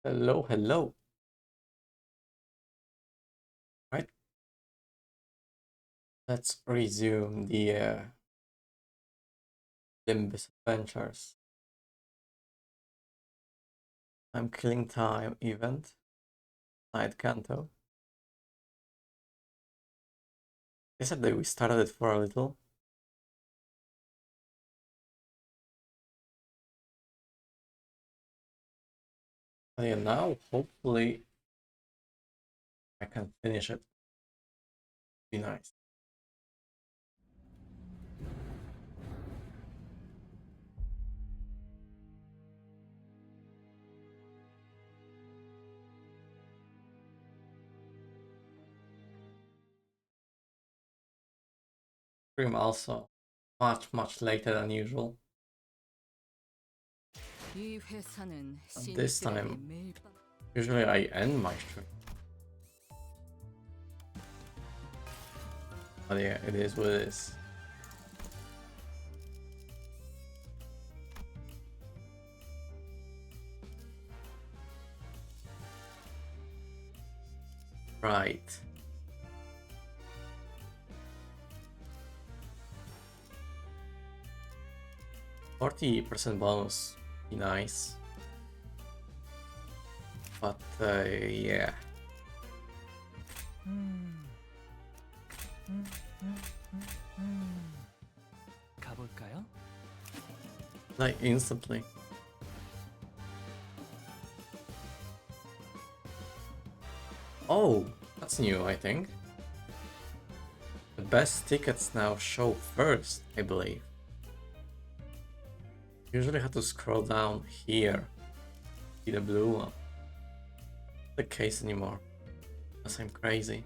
Hello, hello. Right, let's resume the Limbus adventures. I'm killing time event. Night Canto. I said that we started it for a little. But yeah, now hopefully I can finish it. Be nice. Stream also much later than usual. And this time, usually I end my stream. But yeah, it is what it is. Right. %40 bonus. Be nice. But yeah. 가볼까요? Like instantly. Oh, that's new, I think. The best tickets now show first, I believe. Usually have to scroll down here. See the blue one. Not the case anymore. Unless I'm crazy.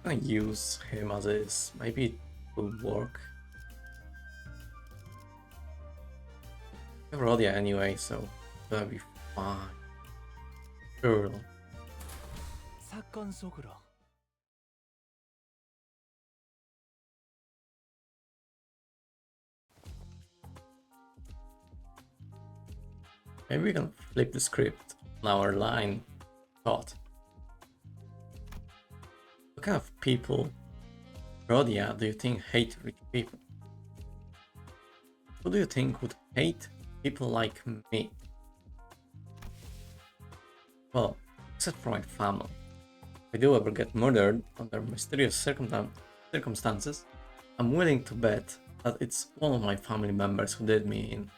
I'm gonna use him as is. Maybe it will work. I have Rhodia anyway, so that'll be fine. Sure. 사건 속으로. Maybe we can flip the script on our line thought. What kind of people, Rhodia, do you think hate rich people? Who do you think would hate people like me? Well, except for my family. If I do ever get murdered under mysterious circumstances, I'm willing to bet that it's one of my family members who did me in.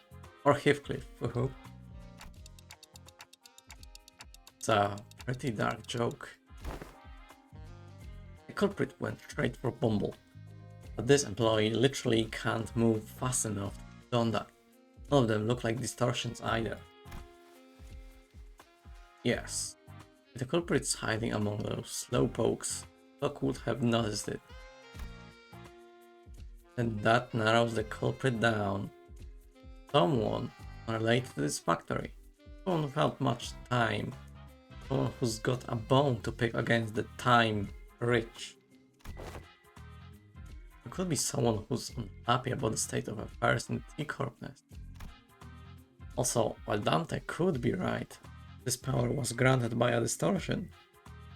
Or Heathcliff, woohoo. It's a pretty dark joke. The culprit went straight for Bumble, but this employee literally can't move fast enough to do that. None of them look like distortions either. Yes, if the culprit's hiding among those slowpokes, Doc would have noticed it. And that narrows the culprit down. Someone related to this factory. Someone without much time. Someone who's got a bone to pick against the time rich. It could be someone who's unhappy about the state of affairs in the T-Corp nest. Also, while Dante could be right, this power was granted by a distortion.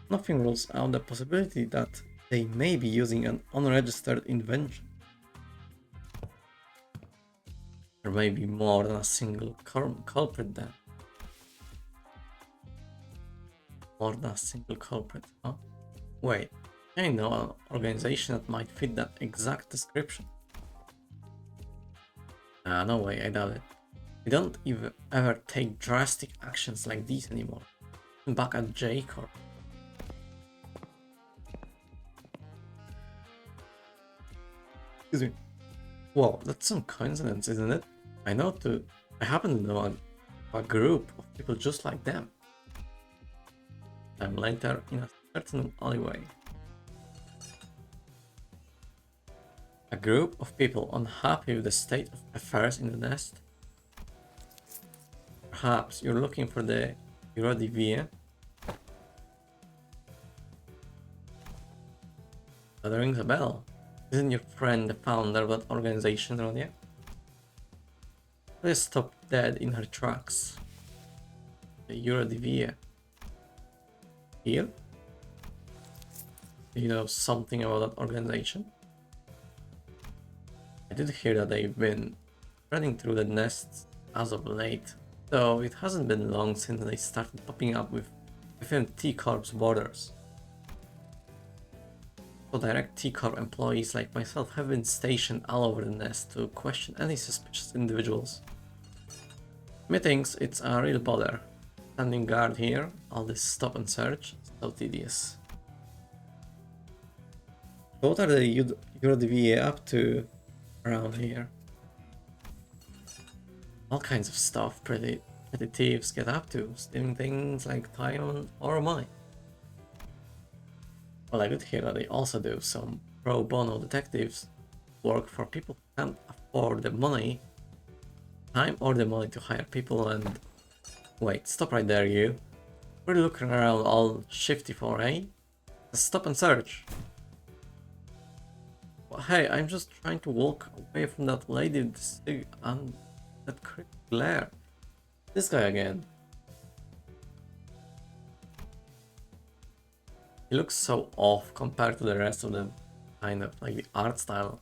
Nothing rules out the possibility that they may be using an unregistered invention. There may be more than a single culprit then. More than a single culprit, huh? Wait, I know an organization that might fit that exact description. No way, I doubt it. They don't even ever take drastic actions like these anymore. Back at J Corp. Excuse me. Whoa, that's some coincidence, isn't it? I happen to know a group of people just like them. Time later, in a certain alleyway, a group of people unhappy with the state of affairs in the nest. Perhaps you're looking for the Eurodivia. That rings a bell. Isn't your friend the founder of that organization, Rodia? Please stop dead in her tracks. The Eurodivia. Here? Do you know something about that organization? I did hear that they've been spreading through the nests as of late, though it hasn't been long since they started popping up within T-Corp's borders. So direct T-Corp employees like myself have been stationed all over the nest to question any suspicious individuals. Methinks it's a real bother. Standing guard here, all this stop and search, so tedious. What are the Eurodivia up to around here? All kinds of stuff pretty thieves get up to, stealing things like time or money. Well, I did hear that they also do some pro bono detectives work for people who can't afford the money, time or the money to hire people and... Wait, stop right there, you. What are you looking around all shifty for, eh? Stop and search. Well, hey, I'm just trying to walk away from that lady with the stick and that creepy glare. This guy again. He looks so off compared to the rest of them. Kind of like the art style,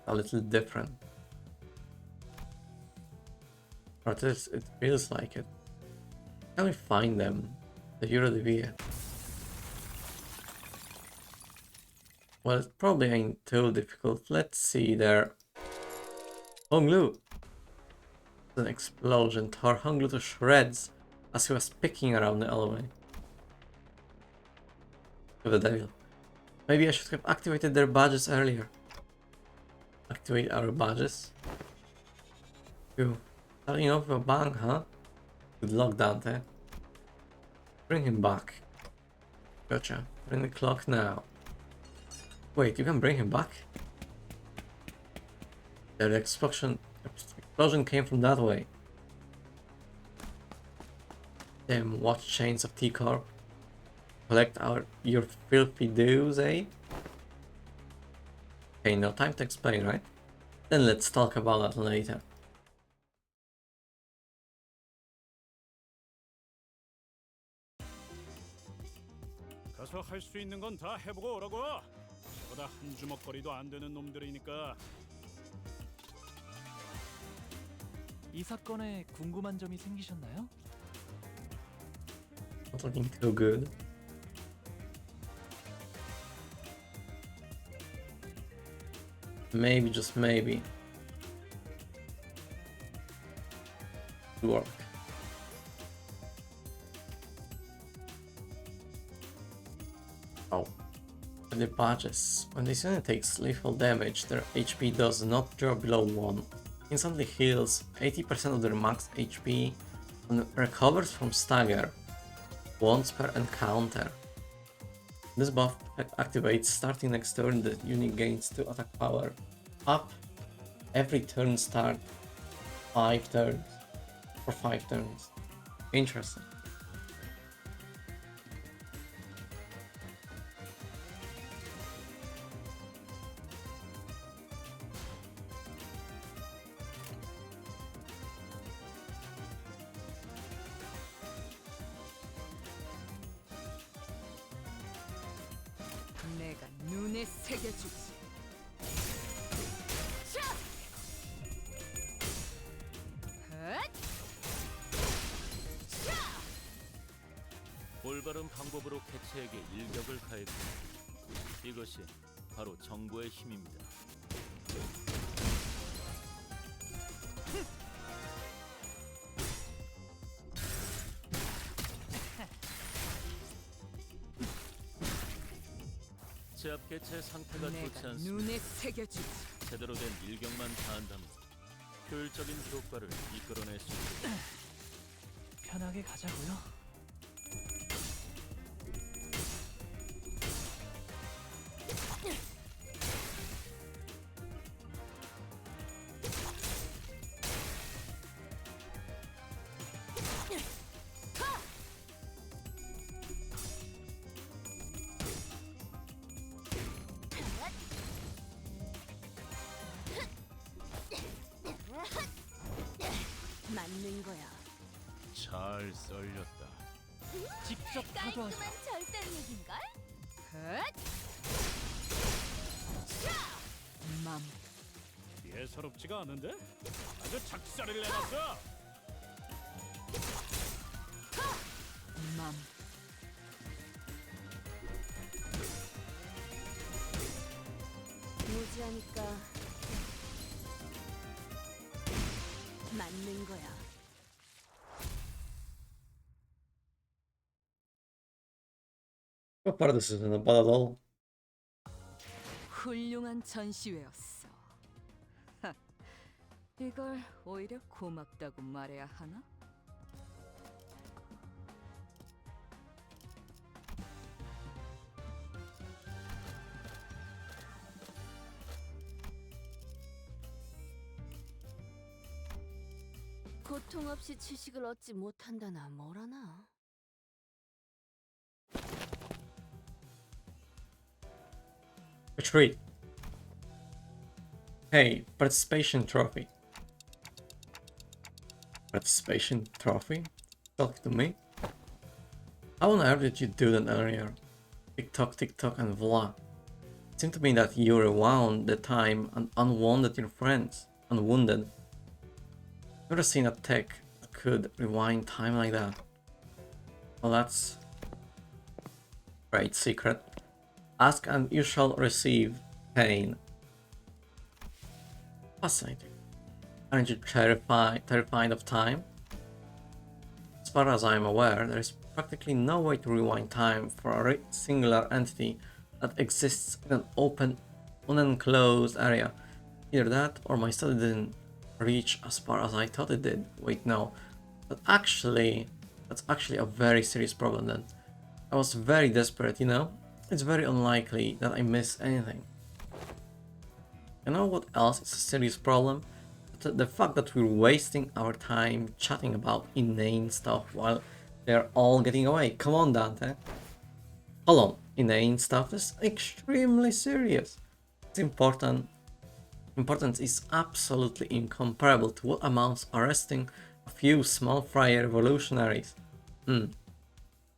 a little different. But it feels like it. Can we find them? The Eurodivia. Well, it probably ain't too difficult. Let's see there. Honglu! An explosion tore Honglu to shreds as he was picking around the alleyway. To the devil. Maybe I should have activated their badges earlier. Activate our badges. Phew. Starting off with a bang, huh? Good luck, Dante. Bring him back. Gotcha. Bring the clock now. Wait, you can bring him back? Yeah, the explosion came from that way. Damn watch chains of T-Corp. Collect your filthy dues, eh? Okay, no time to explain, right? Then let's talk about that later. 가서 할 수 있는 건 다 해보고 오라고. 저보다 한 주먹거리도 안 되는 놈들이니까. 이 사건에 궁금한 점이 생기셨나요? Not looking too good. Maybe, just maybe. Work. Oh. The badges. When this unit takes lethal damage, their HP does not drop below 1. Instantly heals 80% of their max HP and recovers from stagger once per encounter. This buff activates starting next turn. The unit gains 2 attack power up every turn start 5 turns for 5 turns. Interesting. 내가 눈에 새겨주지. 자! 헛! 자! 올바른 방법으로 개체에게 일격을 가했고 이것이 바로 정보의 힘입니다. 제압 개체의 상태가 좋지 내가 않습니다. 눈에 새겨주지. 제대로 된 일격만 가한다면 효율적인 효과를 이끌어낼 수 있습니다. 편하게 가자고요. 잘 썰렸다. 직접 타도하죠. 깔끔한 절단력인걸? 헛! 맘. 예사롭지가 않은데? 아주 작살을 내놨어. 맘. 무지하니까 맞는 거야. So far, this isn't bad at all. 훌륭한 전시회였어. 하, 이걸 오히려 고맙다고 말해야 하나? 고통 없이 지식을 얻지 못한다나 뭐라나. Retreat. Hey, participation trophy. Participation trophy? Talk to me? How on earth did you do that earlier? Tick tock, and voila. It seemed to me that you rewound the time and unwounded your friends. Unwounded. Never seen a tech that could rewind time like that. Well, that's great secret. Ask and you shall receive. Pain. Fascinating. Aren't you terrified of time? As far as I am aware, there is practically no way to rewind time for a singular entity that exists in an open, unenclosed area. Either that, or my study didn't reach as far as I thought it did. Wait, no. That's actually a very serious problem then. I was very desperate, you know? It's very unlikely that I miss anything. You know what else is a serious problem? The fact that we're wasting our time chatting about inane stuff while they're all getting away. Come on, Dante. Hold on, inane stuff is extremely serious. It's important. Importance is absolutely incomparable to what amounts arresting a few small fry revolutionaries. It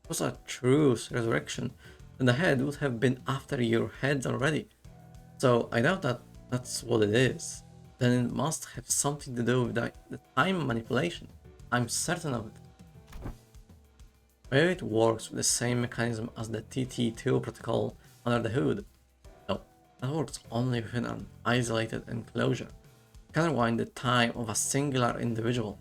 was a true resurrection, and the head would have been after your heads already. So I doubt that that's what it is. Then it must have something to do with the time manipulation. I'm certain of it. Maybe it works with the same mechanism as the TT2 protocol under the hood. No, that works only within an isolated enclosure. You can rewind the time of a singular individual.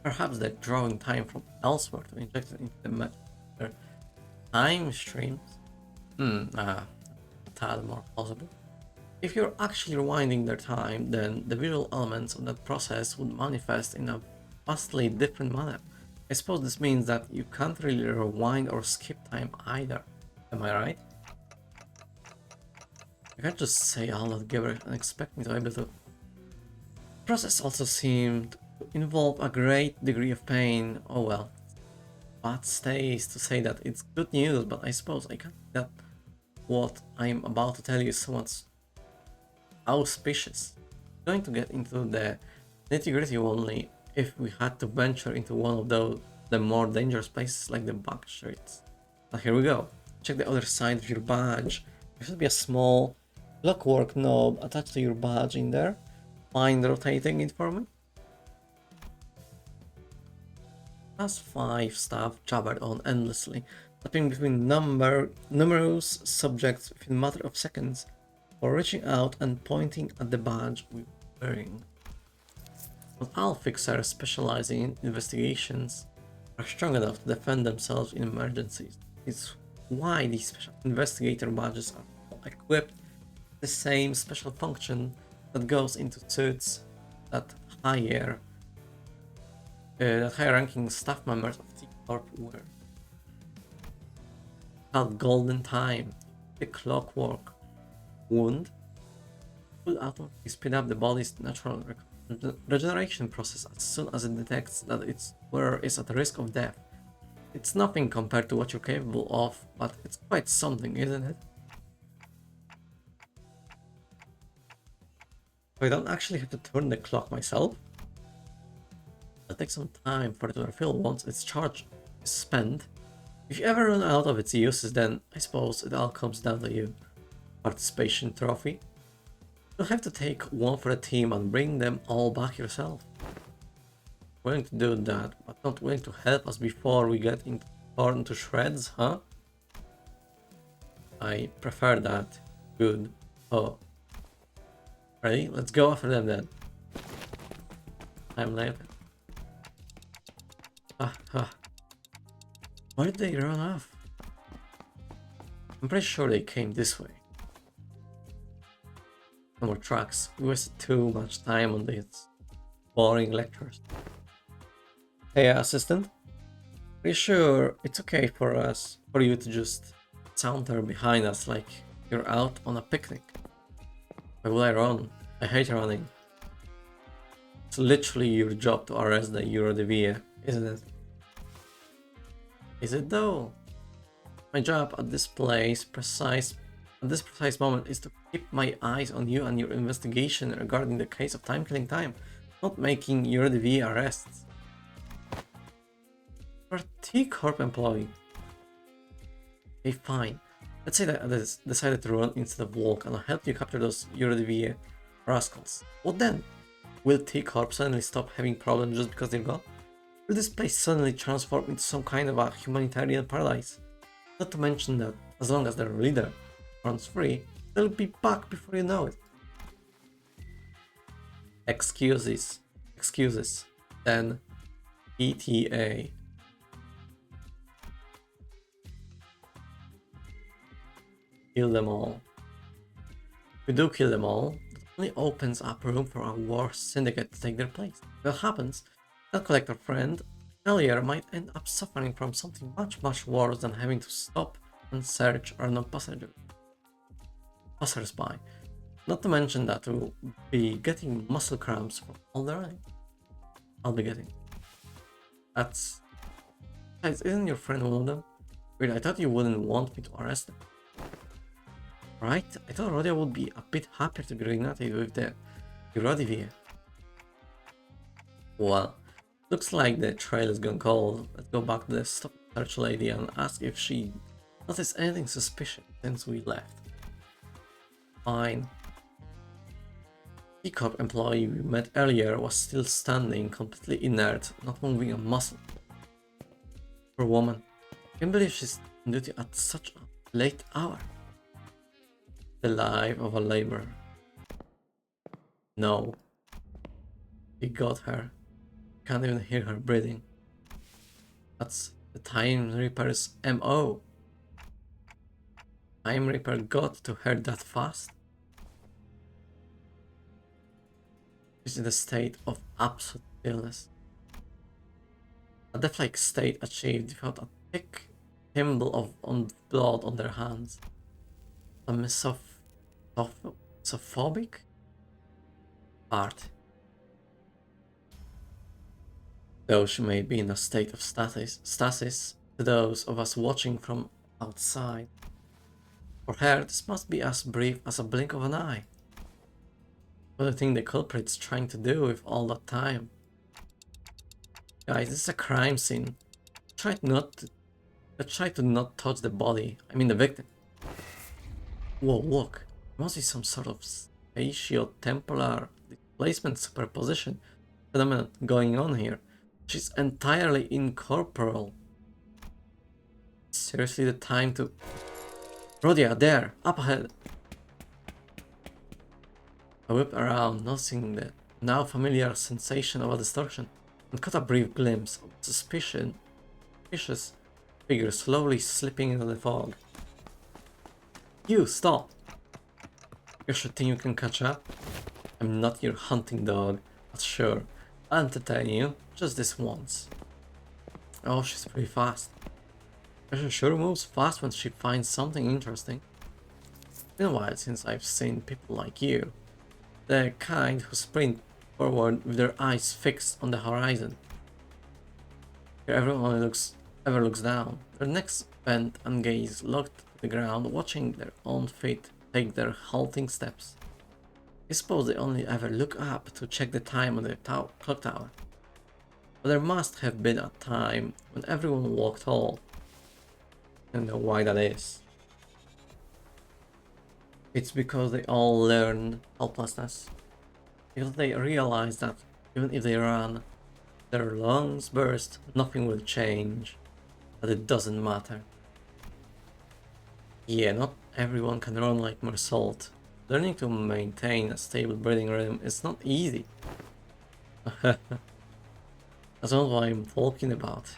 Perhaps they're drawing time from elsewhere to inject it into the matter. Time streams? A tad more plausible. If you're actually rewinding their time, then the visual elements of that process would manifest in a vastly different manner. I suppose this means that you can't really rewind or skip time either. Am I right? You can't just say all that gibberish and expect me to be able to. The process also seemed to involve a great degree of pain. Oh well. But stays to say that it's good news, but I suppose I can't say that what I'm about to tell you is somewhat auspicious. I'm going to get into the nitty-gritty only if we had to venture into one of the more dangerous places like the back streets. But here we go. Check the other side of your badge. There should be a small clockwork knob attached to your badge in there. Mind rotating it for me? Class 5 staff jabbered on endlessly, tapping between numerous subjects within a matter of seconds, or reaching out and pointing at the badge we were wearing. But all fixers specializing in investigations are strong enough to defend themselves in emergencies. It's why these special investigator badges are equipped with the same special function that goes into suits that higher ranking staff members of T Corp wear. Called Golden Time, the clockwork wound will automatically speed up the body's natural regeneration process as soon as it detects that its wearer is at risk of death. It's nothing compared to what you're capable of, but it's quite something, isn't it? I don't actually have to turn the clock myself. take some time for it to refill once its charge is spent. If you ever run out of its uses, then I suppose it all comes down to you. Participation trophy. You'll have to take one for the team and bring them all back yourself. Willing to do that, but not willing to help us before we get torn to shreds, huh? I prefer that. Good. Oh. Ready? Let's go after them then. I'm late. Why did they run off? I'm pretty sure they came this way. No more tracks. We wasted too much time on these boring lectures. Hey, assistant. Pretty sure it's okay for you to just saunter behind us like you're out on a picnic. Why would I run? I hate running. It's literally your job to arrest the Eurodevia, isn't it? Is it though? My job at this precise moment is to keep my eyes on you and your investigation regarding the case of Killing Time, not making Eurodevia arrests. You're a T-Corp employee. Okay, fine. Let's say that I decided to run instead of walk and I'll help you capture those Eurodevia rascals. What then? Will T-Corp suddenly stop having problems just because they're gone? Will this place suddenly transform into some kind of a humanitarian paradise? Not to mention that, as long as their leader runs free, they'll be back before you know it. Excuses. Then ETA. Kill them all. If we do kill them all, it only opens up room for a war syndicate to take their place. If that happens, that collector friend earlier might end up suffering from something much worse than having to stop and search random passersby. Not to mention that we'll be getting muscle cramps from all the running. I'll be getting. Guys, isn't your friend one of them? Wait, I thought you wouldn't want me to arrest them. Right? I thought Rodia would be a bit happier to be reunited with the Eurodivia. Well, looks like the trail is gone cold. Let's go back to the stop search lady and ask if she noticed anything suspicious since we left. Fine. The T-Corp employee we met earlier was still standing, completely inert, not moving a muscle. Poor woman. I can't believe she's on duty at such a late hour. The life of a laborer. No. We got her. Can't even hear her breathing. That's the Time Reaper's MO. Time Reaper got to her that fast. She's in a state of absolute illness. A death-like state achieved without a thick thimble of blood on their hands. A misophobic art. Though she may be in a state of stasis to those of us watching from outside, for her this must be as brief as a blink of an eye. What do you think the culprit's trying to do with all that time? Guys, this is a crime scene. Try to not touch the body, I mean the victim. Whoa, look. There must be some sort of spatio-temporal displacement superposition phenomenon going on here. She's entirely incorporeal. Seriously, the time to... Rodia, there! Up ahead! I whipped around, noticing the now familiar sensation of a distortion, and caught a brief glimpse of a suspicious figure slowly slipping into the fog. You, stop! You should think you can catch up? I'm not your hunting dog, but sure, I'll entertain you, just this once. Oh, she's pretty fast. She sure moves fast when she finds something interesting. It's been a while since I've seen people like you. The kind who sprint forward with their eyes fixed on the horizon. Here everyone ever looks down, their necks bent and gaze locked to the ground, watching their own feet take their halting steps. I suppose they only ever look up to check the time on the clock tower. But there must have been a time when everyone walked tall. I don't know why that is. It's because they all learned helplessness. Because they realized that even if they run, their lungs burst, nothing will change. That it doesn't matter. Yeah, not everyone can run like Mersault. Learning to maintain a stable breathing rhythm is not easy. That's not what I'm talking about.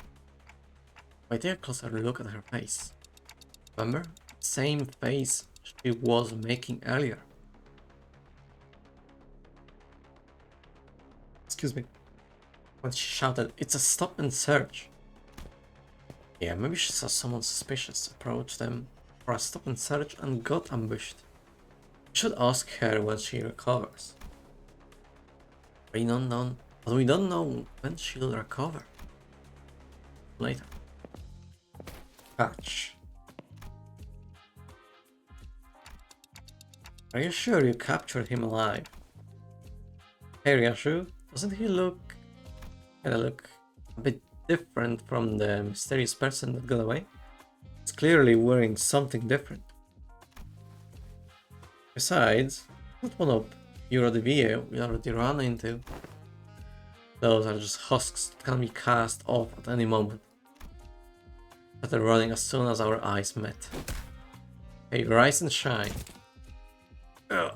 Wait, take a closer look at her face. Remember? Same face she was making earlier. Excuse me. When she shouted, "It's a stop and search." Yeah, maybe she saw someone suspicious approach them for a stop and search and got ambushed. We should ask her when she recovers. We don't know, but we don't know when she'll recover. Later. Catch. Are you sure you captured him alive? Hey Ryashu, doesn't he look a bit different from the mysterious person that got away? He's clearly wearing something different. Besides, not one of Eurodivie we already ran into. Those are just husks that can be cast off at any moment. Better running as soon as our eyes met. Hey, rise and shine. Ugh.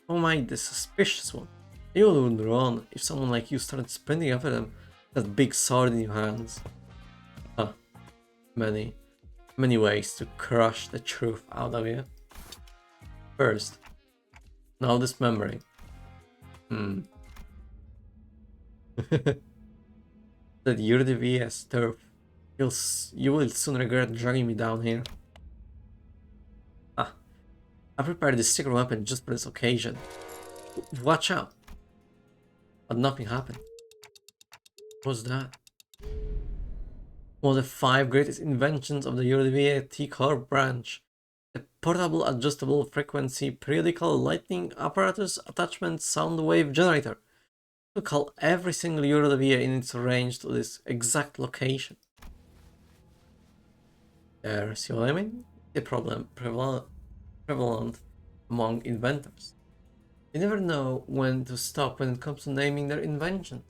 Oh my, the suspicious one. You would run if someone like you started sprinting after them. That big sword in your hands. Huh. Many ways to crush the truth out of you. First, now dismembering. That you're the VS turf. You will soon regret dragging me down here. Ah, I prepared this secret weapon just for this occasion. Watch out! But nothing happened. What's that? One of the 5 greatest inventions of the Eurodivie T-Corp branch. The portable adjustable frequency periodical lighting apparatus attachment sound wave generator. To call every single Eurodivie in its range to this exact location. There, see what I mean? The problem prevalent among inventors. They never know when to stop when it comes to naming their invention.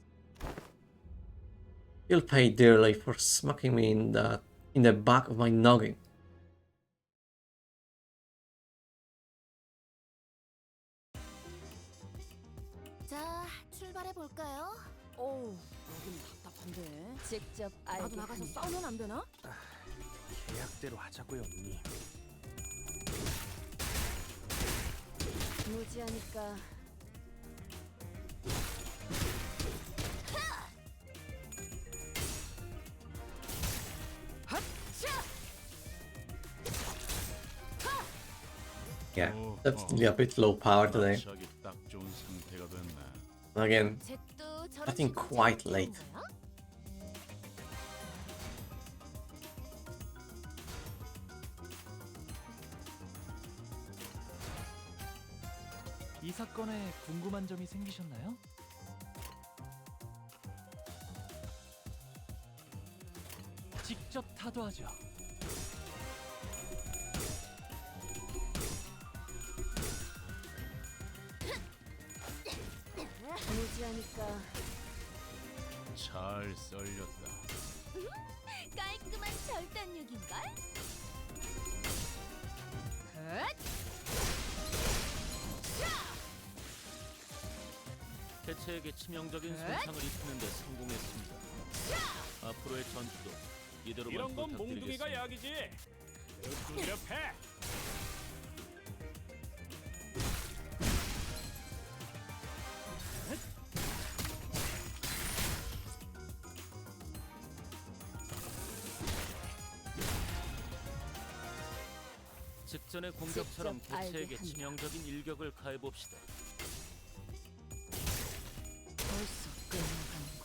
You'll pay dearly for smacking me in the back of my noggin. 자, 출발해 볼까요? 어우, 여긴 답답한데. 직접 나도 알게 나가서 하니. 싸우면 안 되나? 계약대로 하자고요, 언니. 무지하니까 Yeah, definitely a bit low power today. 시작이 딱 좋은 상태가 됐네. Again, 쟤도 저런 I think 식으로 quite 재밌게 late. 하는 거야? 이 사건에 궁금한 점이 생기셨나요? 직접 타도하죠. 무지하니까 잘 썰렸다. 깔끔한 절단력인걸? 개체에게 치명적인 손상을 입히는데 성공했습니다. 앞으로의 전투도 이대로만 이런 건 몽둥이가 부탁드리겠습니다. 약이지. 두드려 패. 직전의 공격처럼 직접 알게 개체에게 한다. 치명적인 일격을 가해봅시다. 벌써 끝나가는군.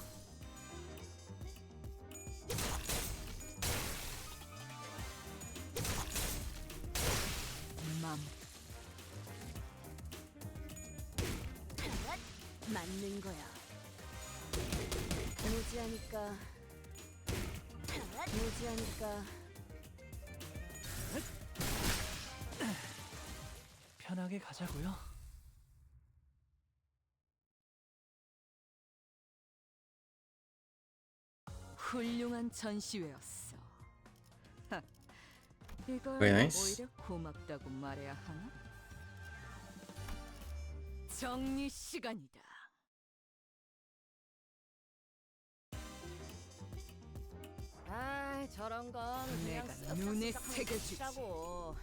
맘. 맞는 거야. 무지하니까 무지하니까 편하게 가자고요. 훌륭한 전시회였어. 하, 이걸 Very nice. 오히려 고맙다고 말해야 하나? 정리 시간이다. 아, 저런 건 그냥 내가 눈에 쓱싹쓱싹 새겨주지. 하고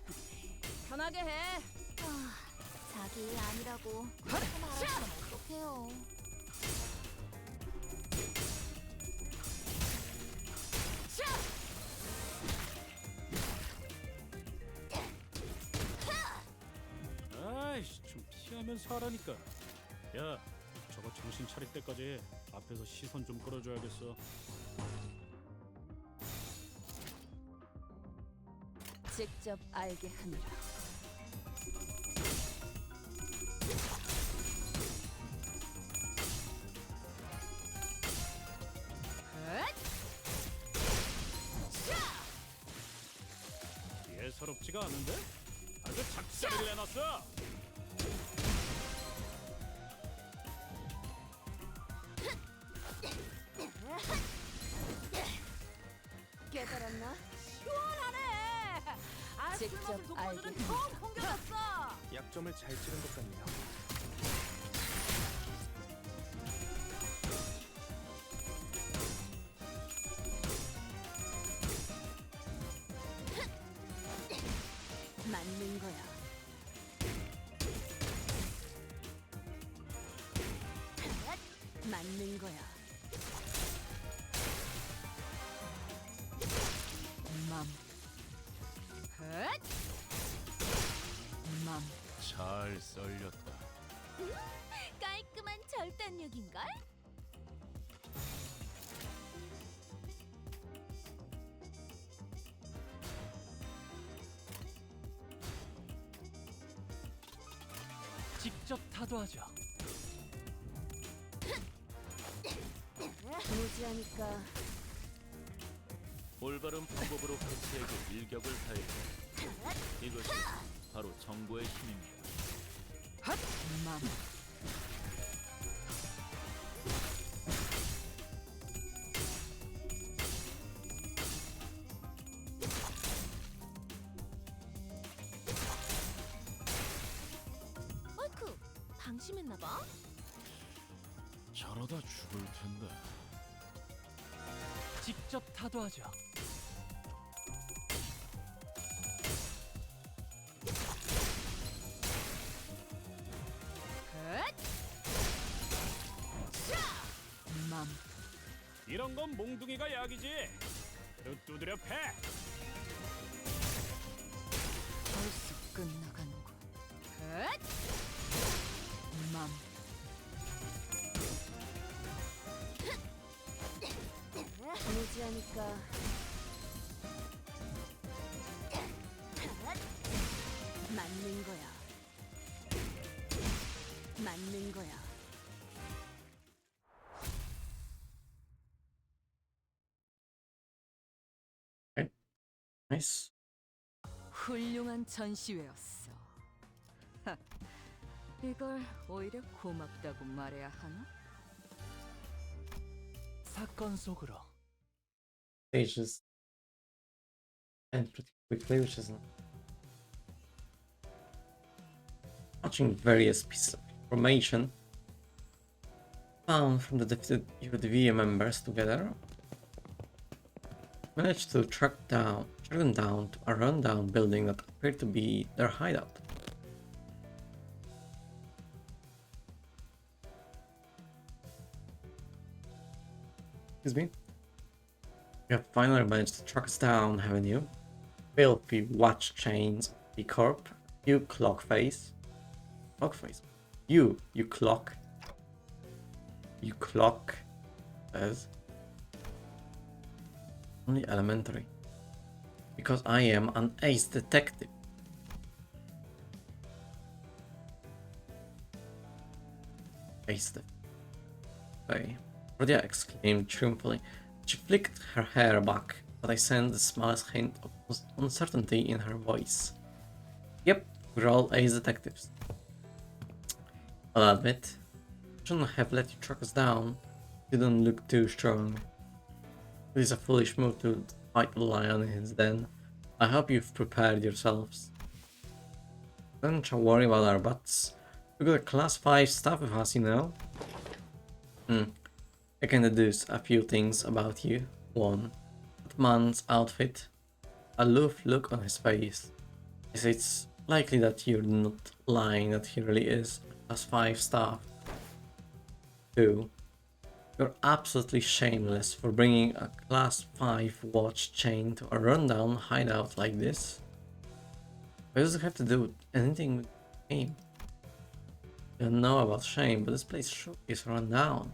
편하게 해. 자기 일 아니라고 그렇게 말하시면 어떡해요. 아이씨, 좀 피하면서 하라니까. 야, 저거 정신 차릴 때까지 앞에서 시선 좀 끌어줘야겠어. 직접 알게 하느라. 예사롭지가 않은데? 아주 작살을 내놨어. 깨달았나? 시원하네. 아, 직접 술 먹은 독거들은 알게 처음 공격했어. 약점을 잘 찌른 것 같네요. 맞는 거야. 맞는 거야. 맘. 헛! 맘. 잘 썰렸다. 깔끔한 절단력인걸? 직접 타도하죠. 무지하니까 올바른 방법으로 개체에게 일격을 가했다. 이것이 바로 정보의 힘입니다. 맘. 어이쿠 방심했나봐. 저러다 죽을 텐데. 직접 타도하죠. 헛! 맘. 이런 건 몽둥이가 약이지. 그래도 두드려 패. 벌써 끝나가는군. 헛! 맘. 무지하니까 맞는 거야. 맞는 거야. Nice. 훌륭한 전시회였어. 하, 이걸 오히려 고맙다고 말해야 하나? 사건 속으로. Stages and pretty quickly, which is watching various pieces of information found from the defeated UDV members together. Managed to track them down to a rundown building that appeared to be their hideout. Excuse me. You have finally managed to track us down, haven't you? Filthy watch chains, B Corp, you clockface. Clockface. You clock. You clock says. Only elementary. Because I am an ace detective. Ace detective. Okay. Rhodia exclaimed triumphantly. She flicked her hair back, but I sensed a smallest hint of uncertainty in her voice. Yep, we're all ace detectives. I'll admit, I shouldn't have let you track us down. You don't look too strong. It is a foolish move to fight the lion in his den. I hope you've prepared yourselves. Don't you worry about our butts. We got a class 5 staff with us, you know. I can deduce a few things about you. 1. That man's outfit. Aloof look on his face. It's likely that you're not lying that he really is a class 5 staff. 2. You're absolutely shameless for bringing a class 5 watch chain to a rundown hideout like this. Why does it have to do with anything with shame? I don't know about shame, but this place sure is run down.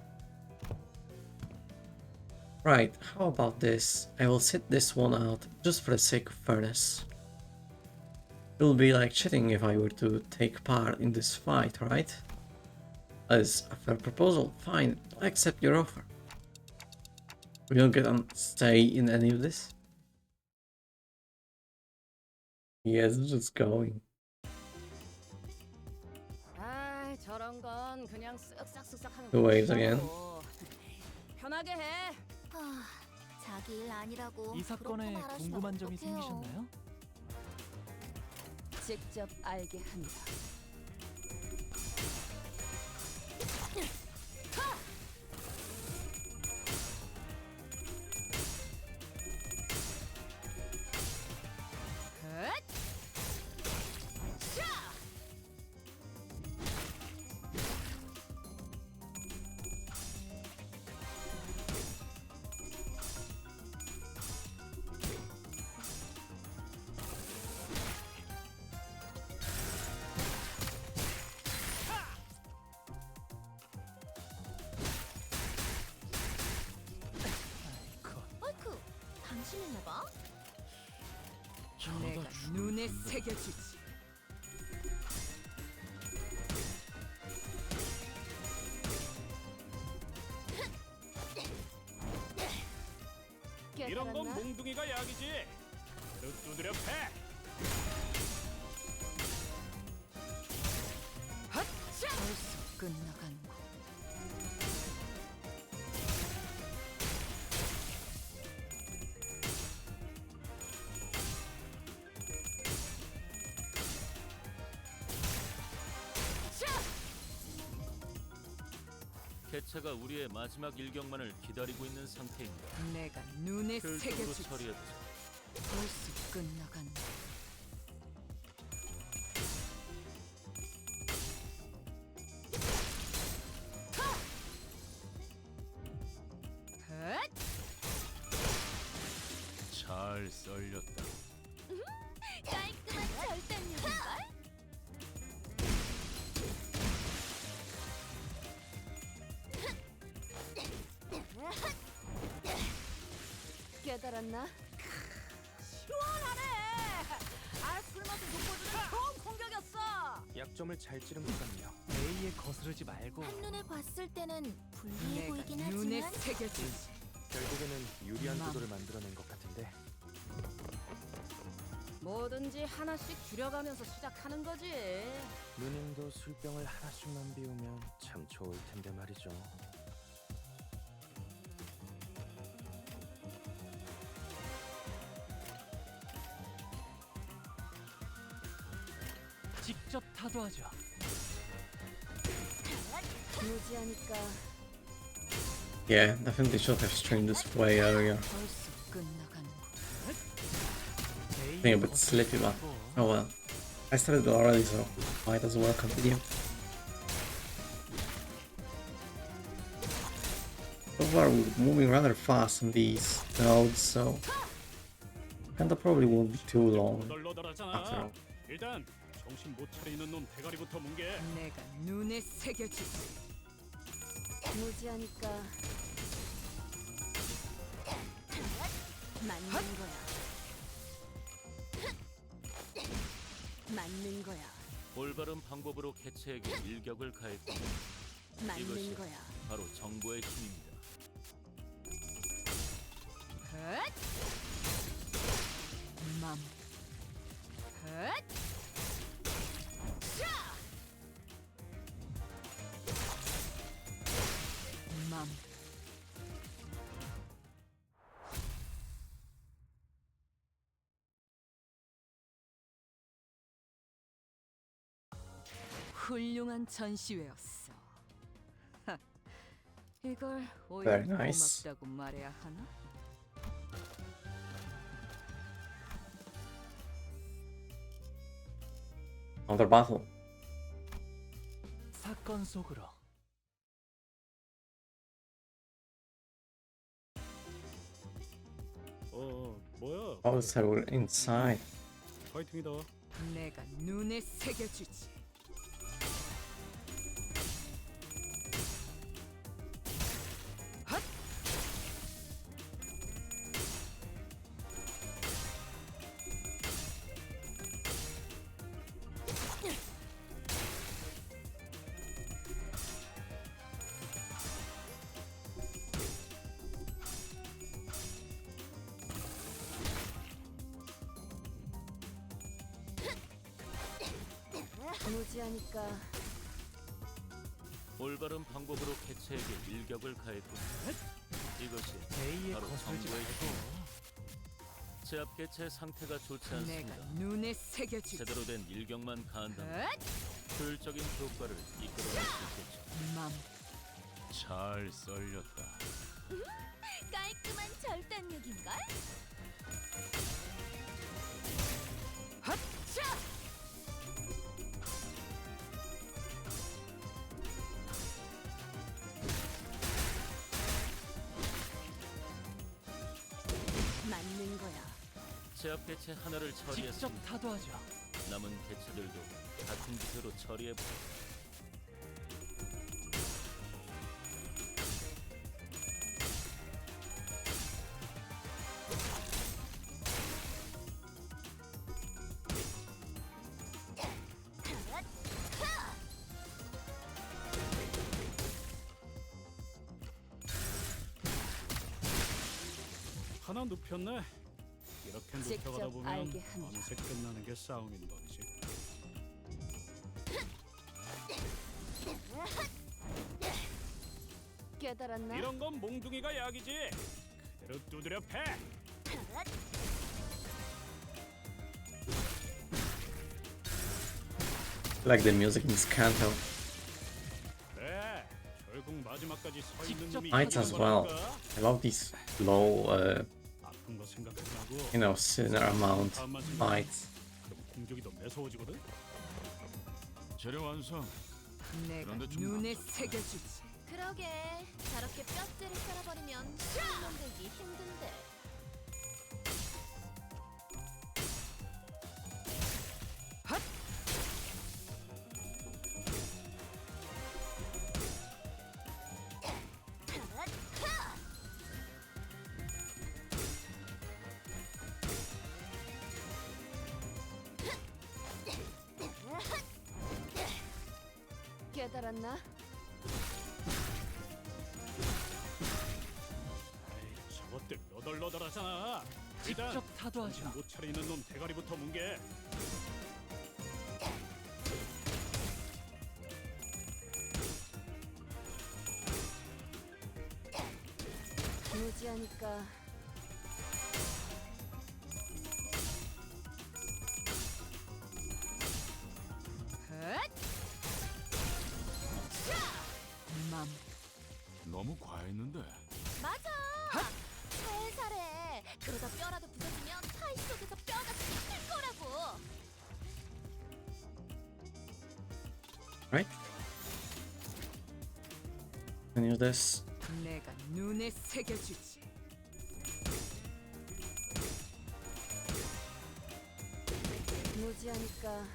Right, how about this? I will sit this one out just for the sake of fairness. It would be like cheating if I were to take part in this fight, right? As a fair proposal, fine, I accept your offer. We don't get a say in any of this? Yes, just going. 아, 저런 건 그냥 쓱싹쓱싹 하는 The waves again. 거고. 편하게 해. 자기 일 아니라고 이 사건에 그렇게 말하시면 궁금한 점이 어떡해요. 생기셨나요? 직접 알게 합니다. 어이쿠, 당신이나봐? 내가 눈에 새겨주지. 이런 건 깨달았나? 몽둥이가 약이지. 그릇 두드려 패. 벌써 끝나간다. 개체가 우리의 마지막 일격만을 기다리고 있는 상태입니다. 내가 눈에 효율적으로 새겨주지. 처리해보자. 벌써 끝나간다. 잘 썰렸다. 깔끔한 절단력인걸? 깨달았나? 시원하네. 아이스크림 맛을 돋궈주는 좋은 공격이었어. 약점을 잘 찌른 것 같네요. A에 거스르지 말고 한눈에 봤을 때는 불리해 보이긴 내가 눈에 하지만 새겨주지. 결국에는 유리한 맘. 구도를 만들어낸 것 같은데 뭐든지 하나씩 줄여가면서 시작하는 거지. 누님도 술병을 하나씩만 비우면 참 좋을 텐데 말이죠. 직접 타도하죠. 무지하니까 Yeah, definitely should have streamed this way earlier. 벌써 끝나간다. Being a bit sleepy, but oh well. I started already, so might as well continue. So far, we're moving rather fast on these nodes, so kinda probably won't be too long after 너덜너덜하잖아. all. 일단 정신 못 차리는 놈 대가리부터 뭉개. 내가 눈에 새겨주지. 무지하니까 맞는 거야. 맞는 거야. 올바른 방법으로 개체에게 일격을 가했고 이것이 맞는 거야. 바로 정보의 힘입니다. 훌륭한 전시회였어. 하, 이걸 Very 오히려 nice. 고맙다고 말해야 하나? Another battle. 사건 속으로. 뭐야? Also, we're inside. 파이팅이다. 내가 눈에 새겨주지. 무지하니까 올바른 방법으로 개체에게 일격을 가했군. 이것이 제이의 바로 거슬지 정보의 말고. 제압 개체의 상태가 좋지 내가 않습니다. 눈에 새겨주지. 제대로 된 일격만 가한다면 헛! 효율적인 효과를 이끌어낼 수 있겠죠. 맘. 잘 썰렸다. 깔끔한 절단력인걸? 헛차! 맞는 거야. 제압 개체 하나를 직접 처리했습니다. 타도하죠. 남은 개체들도 같은 기세로 처리해보죠. 하나 눕혔네. 이렇게 눕혀가다 직접 보면 알게 합니다. 밤새 끝나는 게 싸움인 법이지. 깨달았나? 이런 건 몽둥이가 약이지. 그대로 두드려 패. Like the music in this canto. 그래. 결국 마지막까지 서 있는 직접 놈이 Might as 이기는 well. 거라니까. I love these low, 아픈 거 생각하지 말고. you know, sinner amount fights. 그럼 공격이 더 매서워지거든. 재료 완성. 내가 그런데 좀 눈에 새겨주지. 그러게 저렇게 뼈대를 썰어버리면 손들기 힘든데. 깨달았나? 아이, 저것들 너덜너덜하잖아. 일단 직접 타도하죠. 못 차리는 놈 대가리부터 뭉개. 무지하니까 헛! 맘. 너무 과했는데. 맞아. 살살해. 그러다 뼈라도 부서지면 타이 속에서 뼈가 찢길 거라고. Right? Can use this. 내가 눈에 새겨주지. 무지하니까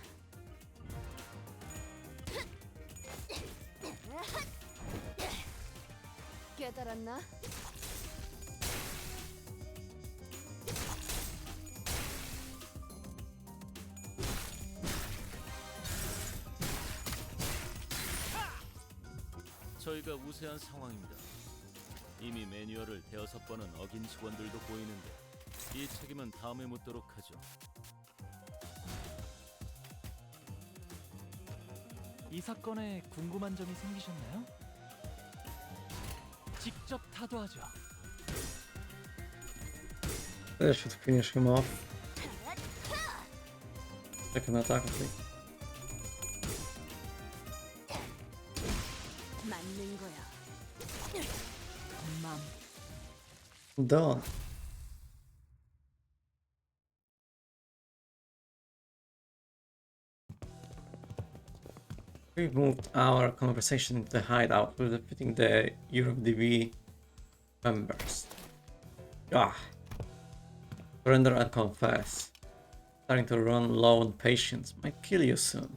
깨달았나? 저희가 우세한 상황입니다. 이미 매뉴얼을 대여섯 번은 어긴 직원들도 보이는데 이 책임은 다음에 묻도록 하죠. 이 사건에 궁금한 점이 생기셨나요? 직접 타도하죠. That should finish him off. Second attack, I think. Done. We moved our conversation into the hideout with defeating the Europe DV members. Ah, surrender and confess. Starting to run low on patience. Might kill you soon.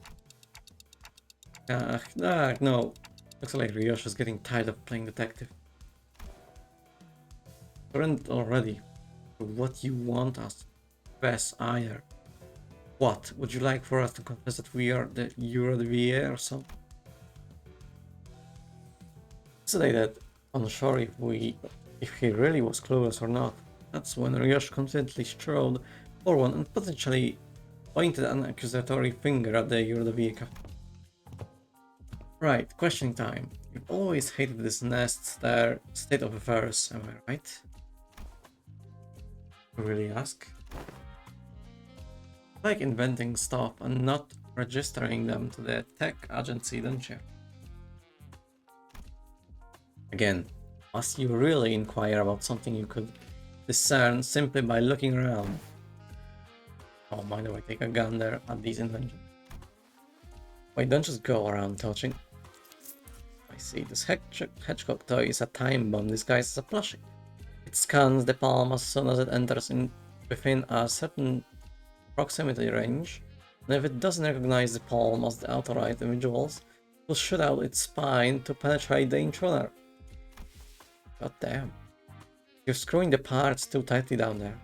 No. Looks like Ryosh is getting tired of playing detective. Surrender already. What you want us to confess either. What? Would you like for us to confess that we are the Euro DVA or something? Today that unsure if he really was clueless or not. That's when Ryosh confidently strode forward and potentially pointed an accusatory finger at the Euro DVA. Right, questioning time. You've always hated this their state of affairs, am I right? You really ask? Like inventing stuff and not registering them to the tech agency, don't you? Again, must you really inquire about something you could discern simply by looking around? Oh, mind if I take a gander at these inventions? Wait, don't just go around touching. I see, this hedgehog toy is a time bomb disguised as a plushie. It scans the palm as soon as it enters within a certain proximity range, and if it doesn't recognize the palm as the authorized individuals, it will shoot out its spine to penetrate the intruder. God damn. You're screwing the parts too tightly down there.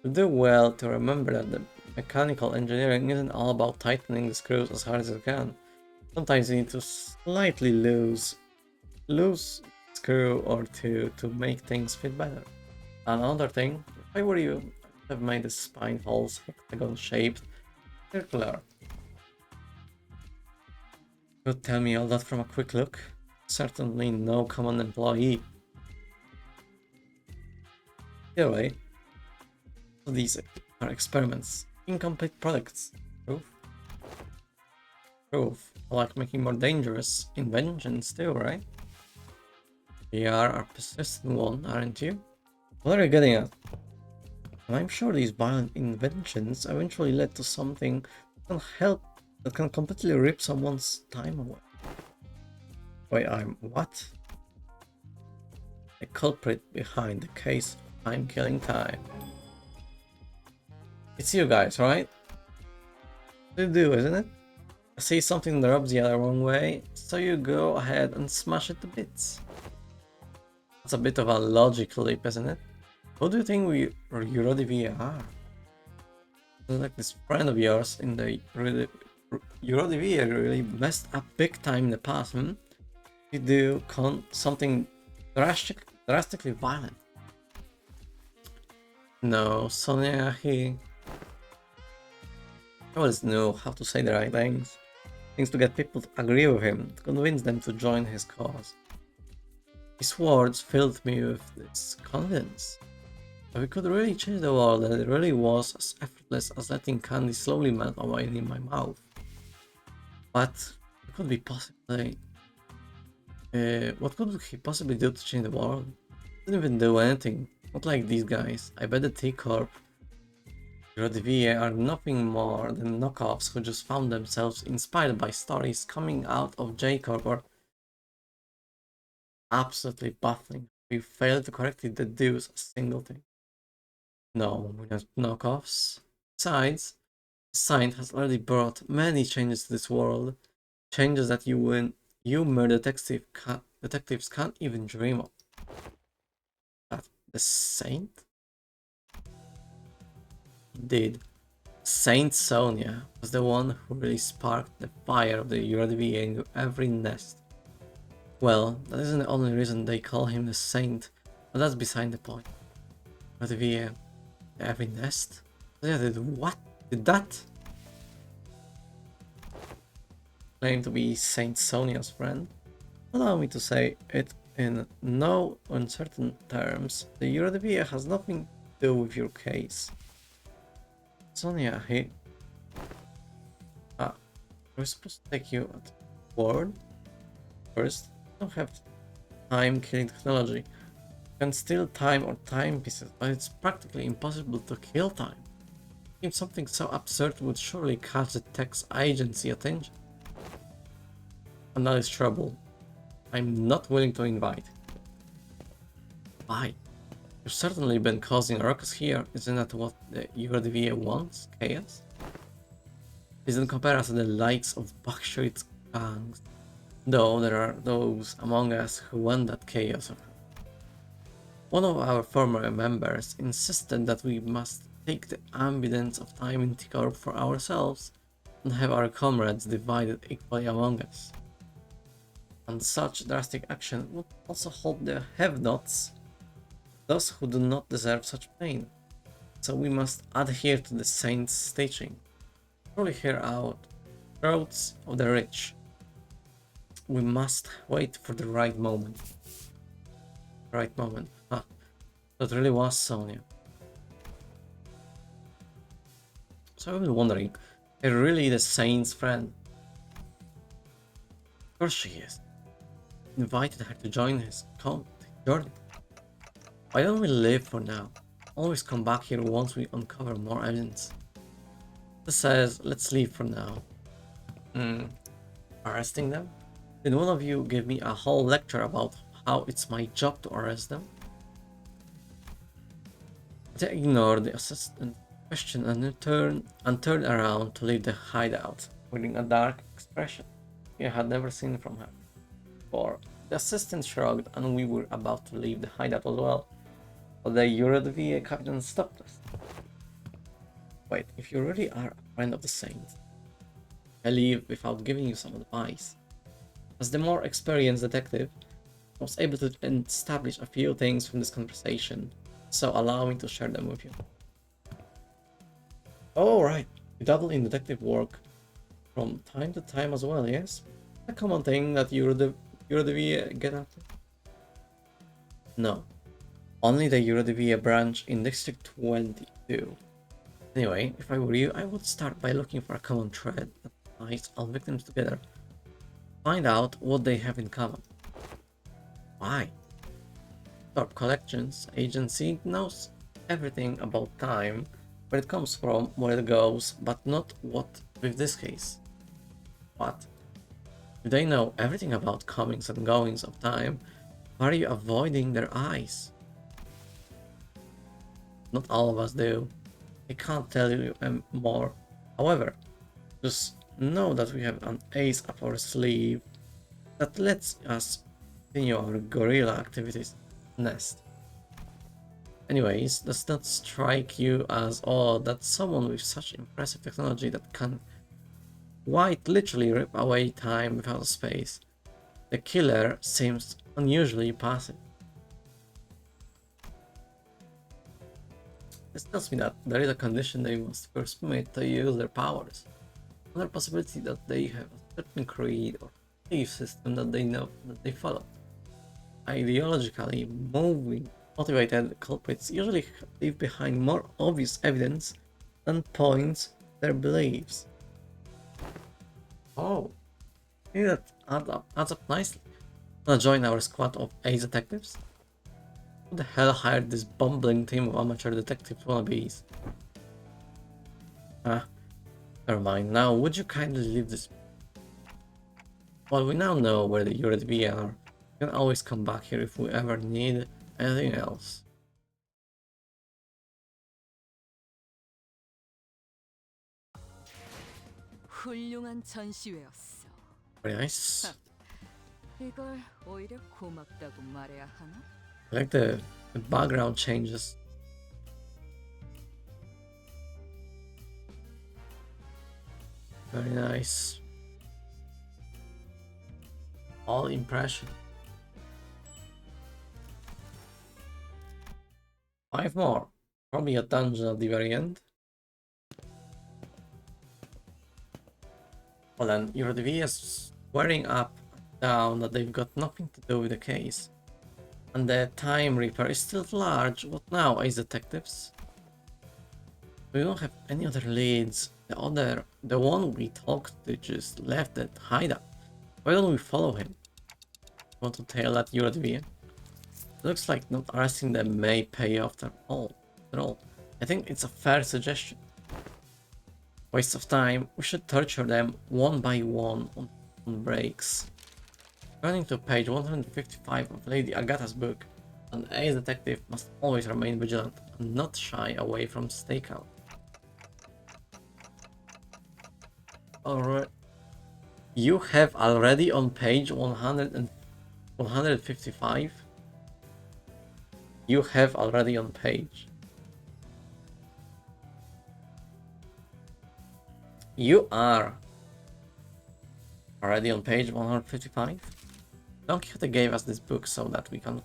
You do well to remember that the mechanical engineering isn't all about tightening the screws as hard as you can. Sometimes you need to slightly loose screw or two to make things fit better. Another thing, if I were you, I'd have made the spine holes hexagon shaped, circular. Could tell me all that from a quick look? Certainly no common employee. Either way, so these are experiments, incomplete products. Proof. I like making more dangerous inventions too, right? You are a persistent one, aren't you? What are you getting at? And I'm sure these violent inventions eventually led to something that can completely rip someone's time away. Wait, I'm what? The culprit behind the case of time killing time. It's you guys, right? You do, isn't it? I see something that rubs you the wrong way, so you go ahead and smash it to bits. That's a bit of a logical leap, isn't it? Who do you think EuroDV are? Like this friend of yours in the EuroDV really messed up big time in the past, hmm? You do something drastically violent. No, Sonia, he always knew how to say the right things to get people to agree with him, to convince them to join his cause. His words filled me with this confidence. If we could really change the world, and it really was as effortless as letting candy slowly melt away in my mouth. But it could be possibly... what could he possibly do to change the world? He didn't even do anything. Not like these guys. I bet the T-Corp EuroDV are nothing more than knockoffs who just found themselves inspired by stories coming out of J-Corp or absolutely baffling. We failed to correctly deduce a single thing. No, we're not knockoffs. Besides, science has already brought many changes to this world. Changes that you mere detectives can't even dream of. But the Saint? Indeed, Saint Sonia was the one who really sparked the fire of the EuroDV into every nest. Well, that isn't the only reason they call him the Saint, but that's beside the point. EuroDV, every nest? Yeah, did what? Did that? Claim to be Saint Sonia's friend? Allow me to say it in no uncertain terms. The EuroDV has nothing to do with your case. Sonia, we're supposed to take you at word? First, I don't have time-killing technology. can steal time or timepieces, but it's practically impossible to kill time. If something so absurd would surely catch the tech's agency attention. And that is trouble I'm not willing to invite. Why? You've certainly been causing a ruckus here. Isn't that what the URDVA wants? Chaos? Doesn't compare us to the likes of Backstreet gangs. Though there are those among us who want that chaos. One of our former members insisted that we must take the ambience of time in T-Corp for ourselves and have our comrades divided equally among us. And such drastic action would also hold the have-nots, those who do not deserve such pain. So we must adhere to the saint's teaching. Truly hear out throats of the rich. We must wait for the right moment. Right moment. Ah, that really was Sonia. So I was wondering, are you really the saint's friend? Of course she is. Invited her to join his journey. Why don't we leave for now? Always come back here once we uncover more evidence. This says, let's leave for now. Arresting them? Did one of you give me a whole lecture about how it's my job to arrest them? They ignored the assistant question and turned around to leave the hideout, wearing a dark expression I had never seen from her before. The assistant shrugged and we were about to leave the hideout as well, but the URDVA captain stopped us. Wait, if you really are a friend of the Saints, I leave without giving you some advice. As the more experienced detective, I was able to establish a few things from this conversation, so allow me to share them with you. Oh, right, you dabble in detective work from time to time as well, yes? A common thing that you're the get up to? No, only the URDVA branch in District 22. Anyway, if I were you, I would start by looking for a common thread that ties all victims together. Find out what they have in common. Why? Corp Collections Agency knows everything about time, where it comes from, where it goes, but not what with this case. What? If they know everything about comings and goings of time, why are you avoiding their eyes? Not all of us do. I can't tell you more. However, just know that we have an ace up our sleeve that lets us continue our guerrilla activities nest. Anyways, does not strike you as odd that someone with such impressive technology that can quite literally rip away time without space, the killer seems unusually passive? This tells me that there is a condition they must first meet to use their powers. Another possibility that they have a certain creed or belief system that they know that they follow. Ideologically motivated culprits usually leave behind more obvious evidence than points their beliefs. Oh, I think that adds up nicely. Wanna join our squad of ace detectives? Who the hell hired this bumbling team of amateur detectives wannabes? Never mind. Now, would you kindly leave this? Well, we now know where the URDV are. We can always come back here if we ever need anything else. 훌륭한 전시회였어. Very nice. 이걸 오히려 고맙다고 말해야 하나? I like the background changes. Very nice. All impression. 5 more. Probably a dungeon at the very end. Well then, your DV is swearing up and down that they've got nothing to do with the case. And the Time Reaper is still large. What now, ace detectives? We don't have any other leads. The one we talked to just left that hideout. Why don't we follow him? Want to tail that URDV? Looks like not arresting them may pay off after all. I think it's a fair suggestion. Waste of time, we should torture them one by one on breaks. Turning to page 155 of Lady Agatha's book, an ace detective must always remain vigilant and not shy away from stakeout. Alright. You have already on page 155? You have already on page. You are already on page 155? Don Quixote gave us this book so that we can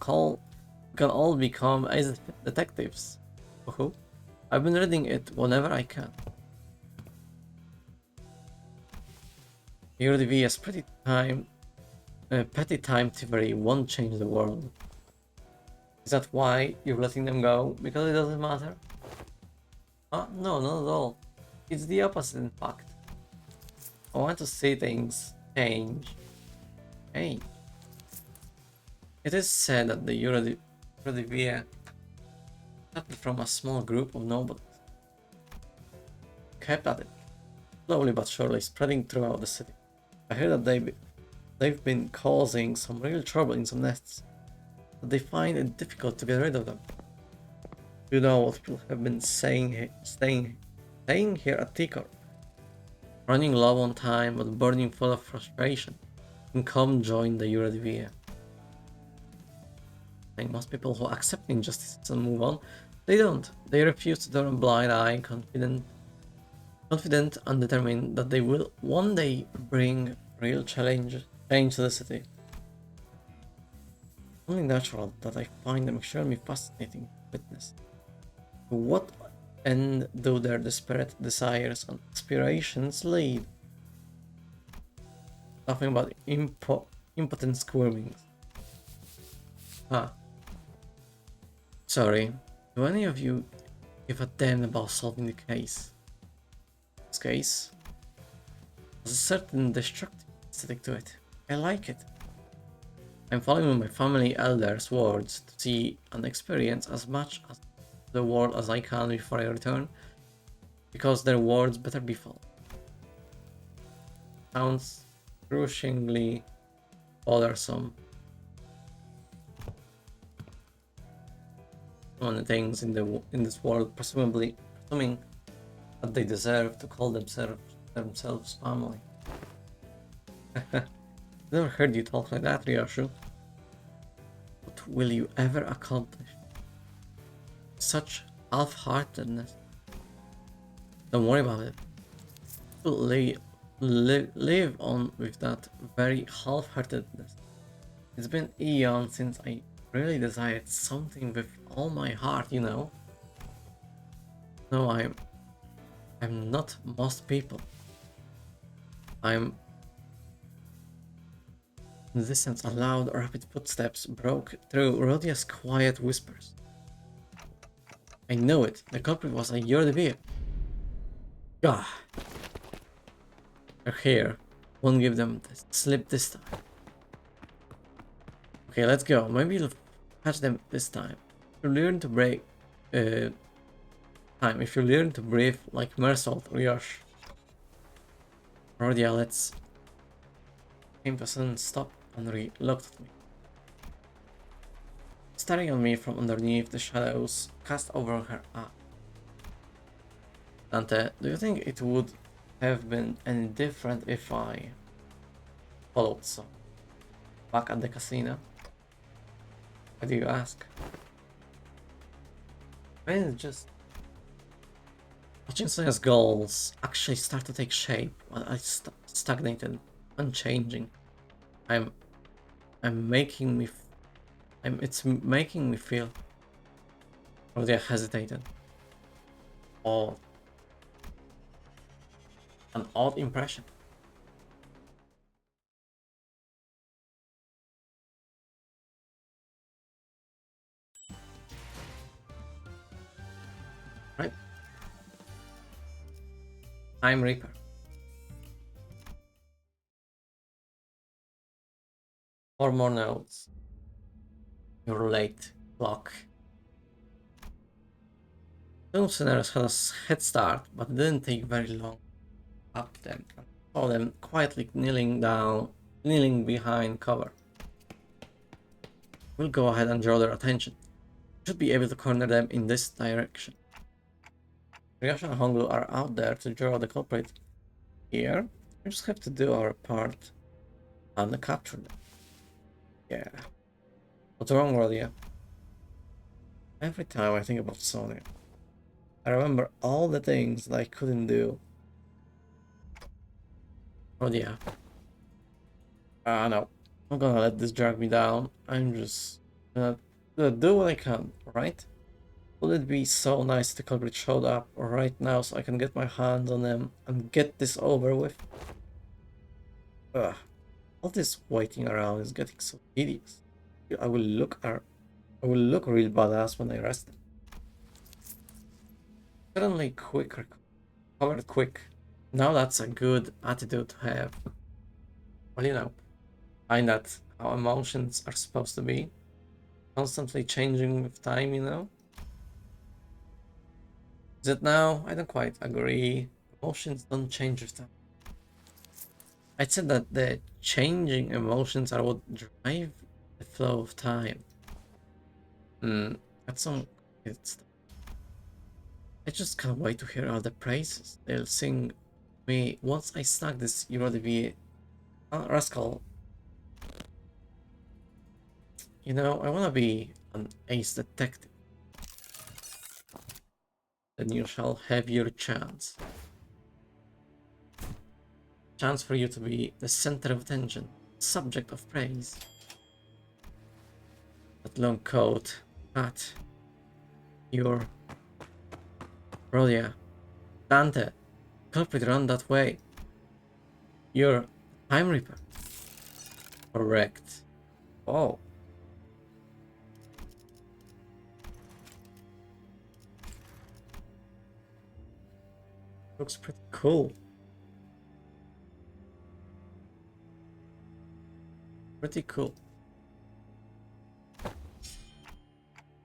all become as detectives. Woohoo. I've been reading it whenever I can. Eurydice's petty time thievery won't change the world. Is that why you're letting them go? Because it doesn't matter? No, not at all. It's the opposite, in fact. I want to see things change. Hey. It is said that the Eurydice started from a small group of nobles. Kept at it, slowly but surely spreading throughout the city. I heard that they've been causing some real trouble in some nests, but they find it difficult to get rid of them. You know what people have been staying here at T-Corp. Running low on time but burning full of frustration, and come join the Eurydice. I think most people who accept injustice and move on, they don't. They refuse to turn a blind eye, confident and determined that they will one day bring real change to the city. Only natural that I find them extremely fascinating to witness. To what end do their desperate desires and aspirations lead? Nothing but impotent squirming. Sorry, do any of you give a damn about solving the case? This case has a certain destructive aesthetic to it. I like it. I'm following my family elders' words to see and experience as much of the world as I can before I return, because their words better be followed. Sounds crushingly bothersome. So many things in this world, presuming that they deserve to call themselves family. Never heard you talk like that, Ryoshu. What will you ever accomplish? Such half-heartedness. Don't worry about it. Live on with that very half-heartedness. It's been eons since I really desired something with all my heart, you know. No, I'm not most people. In this sense, a loud, rapid footsteps broke through Rhodia's quiet whispers. I know it. The culprit was a Eurydice. Gah. They're here. Won't give them the slip this time. Okay, let's go. Maybe you'll catch them this time. If you learn to breathe like Mersault or Yosh. Rhodia, let's came to a sudden stop and looked at me. Staring at me from underneath the shadows cast over her eye. Dante, do you think it would have been any different if I followed some back at the casino? Why do you ask? Maybe it's just watching Sonia's goals actually start to take shape while I stagnated, unchanging. It's making me feel. Rhodia hesitated. Odd. An odd impression. Right. Time Reaper. Four more notes. your late clock. Two sinners had a head start, but it didn't take very long up them. I saw them quietly kneeling behind cover. We'll go ahead and draw their attention. We should be able to corner them in this direction. Ryasha and Honglu are out there to draw the culprit. Here, we just have to do our part and capture them. Yeah. What's wrong, Rodia? Every time I think about Sonia, I remember all the things that I couldn't do. Rodia. No. I'm gonna let this drag me down. I'm just gonna do what I can, right? Would it be so nice if the culprit showed up right now so I can get my hands on them and get this over with? Ugh. All this waiting around is getting so tedious. I will look real badass when I rest them. Suddenly recovered quick. Now that's a good attitude to have. Well, you know, find that how emotions are supposed to be. Constantly changing with time, you know? Is it now? I don't quite agree. Emotions don't change with time. I'd said that the changing emotions are what drive the flow of time. That's some good stuff. I just can't wait to hear all the praises they'll sing me once I snag this Eurodv rascal. You know, I wanna be an ace detective. Then you shall have your chance. Chance for you to be the center of attention, subject of praise. That long coat, hat, your Rodia, Dante, culprit run that way. You're Time Reaper. Correct. Oh. Looks pretty cool. Pretty cool.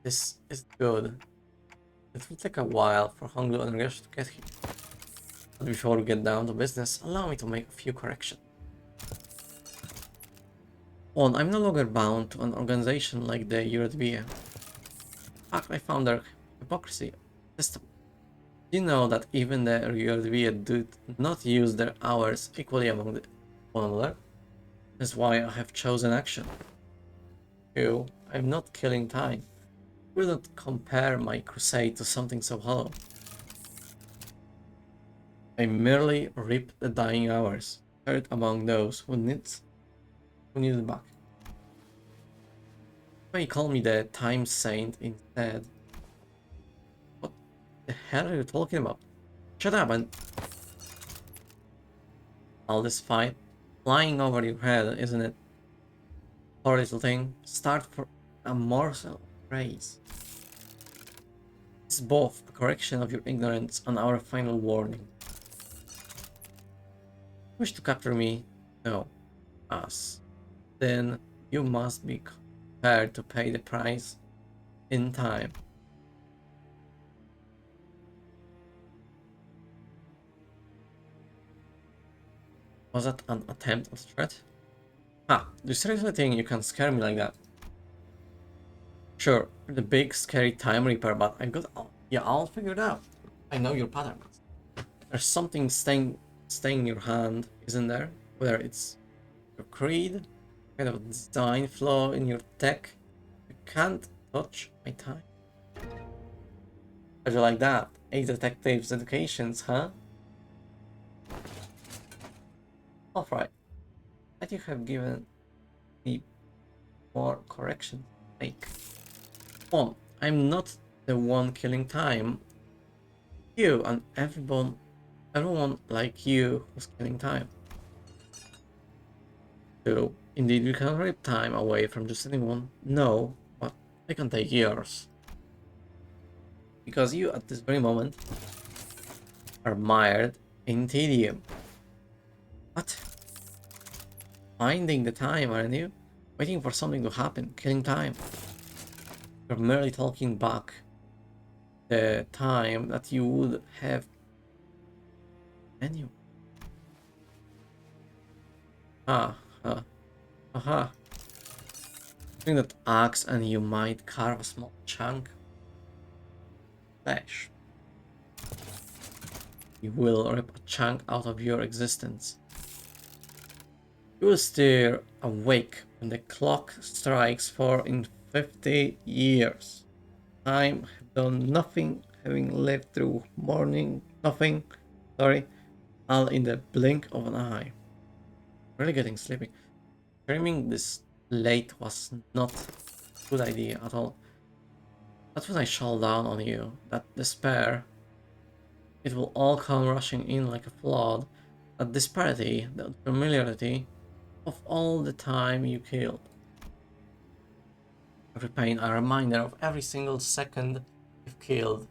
This is good. It will take a while for Honglu and Ryosh to get here. But before we get down to business, allow me to make a few corrections. One, I'm no longer bound to an organization like the Eurodv. In fact, I found their hypocrisy system. You know that even the Eurodv do not use their hours equally among one another. That's why I have chosen action. 2, I'm not killing time. I will not compare my crusade to something so hollow. I merely rip the dying hours, share it among those who need it back. You may call me the Time Saint instead. What the hell are you talking about? Shut up and... All this fight, flying over your head, isn't it? Poor little thing, start for a morsel of praise. It's both a correction of your ignorance and our final warning. Wish to capture me? No. Us. Then you must be prepared to pay the price in time. Was that an attempt at a threat? Ah, do you seriously think you can scare me like that? Sure, you're the big scary Time Reaper, but I've got all figured out. I know your patterns. There's something staying in your hand, isn't there? Whether it's your creed, kind of a design flaw in your tech. You can't touch my time. How'd you like that? 8 detectives educations, huh? Alright. That you have given me more corrections to make. 1. I'm not the one killing time. You and everyone like you who's killing time. 2. Indeed, we can rip time away from just anyone. No, but I can take yours. Because you, at this very moment, are mired in tedium. What? Finding the time, aren't you? Waiting for something to happen, killing time. You're merely talking back the time that you would have anyway. Aha. Bring that axe and you might carve a small chunk of flesh. You will rip a chunk out of your existence. You will stay awake when the clock strikes 4 in 50 years. Time have done nothing, having lived through morning, nothing, all in the blink of an eye. Really getting sleepy. Streaming this late was not a good idea at all. That's when I shall down on you, that despair. It will all come rushing in like a flood, that disparity, that familiarity of all the time you killed. Every pain a reminder of every single second you've killed,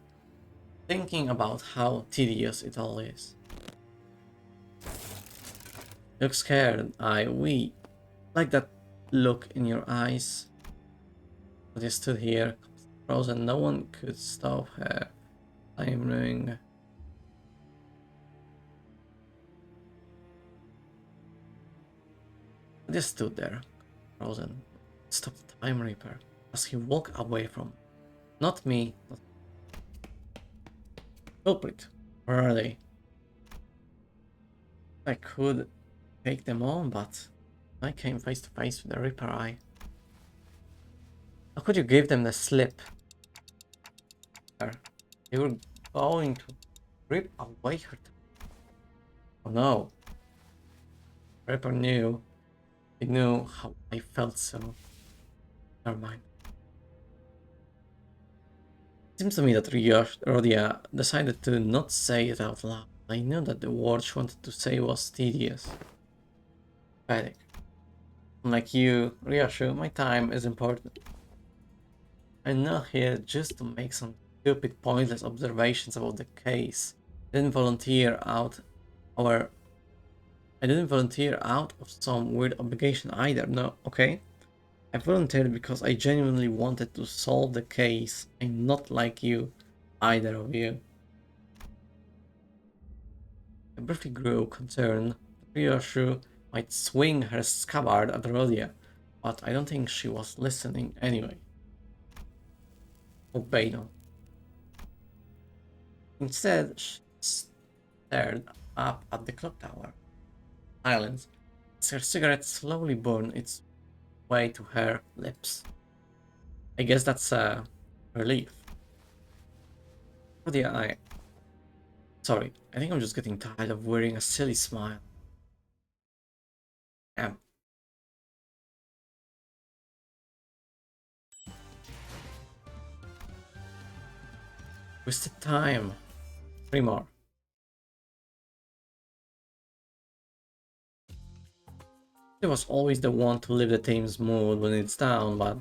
thinking about how tedious it all is. You look scared, we like that look in your eyes. But you stood here, frozen, no one could stop her. Time ring. I just stood there, frozen. Stop the Time Reaper as he walked away from. Not me. Not... Culprit. Where are they? I could take them on, but I came face to face with the Reaper Eye. How could you give them the slip? They were going to rip away her. Oh no. Reaper knew. He knew how I felt, so never mind. It seems to me that Rhodia decided to not say it out loud. I knew that the word she wanted to say was tedious. Pathetic. Unlike you, Ryoshu, my time is important. I'm not here just to make some stupid, pointless observations about the case. I didn't volunteer out of some weird obligation either, no, okay? I volunteered because I genuinely wanted to solve the case. I'm not like you, either of you. I briefly grew concerned that Ryoshu might swing her scabbard at Rhodia, but I don't think she was listening anyway. Obeyed on. Instead, she stared up at the clock tower. Silence, as her cigarette slowly burned its way to her lips. I guess that's a relief. Rhodia, sorry, I think I'm just getting tired of wearing a silly smile. Wasted time. 3 more. He was always the one to lift the team's mood when it's down, but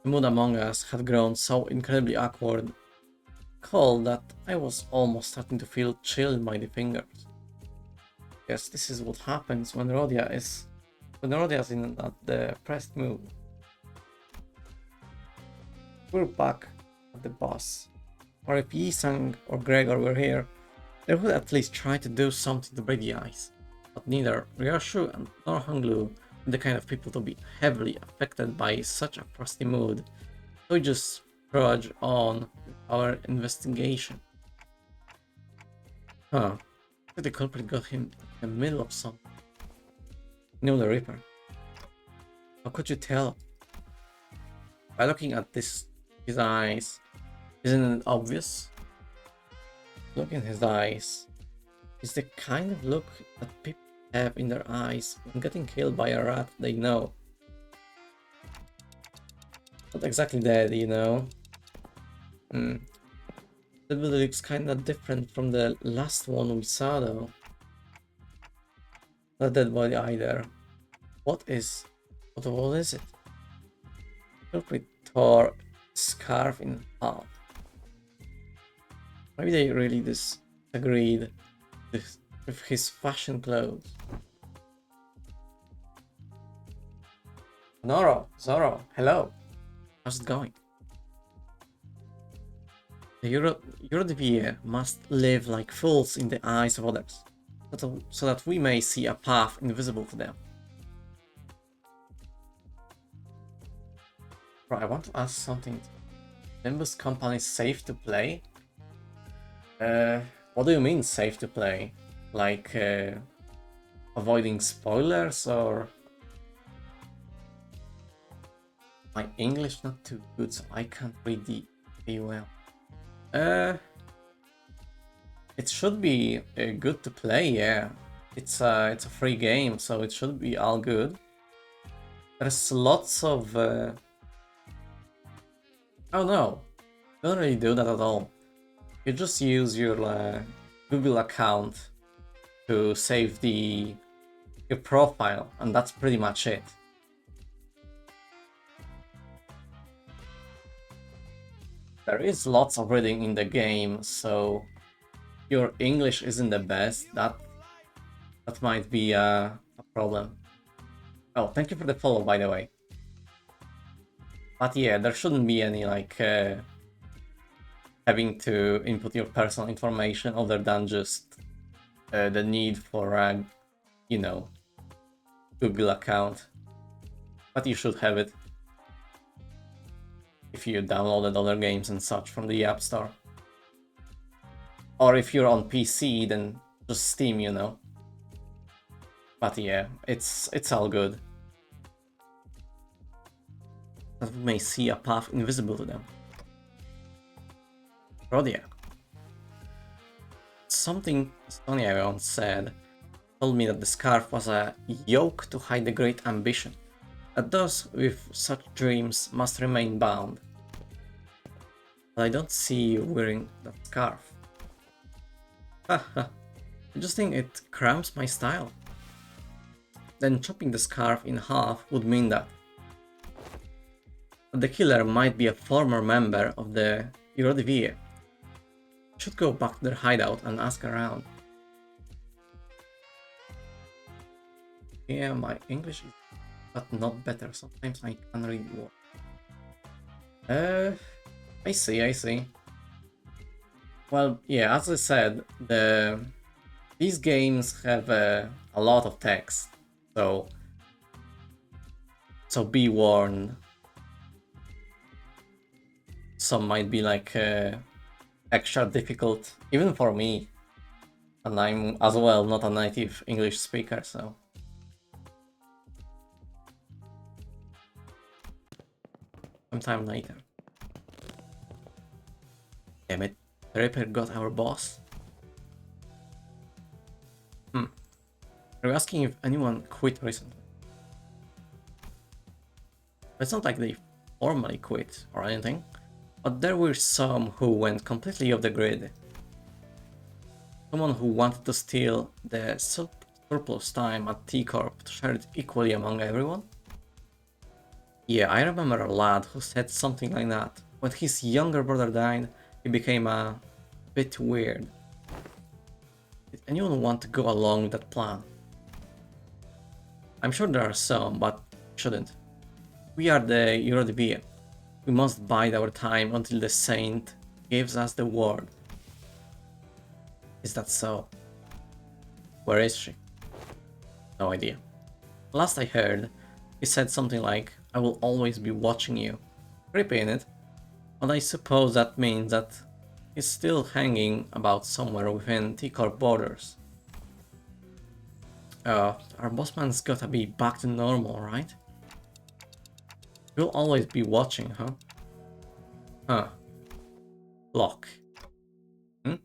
the mood among us had grown so incredibly awkward, cold, that I was almost starting to feel chill in my fingers. Yes, this is what happens when Rhodia is in that depressed mood. We're back at the boss. Or if Yi-sang or Gregor were here, they would at least try to do something to break the ice. But neither Ryoshu nor Hanglu were the kind of people to be heavily affected by such a frosty mood, so we just trudge on with our investigation. The culprit got him in the middle of something. You know the Reaper. How could you tell? By looking at his eyes, isn't it obvious? Look in his eyes. It's the kind of look that people have in their eyes when getting killed by a rat they know. Not exactly dead, you know. That really looks kinda different from the last one we saw though. Not dead body either. What is it? Culprit tore scarf in half. Maybe they really disagreed with his fashion clothes. Zoro, hello. How's it going? The Eurodivia must live like fools in the eyes of others, so that we may see a path invisible to them. Right, I want to ask something. Limbus company safe to play? What do you mean safe to play? Like, avoiding spoilers, or... My English not too good, so I can't read the well. It should be good to play, yeah. It's a free game, so it should be all good. There's lots of... Oh no, don't really do that at all. You just use your Google account to save your profile, and that's pretty much it. There is lots of reading in the game, so your English isn't the best. That might be a problem. Oh, thank you for the follow, by the way. But yeah, there shouldn't be any like having to input your personal information other than just the need for a, you know, Google account. But you should have it if you downloaded other games and such from the App Store. Or if you're on PC, then just Steam, you know. But yeah, it's all good. That we may see a path invisible to them. Rhodia. Something Sonia once said told me that the scarf was a yoke to hide the great ambition that those with such dreams must remain bound. But I don't see you wearing that scarf. Haha, I just think it cramps my style. Then chopping the scarf in half would mean that. But the killer might be a former member of the Eurodivia. Should go back to their hideout and ask around. Yeah, my English is but not better. Sometimes I can't read words. I see. Well, yeah, as I said, these games have a lot of text, so be warned. Some might be like extra difficult, even for me, and I'm as well not a native English speaker, so. Sometime later. Damn it, the Reaper got our boss. Are you asking if anyone quit recently? It's not like they formally quit or anything, but there were some who went completely off the grid. Someone who wanted to steal the surplus time at T-Corp to share it equally among everyone? Yeah, I remember a lad who said something like that. When his younger brother died, he became a bit weird. Did anyone want to go along with that plan? I'm sure there are some, but shouldn't. We are the Eurodivia. We must bide our time until the Saint gives us the word. Is that so? Where is she? No idea. Last I heard, he said something like, I will always be watching you. Creepy, innit? But I suppose that means that he's still hanging about somewhere within T-Corp borders. Our bossman's gotta be back to normal, right? You'll always be watching, huh? Huh. Lock. I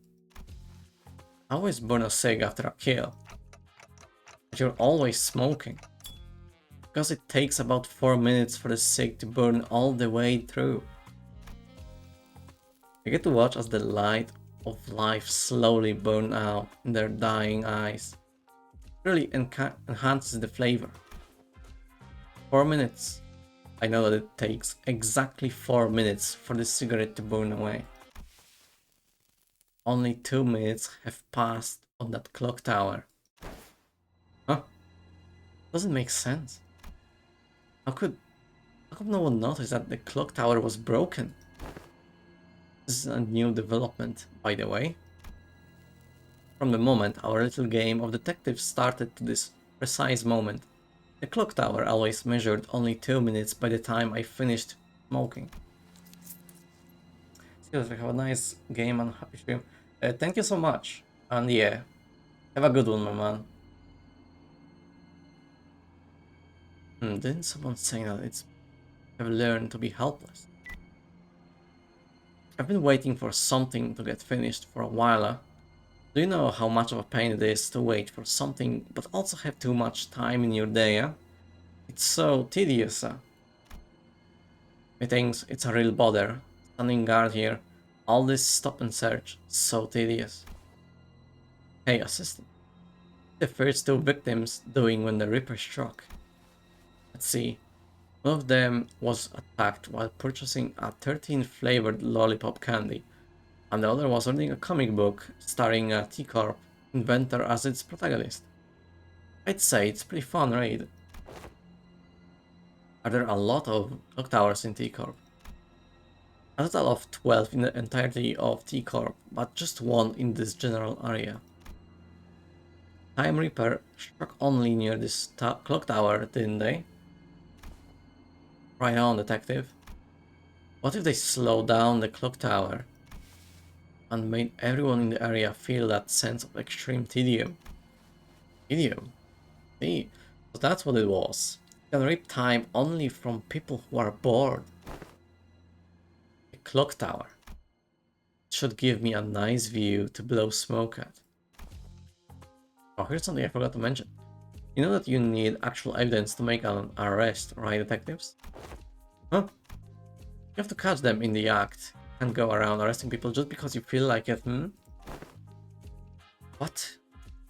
always burn a cig after a kill. But you're always smoking. Because it takes about 4 minutes for the cig to burn all the way through. You get to watch as the light of life slowly burn out in their dying eyes. It really enhances the flavor. 4 minutes. I know that it takes exactly 4 minutes for the cigarette to burn away. Only 2 minutes have passed on that clock tower. Huh? Doesn't make sense. How could How come no one noticed that the clock tower was broken? This is a new development, by the way. From the moment our little game of detective started to this precise moment, the clock tower always measured only 2 minutes by the time I finished smoking. Seriously, have a nice game and happy stream. Thank you so much. And yeah, have a good one, my man. Didn't someone say that it's have learned to be helpless? I've been waiting for something to get finished for a while. Do you know how much of a pain it is to wait for something but also have too much time in your day? It's so tedious. Methinks it's a real bother. Standing guard here, all this stop and search, so tedious. Hey assistant, the first two victims doing when the Reaper struck? Let's see. One of them was attacked while purchasing a 13 flavored lollipop candy, and the other was reading a comic book starring a T-Corp inventor as its protagonist. I'd say it's a pretty fun read. Are there a lot of clock towers in T-Corp? A total of 12 in the entirety of T-Corp, but just one in this general area. Time Reaper struck only near this clock tower, didn't they? Right on, detective. What if they slowed down the clock tower and made everyone in the area feel that sense of extreme tedium? Tedium? See, so that's what it was. You can rip time only from people who are bored. A clock tower. It should give me a nice view to blow smoke at. Oh, here's something I forgot to mention. You know that you need actual evidence to make an arrest, right, detectives? Huh? You have to catch them in the act. You can't go around arresting people just because you feel like it, What?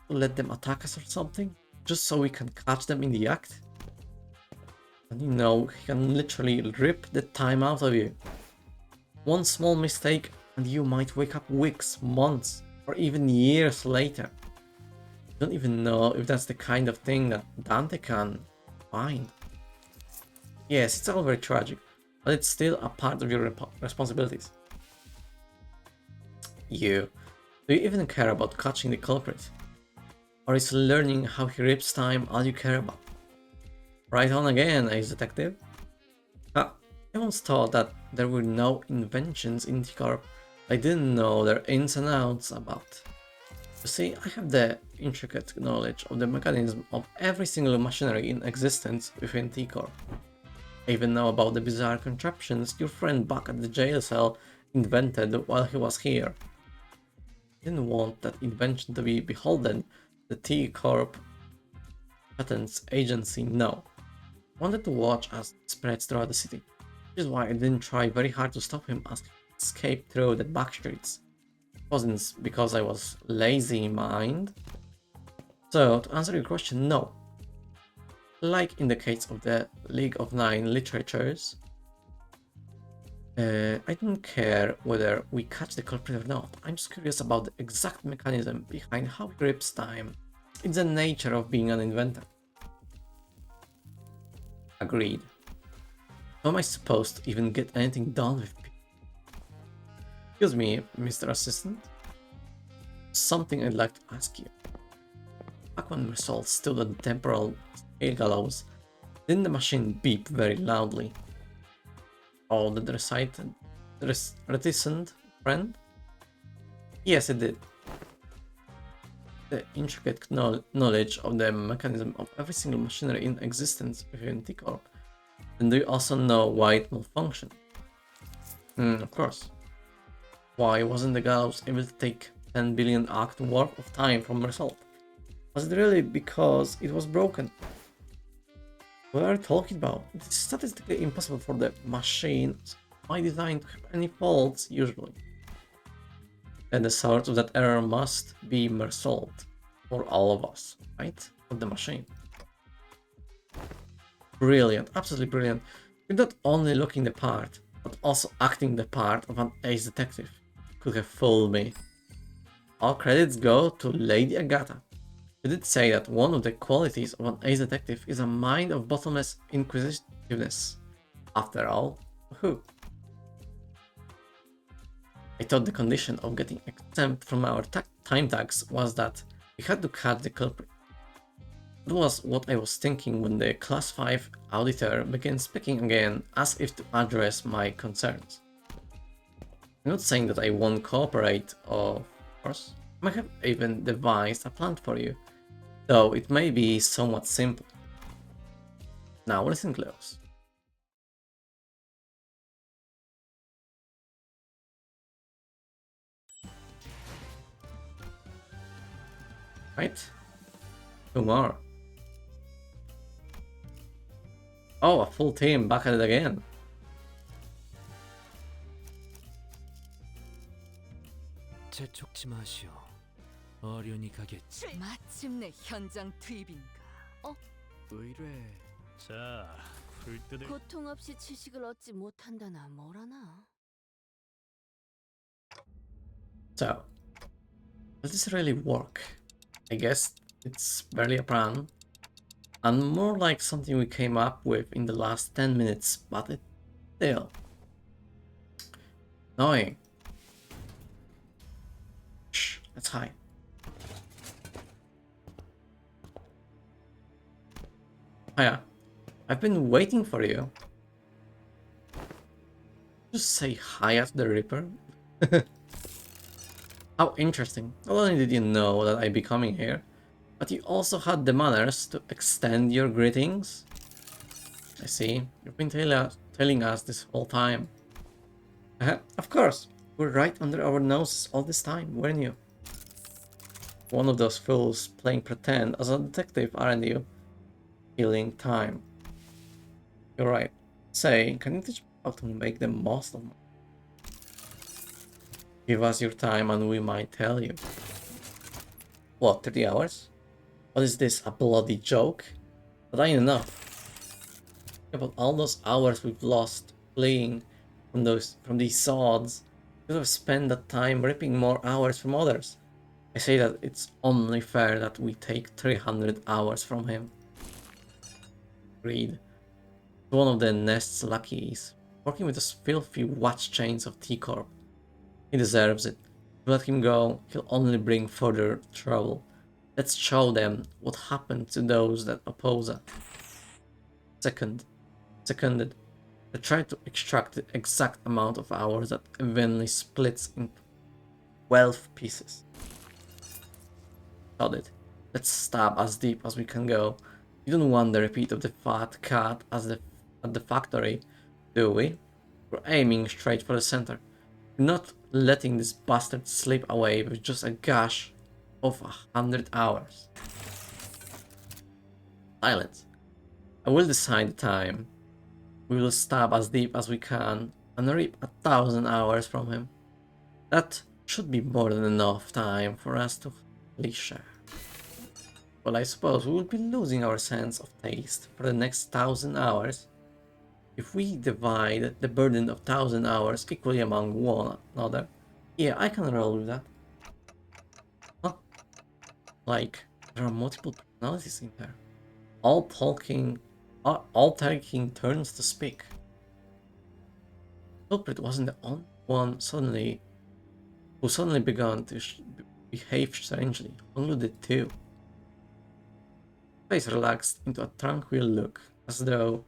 To let them attack us or something? Just so we can catch them in the act? And you know, he can literally rip the time out of you. One small mistake and you might wake up weeks, months, or even years later. You don't even know if that's the kind of thing that Dante can find. Yes, it's all very tragic, but it's still a part of your responsibilities. Do you even care about catching the culprit? Or is learning how he rips time all you care about? Right on again, ace detective. I once thought that there were no inventions in T-Corp I didn't know their ins and outs about. You see, I have the intricate knowledge of the mechanism of every single machinery in existence within T-Corp. I even know about the bizarre contraptions your friend back at the jail cell invented while he was here. I didn't want that invention to be beholden to the T-Corp Patents Agency, no. I wanted to watch as it spreads throughout the city, which is why I didn't try very hard to stop him as he escaped through the back streets. It wasn't because I was lazy mind. So, to answer your question, no. Like in the case of the League of Nine literatures, I don't care whether we catch the culprit or not. I'm just curious about the exact mechanism behind how he rips time. It's the nature of being an inventor. Agreed. How am I supposed to even get anything done with people? Excuse me, Mr. Assistant. Something I'd like to ask you. Back when Mersault stood at the temporal scale gallows, didn't the machine beep very loudly? Oh, the reticent friend? Yes, it did. The intricate knowledge of the mechanism of every single machinery in existence within T-Corp. And do you also know why it malfunctioned? Of course. Why wasn't the gallows able to take 10 billion act worth of time from Mersault? Was it really because it was broken? What are you talking about? It is statistically impossible for the machines by design to have any faults, usually. And the source of that error must be Mersault, for all of us, right? Not the machine. Brilliant, absolutely brilliant. You're not only looking the part, but also acting the part of an ace detective. Could have fooled me. All credits go to Lady Agatha. She did say that one of the qualities of an ace detective is a mind of bottomless inquisitiveness. After all, who? I thought the condition of getting exempt from our time tax was that we had to catch the culprit. That was what I was thinking when the Class 5 auditor began speaking again, as if to address my concerns. I'm not saying that I won't cooperate, of course. I might have even devised a plan for you, though it may be somewhat simple. Now listen close. Right? 2 more. Oh, a full team back at it again. 재촉지 마시오. 어련히 가겠지. 마침내 현장 투입인가? 의뢰. 자, 굴뜨들 고통 없이 지식을 얻지 못한다나 뭐라나. So, does this really work? I guess it's barely a plan, and more like something we came up with in the last 10 minutes, but it's still annoying. Shh, let's hide. Hiya, I've been waiting for you. Just say hi at the Reaper. How interesting. Not only did you know that I'd be coming here, but you also had the manners to extend your greetings. I see. You've been telling us this whole time. Of course. We're right under our noses all this time, weren't you? One of those fools playing pretend as a detective, aren't you? Killing time. You're right. Say, can you teach me how to make the most of it? Give us your time and we might tell you. What, 30 hours? What is this, a bloody joke? But I know. About all those hours we've lost fleeing from these swords, we could have spent that time ripping more hours from others. I say that it's only fair that we take 300 hours from him. Agreed. One of the Nest's luckies, working with those filthy watch chains of T-Corp. He deserves it. If we let him go, he'll only bring further trouble. Let's show them what happened to those that oppose us. Seconded. They tried to extract the exact amount of hours that evenly splits into 12 pieces. Got it. Let's stab as deep as we can go. You don't want the repeat of the fat cat at the factory, do we? We're aiming straight for the center. We're not letting this bastard slip away with just a gash of 100 hours. Silence. I will decide the time. We will stab as deep as we can and rip 1,000 hours from him. That should be more than enough time for us to fully share. Well, I suppose we will be losing our sense of taste for the next 1,000 hours. If we divide the burden of 1,000 hours equally among one another, yeah, I can roll with that. Huh? Like, there are multiple personalities in there, all taking turns to speak. Culprit wasn't the only one who suddenly began to behave strangely. Only the two. His face relaxed into a tranquil look, as though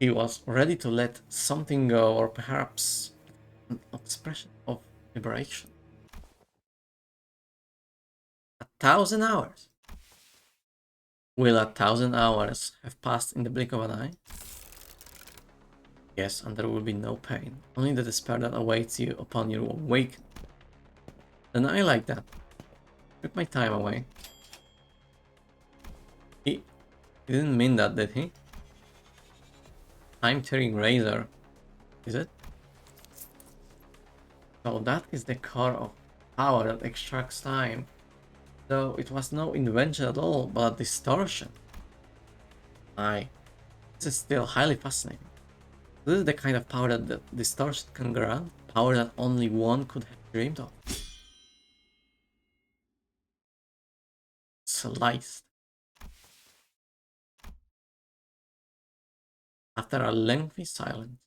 he was ready to let something go, or perhaps an expression of liberation. 1,000 hours. Will 1,000 hours have passed in the blink of an eye? Yes, and there will be no pain, only the despair that awaits you upon your awakening. Then I like that. Took my time away. He didn't mean that, did he? Time-tearing razor, is it? So that is the core of power that extracts time. Though it was no invention at all, but a distortion. Aye, this is still highly fascinating. This is the kind of power that the distortion can grant, power that only one could have dreamed of. Sliced. after a lengthy silence,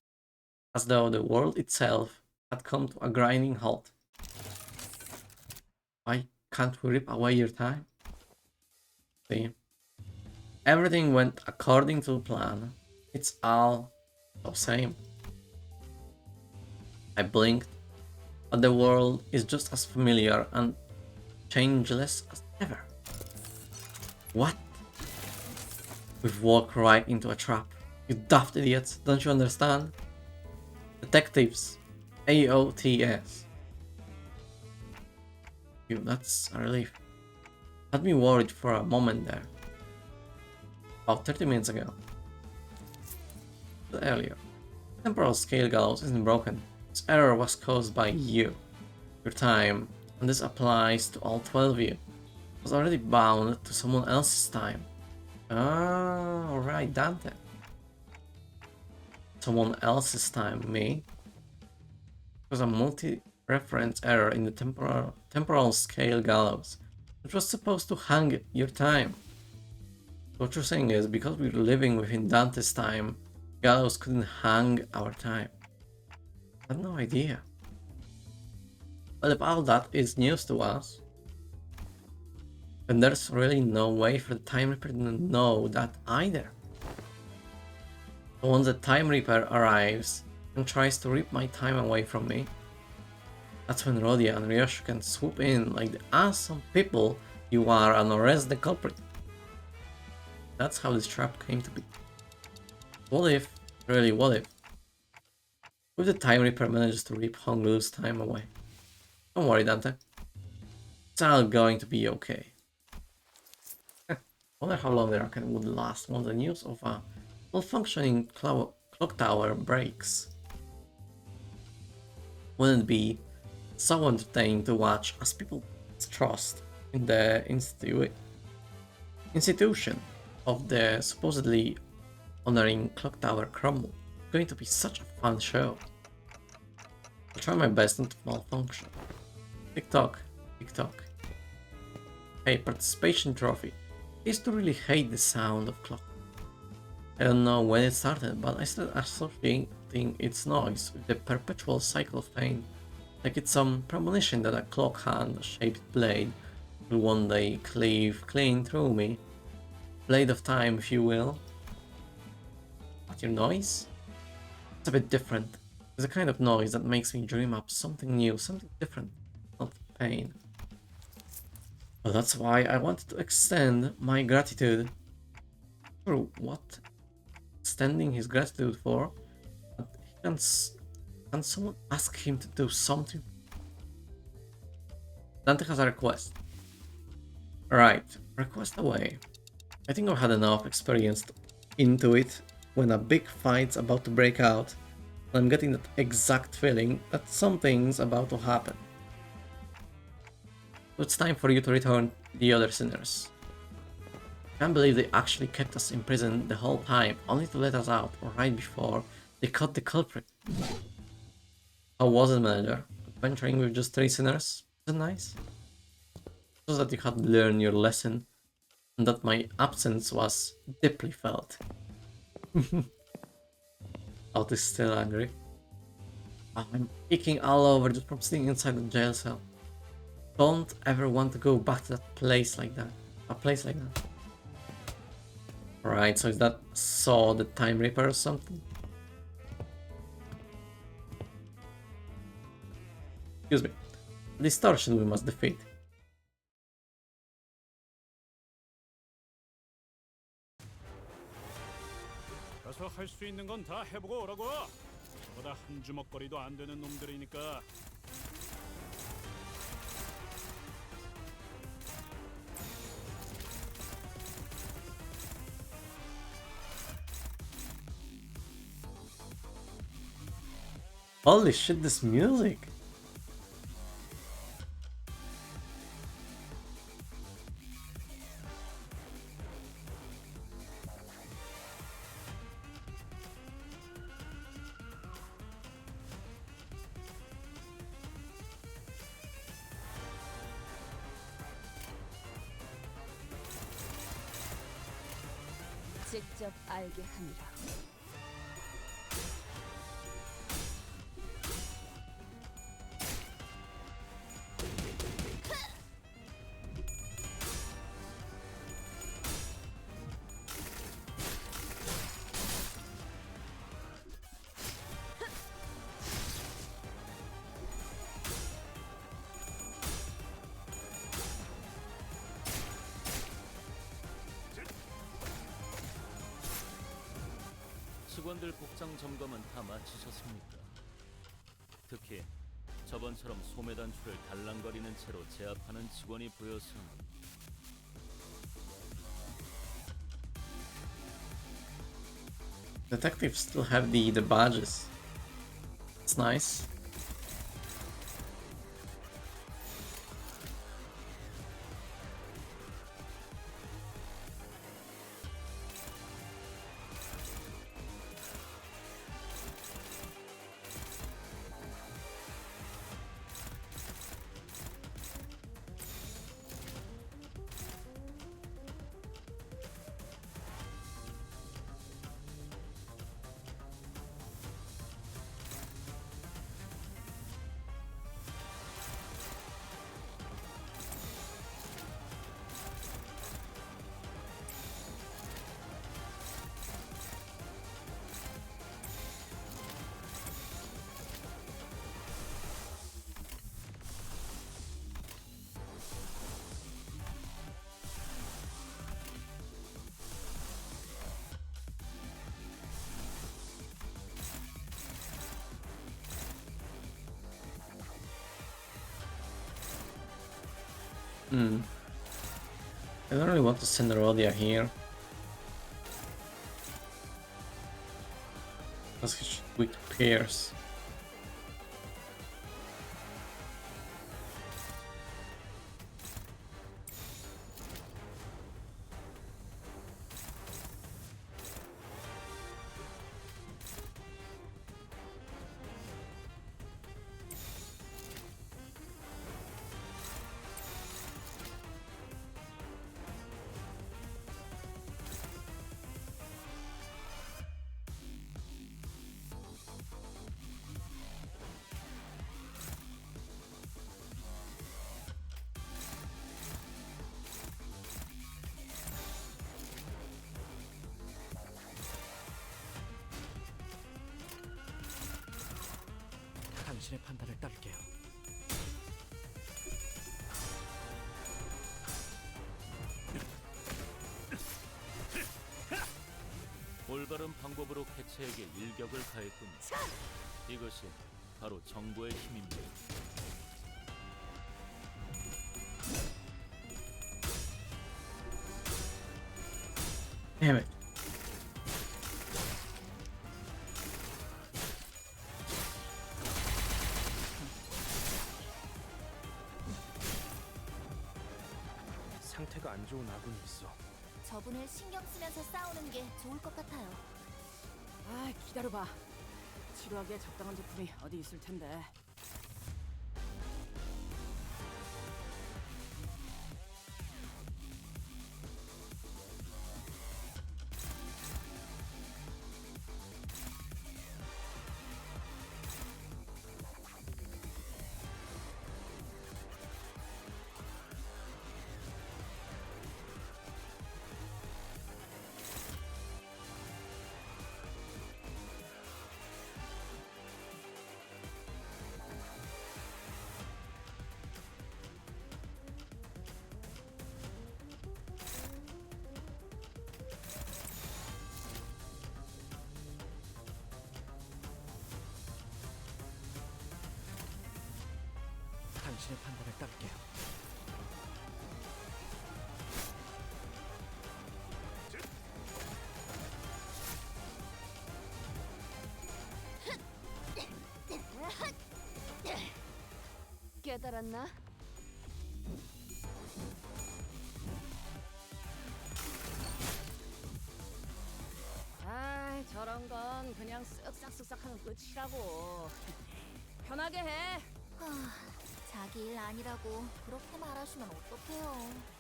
as though the world itself had come to a grinding halt. Why can't we rip away your time? See, everything went according to plan. It's all the same. I blinked, but the world is just as familiar and changeless as ever. What? We've walked right into a trap. You daft idiots, don't you understand? Detectives. AOTS. Phew, that's a relief. Had me worried for a moment there. About 30 minutes ago. But earlier. Temporal scale gallows isn't broken. This error was caused by you. Your time, and this applies to all 12 of you, was already bound to someone else's time. Ah, alright, Dante. Someone else's time, me? It was a multi-reference error in the temporal scale gallows, which was supposed to hang your time. What you're saying is, because we're living within Dante's time, gallows couldn't hang our time. I had no idea. Well, if all that is news to us, then there's really no way for the Time Reaper to know that either. So once the Time Reaper arrives and tries to rip my time away from me, that's when Rhodia and Ryoshi can swoop in like the awesome people you are and arrest the culprit. That's how this trap came to be. What if, really what if the Time Reaper manages to rip Honglu's time away? Don't worry, Dante. It's all going to be okay. Wonder how long the rocket would last once the news of a malfunctioning clock tower breaks. Wouldn't it be so entertaining to watch as people's trust in the institution of the supposedly honoring clock tower crumble? It's going to be such a fun show. I'll try my best not to malfunction. Tick tock, tick tock. Hey, participation trophy. I used to really hate the sound of clock. I don't know when it started, but I started associating its noise with the perpetual cycle of pain, like it's some premonition that a clock hand-shaped blade will one day cleave clean through me. Blade of time, if you will. But your noise? It's a bit different. It's a kind of noise that makes me dream up something new, something different, not pain. Well, that's why I wanted to extend my gratitude. For what? Extending his gratitude for? But can someone ask him to do something? Dante has a request. Right, request away. I think I've had enough experience into it when a big fight's about to break out, and I'm getting that exact feeling that something's about to happen. So it's time for you to return the other sinners. Can't believe they actually kept us in prison the whole time, only to let us out right before they caught the culprit. How was it, manager? Adventuring with just 3 sinners? Was it nice? Just that you had learned your lesson, and that my absence was deeply felt. Out is still angry. I'm aching all over just from sitting inside the jail cell. Don't ever want to go back to that place like that. A place like that. Right, so is that Saw the Time Reaper or something? Excuse me. Distortion we must defeat. 가서 할 수 있는 건 다 해보고 오라고. 저보다 한 주먹거리도 안 되는 놈들이니까. Holy shit, this music! 직접 알게 하니라. 직원들 복장 점검은 다 마치셨습니까? 특히 저번처럼 소매 단추를 달랑거리는 채로 제압하는 직원이 보여서는 Detectives still have the badges. It's nice. I don't really want to send Rhodia here. Because he's weak to Pierce. 당신의 판단을 따를게요. 올바른 방법으로 개체에게 일격을 가했군요. 이것이 바로 정보의 힘입니다. Damn it. 상태가 안 좋은 아군이 있어. 저분을 신경 쓰면서 싸우는 게 좋을 것 같아요. 아, 기다려봐. 치료하기에 적당한 제품이 어디 있을 텐데. 당신의 판단을 따를게요. 깨달았나? 아, 저런 건 그냥 쓱싹쓱싹 하면 끝이라고. 편하게 해. 자기 일 아니라고 그렇게 말하시면 어떡해요.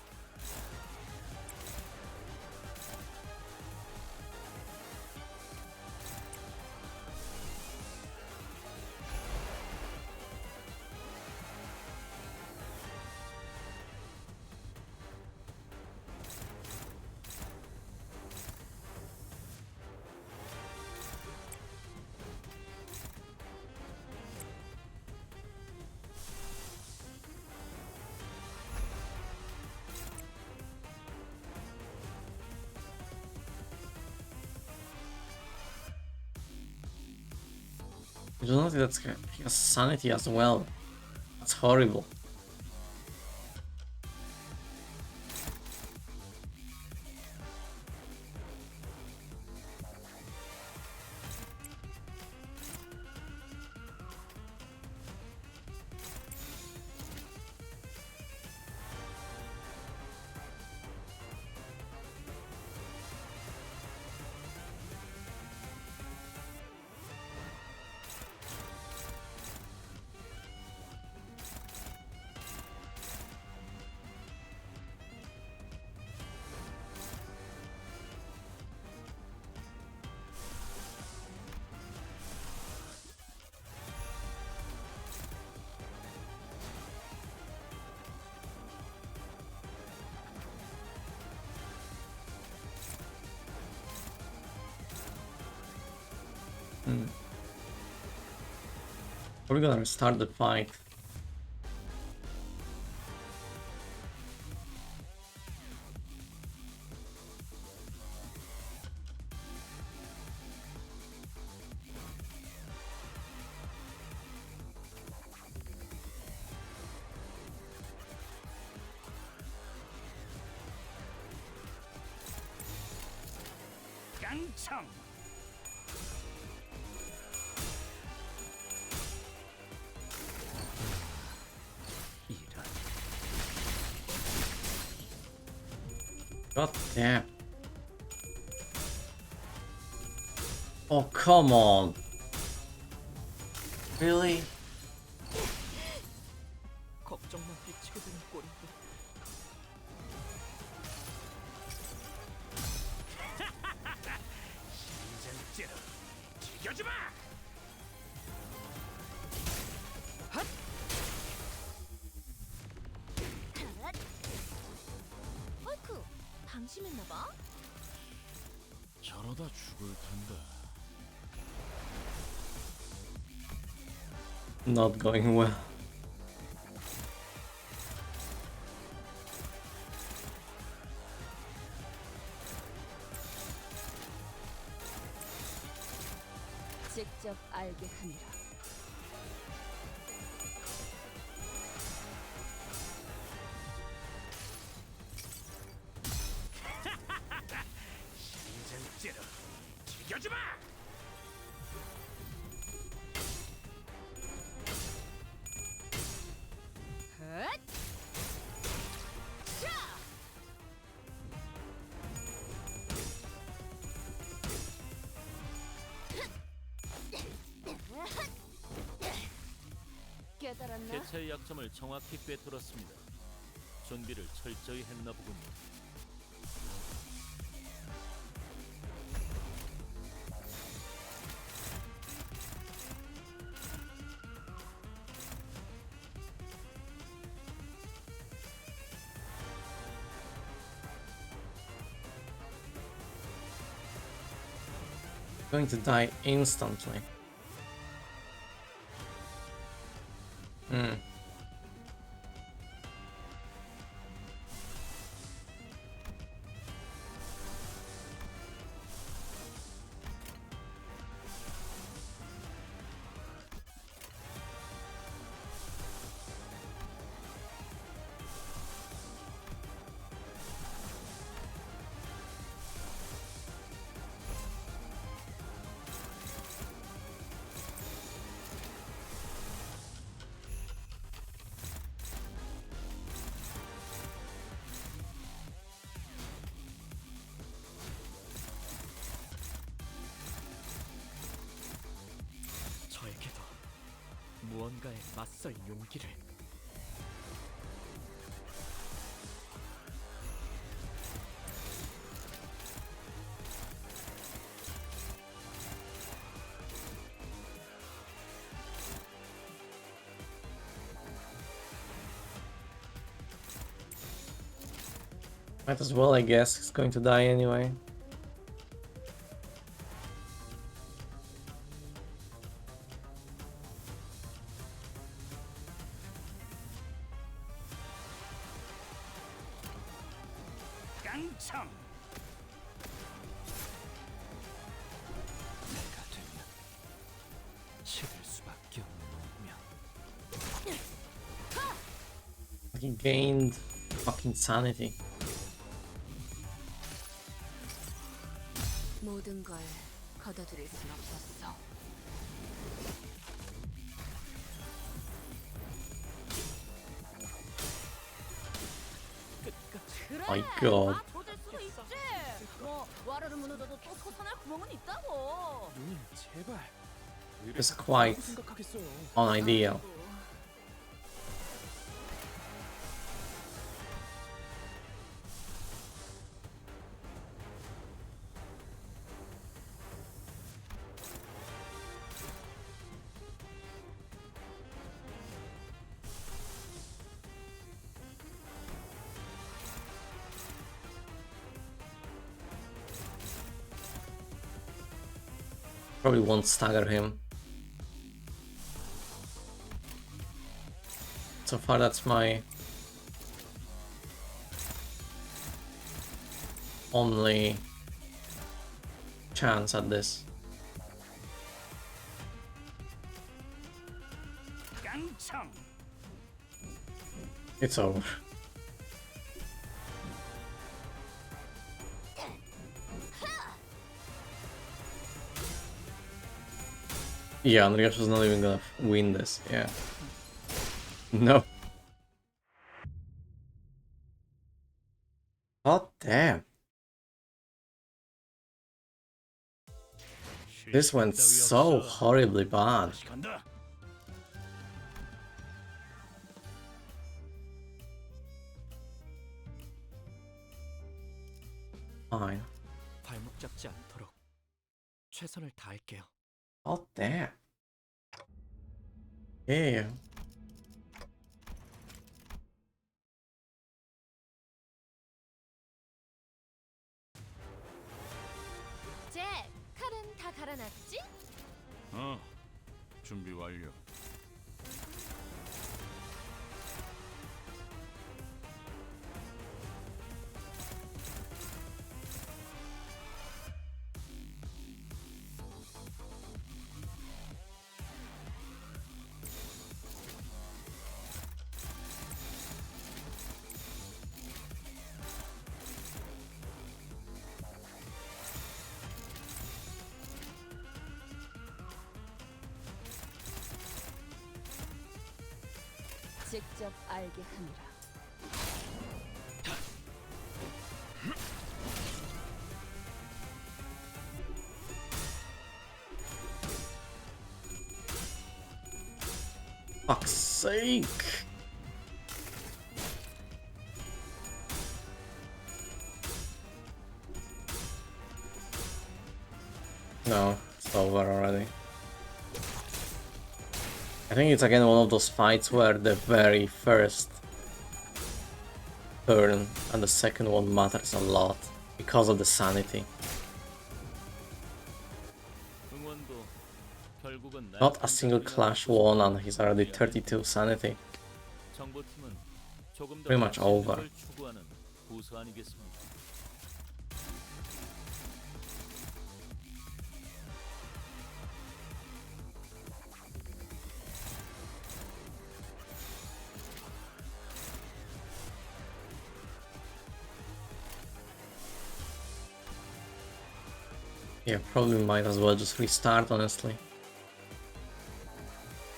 I do not think that's he has sanity as well. That's horrible. Are we gonna restart the fight? 깡총. God damn. Oh, come on. Really? 걱정만 비치게 되는 꼴인데. 인생죄로 죽여주마. 어이쿠, 방심했나봐. 저러다 죽을 텐데. Not going well. 직접 알게 하니라. 인생죄로 죽여주마. 헛! 샤! 깨달았나? 개체의 약점을 정확히 꿰뚫었습니다. 준비를 철저히 했나 보군요. Going to die instantly. 저에게도 무언가에 맞설 용기를. Might as well, I guess. He's going to die anyway. 깡총. 내가 되면 식을 수. He gained fucking sanity. 모든 걸 걷어들일 순 없었어. 그래. My God. 다 조질 수도 있지. 뭐 와르르 무너져도 또 솟아날 구멍은 있다고. 누님 제발. 왜 이렇게 It's quite 생각하겠어요. unideal. Probably won't stagger him. So far, that's my only chance at this. 깡총. It's over. Yeah, Andreas was not even gonna win this. Yeah. No. God damn. This went so horribly bad. 다시 간다. Fine. 발목 잡지 않도록 최선을 다할게요. God damn. Yeah. 잭, 칼은 다 갈아놨지? 준비 완료. 직접 알게 함이라. Fuck's sake. No, it's over already. I think it's again one of those fights where the very first turn and the second one matters a lot because of the sanity. 응원도 결국은 Not a single clash won and he's already 32 sanity. 정보팀은 조금 더 Pretty much over. 걸 추구하는 부서 아니겠습니까? Yeah, probably might as well just restart, honestly.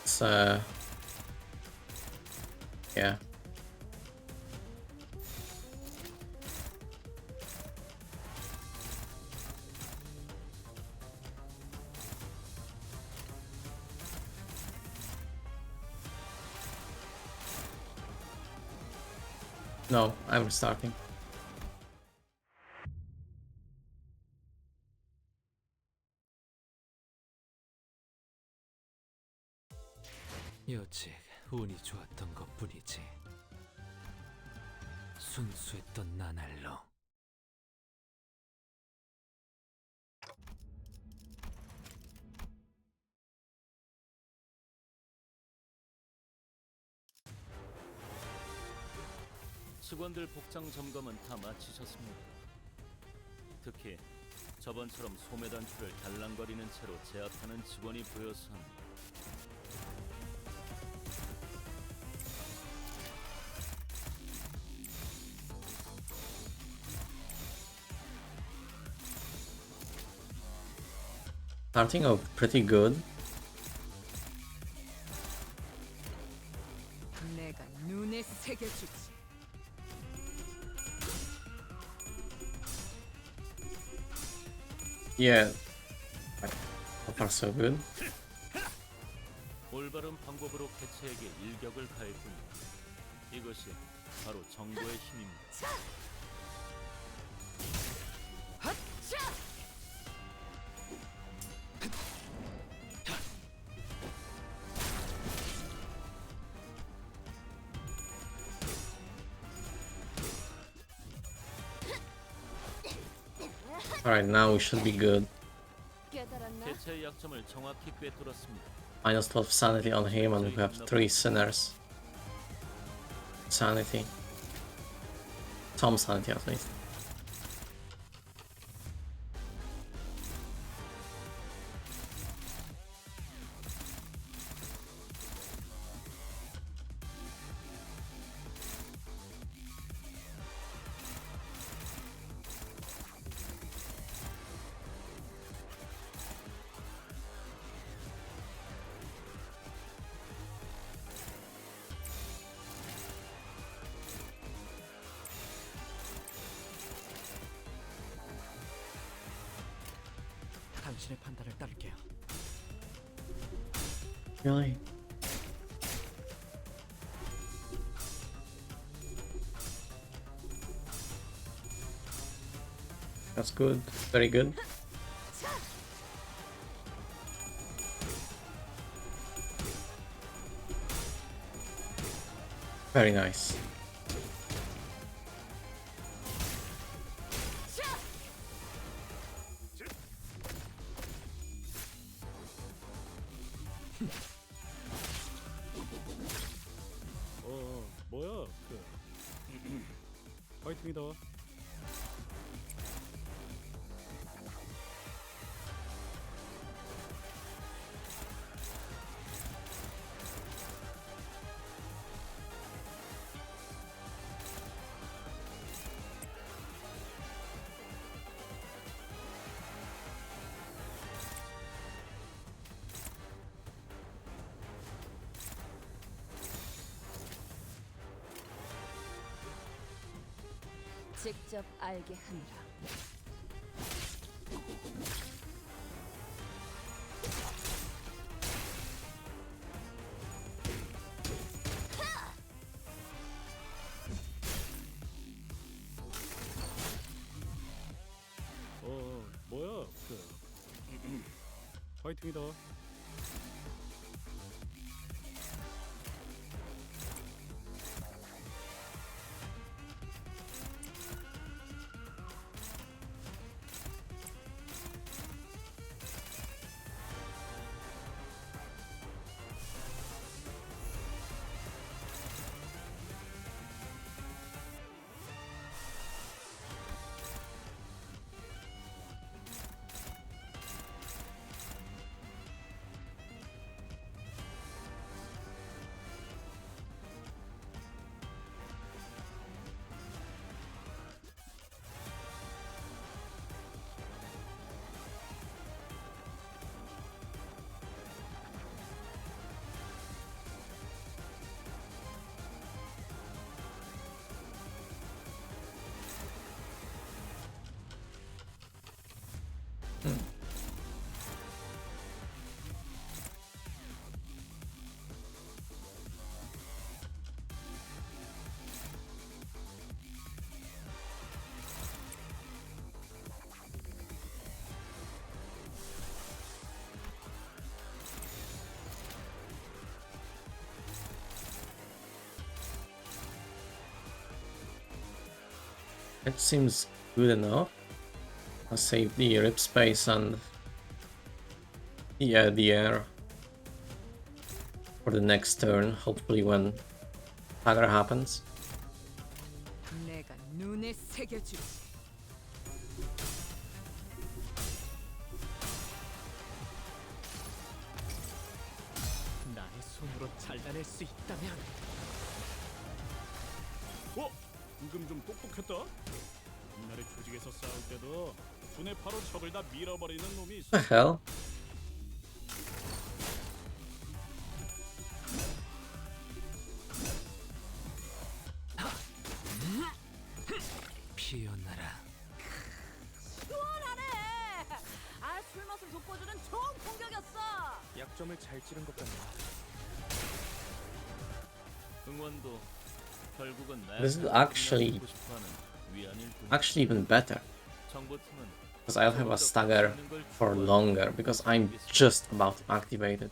It's yeah. No, I'm restarting. 여직 운이 좋았던 것뿐이지. 순수했던 나날로. 직원들 복장 점검은 다 마치셨습니까? 특히 저번처럼 소매 단추를 달랑거리는 채로 제압하는 직원이 보여선 Starting off pretty good. 내가 눈에 새겨주지. Yeah. So far so good. 올바른 방법으로 개체에게 일격을 가했군요. 이것이 바로 정보의 힘입니다. Alright, now we should be good. 깨달았나? 개체의 약점을 정확히 꿰뚫었습니다. Minus 12 sanity on him, and we have 3 sinners. Sanity. Some sanity at least. 당신의 판단을 따를게요. Really? That's good. Very good. Very nice. 뭐야 그 파이팅이다. 직접 알게 하느라. 뭐야 그 파이팅이다. That seems good enough. I'll save the rip space and the air for the next turn, hopefully when Tiger happens. 내가 눈에 새겨주지. 나의 손으로 잘라낼 수 있다면 방금 좀 똑똑했다. 옛날에 조직에서 싸울 때도 두뇌파로 적을 다 밀어버리는 놈이 있어. What the hell? 피어나라. 시원하네. 아, 술 맛을 돋궈주는 좋은 공격이었어. 약점을 잘 찌른 것 같네. 응원도 결국은 This is 나의 actually- 하고 싶어하는 위안일 뿐. Actually even better, 정보팀은 because I'll have a stagger for longer, because I'm just about to activate it.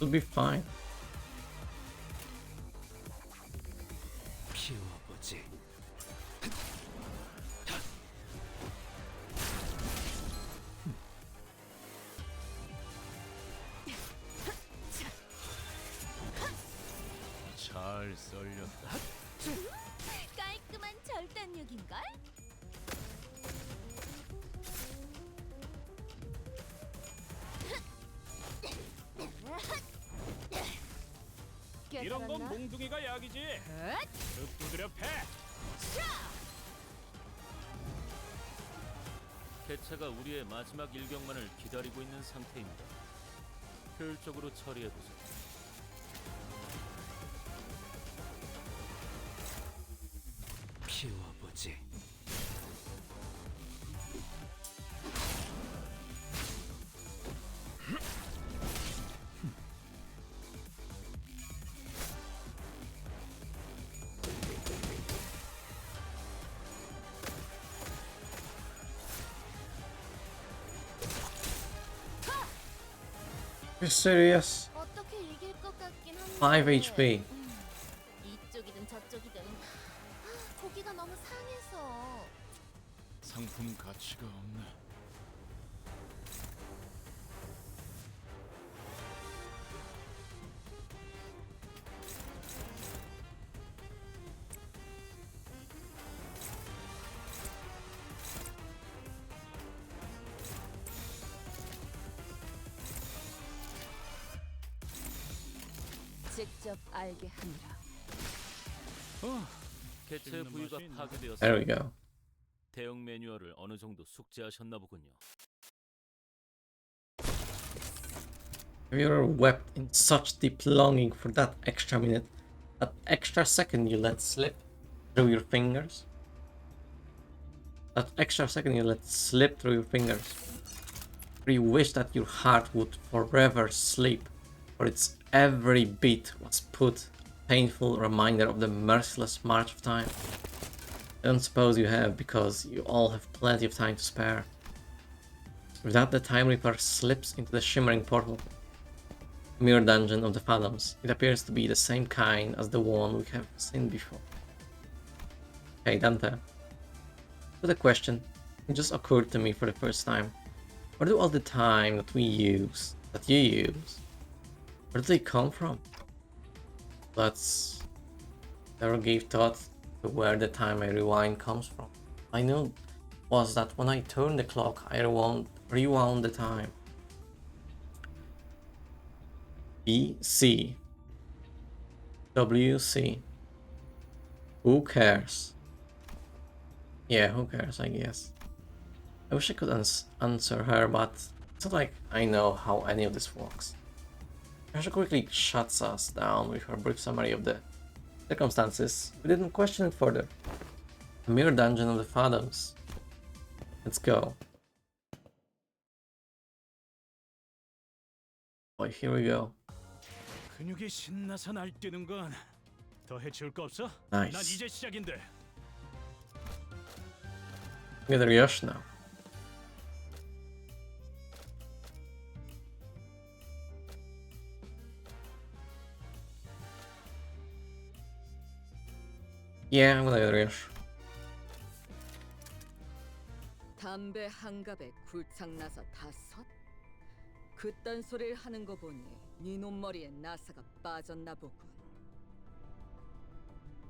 It'll be fine. 피워보지. 잘 썰렸다. 깔끔한 절단력인걸? 이런 건 깨달았나? 몽둥이가 약이지. ực 두드려 패. 개체가 우리의 마지막 일격만을 기다리고 있는 상태입니다. 효율적으로 처리해보자. 피워보지. You're serious? 어떻게 이길 것 같긴 한데. 5 HP. 이쪽이든 저쪽이든 고기가 너무 상해서. 상품 가치가 없네. 직접 알게 하느라. 개체 씹는 부위가 맛이 있네. 파괴되었습니다. There we go. 대응 매뉴얼을 어느 정도 숙지하셨나 보군요. Have you ever wept in such deep longing for that extra minute, that extra second you let slip through your fingers? That extra second you let slip through your fingers. Where you wish that your heart would forever sleep, for its every beat was put painful reminder of the merciless march of time. I don't suppose you have, because you all have plenty of time to spare. With that, the Time Reaper slips into the shimmering portal. Mirror dungeon of the Phantoms. It appears to be the same kind as the one we have seen before. Hey Dante. But a question, it just occurred to me for the first time. Where do all the time that you use, where do they come from? Let's never gave thought to where the time I rewind comes from. I knew was that when I turned the clock, I rewound the time. B, C, W, C. Who cares? Yeah, who cares, I guess. I wish I could answer her, but it's not like I know how any of this works. She quickly shuts us down with her brief summary of the circumstances. We didn't question it further. A mere dungeon of the Phantoms. Let's go. Boy, here we go. 근육이 신나서 날뛰는 건 더 해치울 거 없어? Nice. 난 이제 시작인데. Get a rush now. Yeah, I'm gonna get a rush. 담배 한 갑에 굴창나서 다섯? 그딴 소리를 하는 거 보니 네 놈머리에 나사가 빠졌나 보군.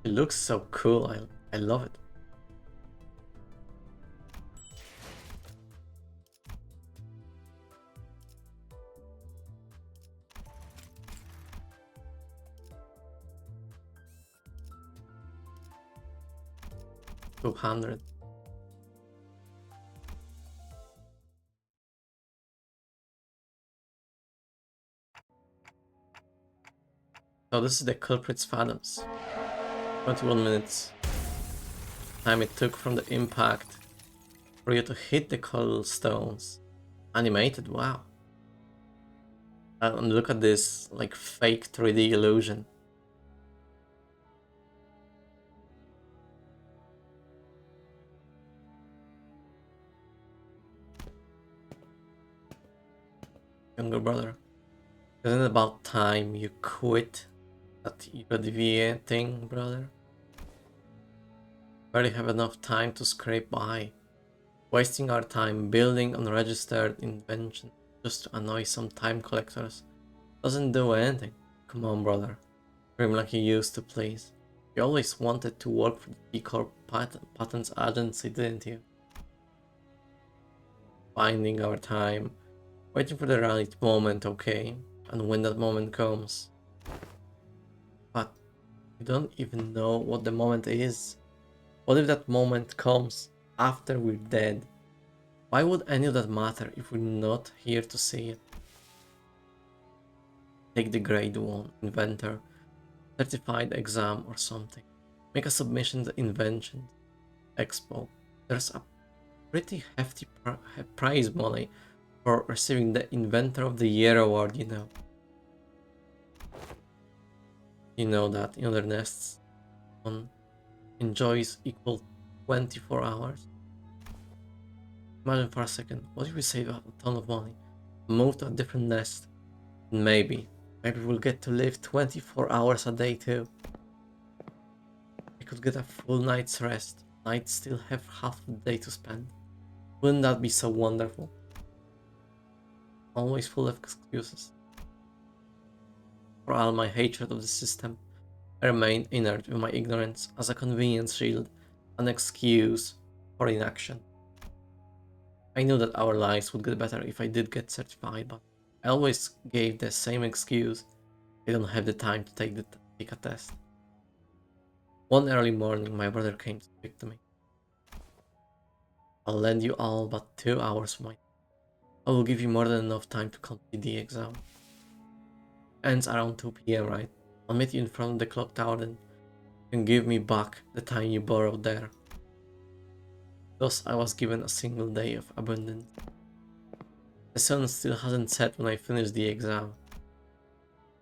It looks so cool. I love it. $200. So this is the culprit's Phantoms. 21 minutes. Time it took from the impact for you to hit the cobblestones. Animated, wow. And look at this, like, fake 3D illusion. Younger brother, isn't it about time you quit that UDVA thing, brother? Barely have enough time to scrape by, wasting our time building unregistered invention just to annoy some time collectors. Doesn't do anything. Come on, brother. Dream like you used to, please. You always wanted to work for the T Corp Patents Agency, didn't you? Finding our time, waiting for the right moment, okay? And when that moment comes. But you don't even know what the moment is. What if that moment comes after we're dead? Why would any of that matter if we're not here to see it? Take the grade 1 inventor, certified exam or something. Make a submission to the Invention Expo. There's a pretty hefty prize money for receiving the Inventor of the Year award, you know. You know that in other nests, one enjoys equal 24 hours. Imagine for a second, what if we save a ton of money, move to a different nest, and maybe we'll get to live 24 hours a day too. I could get a full night's rest, I'd still have half the day to spend. Wouldn't that be so wonderful? Always full of excuses. For all my hatred of the system, I remain inert with my ignorance as a convenience shield, an excuse for inaction. I knew that our lives would get better if I did get certified, but I always gave the same excuse. I don't have the time to take a test. One early morning, my brother came to speak to me. I'll lend you all but 2 hours of my time. I will give you more than enough time to complete the exam. Ends around 2 PM, right? I'll meet you in front of the clock tower then. You can give me back the time you borrowed there. Thus, I was given a single day of abundance. The sun still hasn't set when I finish the exam.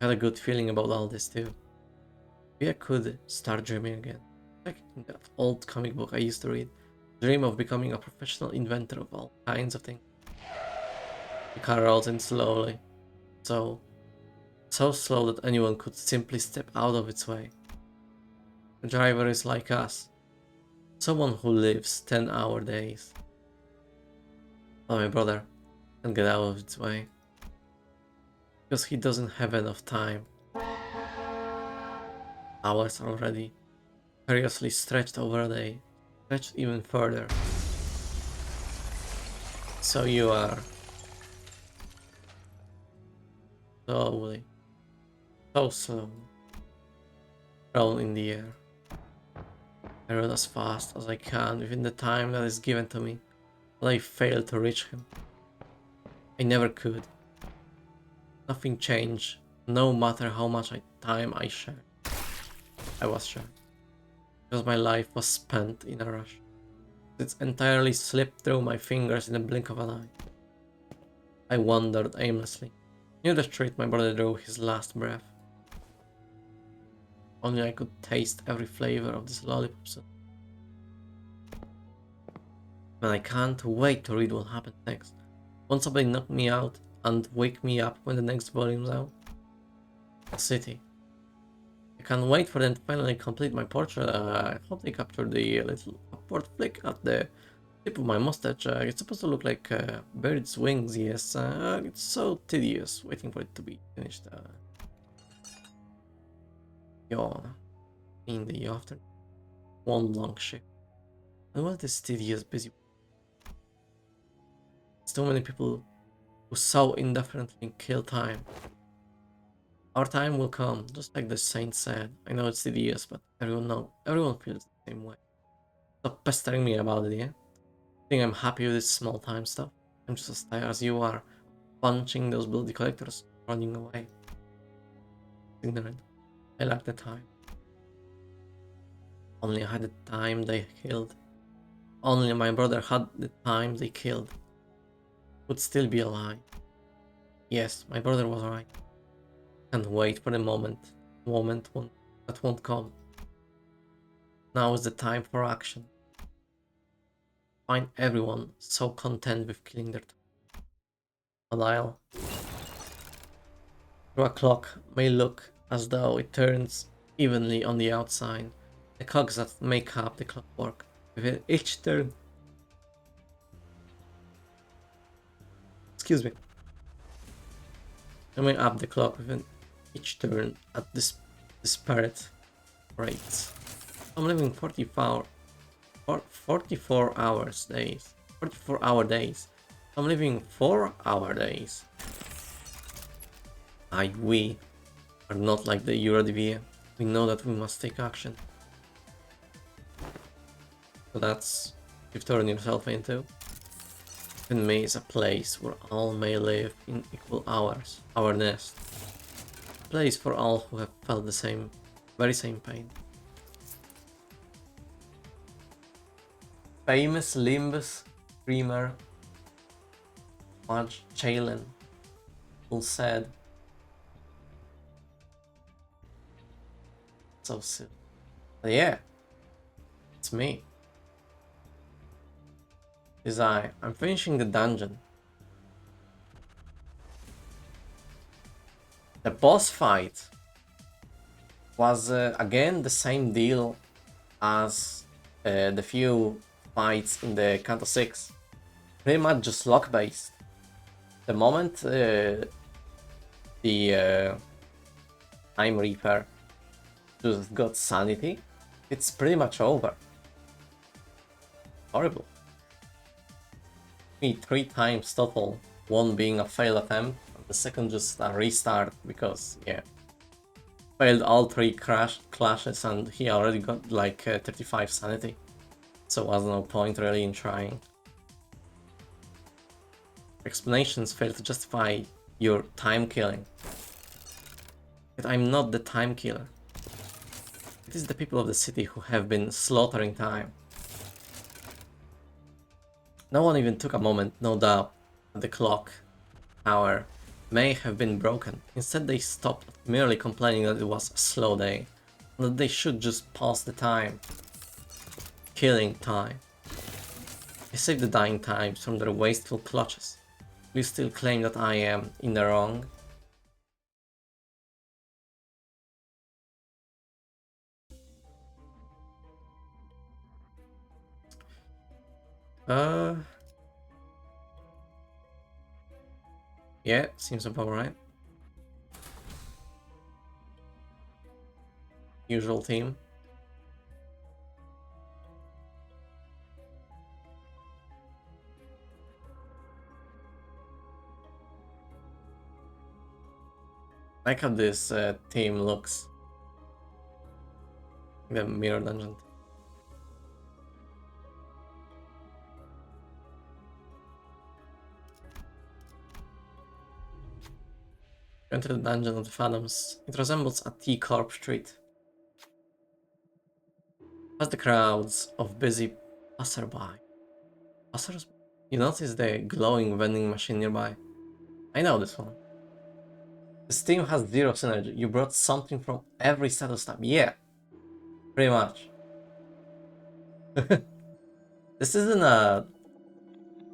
I had a good feeling about all this too. Maybe I could start dreaming again. Like in that old comic book I used to read. Dream of becoming a professional inventor of all kinds of things. The car rolls in slowly. So slow that anyone could simply step out of its way. The driver is like us. Someone who lives 10-hour days. But my brother can get out of its way. Because he doesn't have enough time. Hours already. Seriously stretched over a day. Stretched even further. So you are slowly So slow. Thrown in the air. I run as fast as I can within the time that is given to me, but I fail to reach him. I never could. Nothing changed, no matter how much time I shared. I was shared. Because my life was spent in a rush. It entirely slipped through my fingers in the blink of an eye. I wandered aimlessly, near the street my brother drew his last breath. Only I could taste every flavor of this lollipop soup. And I can't wait to read what happens next. Won't somebody knock me out and wake me up when the next volume's out? A city. I can't wait for them to finally complete my portrait. I hope they capture the little upward flick at the tip of my mustache. It's supposed to look like bird's wings, yes. It's so tedious waiting for it to be finished. Yawn. In the afternoon. One long shift. And what is tedious busy? So many people who so indifferently kill time. Our time will come, just like the saint said. I know it's tedious, but everyone feels the same way. Stop pestering me about it, yeah? Think I'm happy with this small time stuff? I'm just as tired as you are, punching those bloody collectors, running away. Ignorant. I lack the time. Only I had the time they killed. Only my brother had the time they killed. Would still be alive. Yes, my brother was right. Can't wait for the moment that won't come. Now is the time for action. Find everyone so content with killing their time. A dial. Through a clock may look as though it turns evenly on the outside. The cogs that make up the clockwork. With each turn. Excuse me. Coming up the clock with each turn at disparate rates. I'm living 44 hours days. 44-hour days. I'm living 4-hour days. We are not like the Eurodivia. We know that we must take action. So that's what you've turned yourself into. In me is a place where all may live in equal hours. Our nest. A place for all who have felt the very same pain. Famous Limbus dreamer Marge Challen who said, so silly. But yeah, it's me. I'm finishing the dungeon. The boss fight was again the same deal as the few fights in the Kanto 6. Pretty much just luck based. The moment the Time Reaper just got sanity, it's pretty much over. Horrible. Me 3 times total, one being a fail attempt, and the second just a restart because, yeah. Failed all 3 clashes and he already got like 35 sanity. So was no point really in trying. Explanations fail to justify your time killing. But I'm not the time killer. It is the people of the city who have been slaughtering time. No one even took a moment, no doubt, that the clock tower may have been broken. Instead they stopped merely complaining that it was a slow day, and that they should just pause the time. Killing time. I saved the dying times from their wasteful clutches. Do you still claim that I am in the wrong? Yeah, seems about right. Usual theme. like how this team looks. The mirror dungeon. Enter the dungeon of the Phantoms. It resembles a T-Corp street. Past the crowds of busy passerby. Passers? You notice the glowing vending machine nearby? I know this one. This team has zero synergy. You brought something from every status tab. Yeah, pretty much. This isn't a...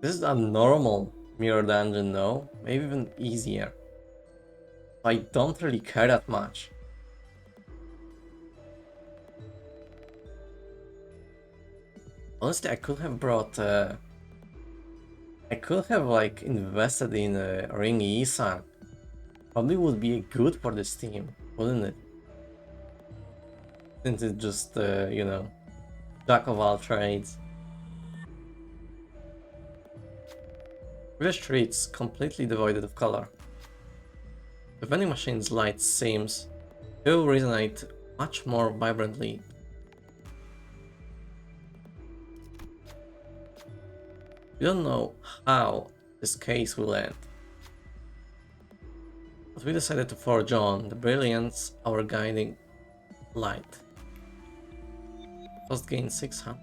This is a normal mirror dungeon, no? Maybe even easier. I don't really care that much. Honestly, I could have brought... I could have like invested in Ring Isan. Probably would be good for this team, wouldn't it? Since it's just, you know, jack of all trades. The streets completely devoid of color. The vending machine's light seems to resonate much more vibrantly. We don't know how this case will end, but we decided to forge on the brilliance, our guiding light. Cost gain 600.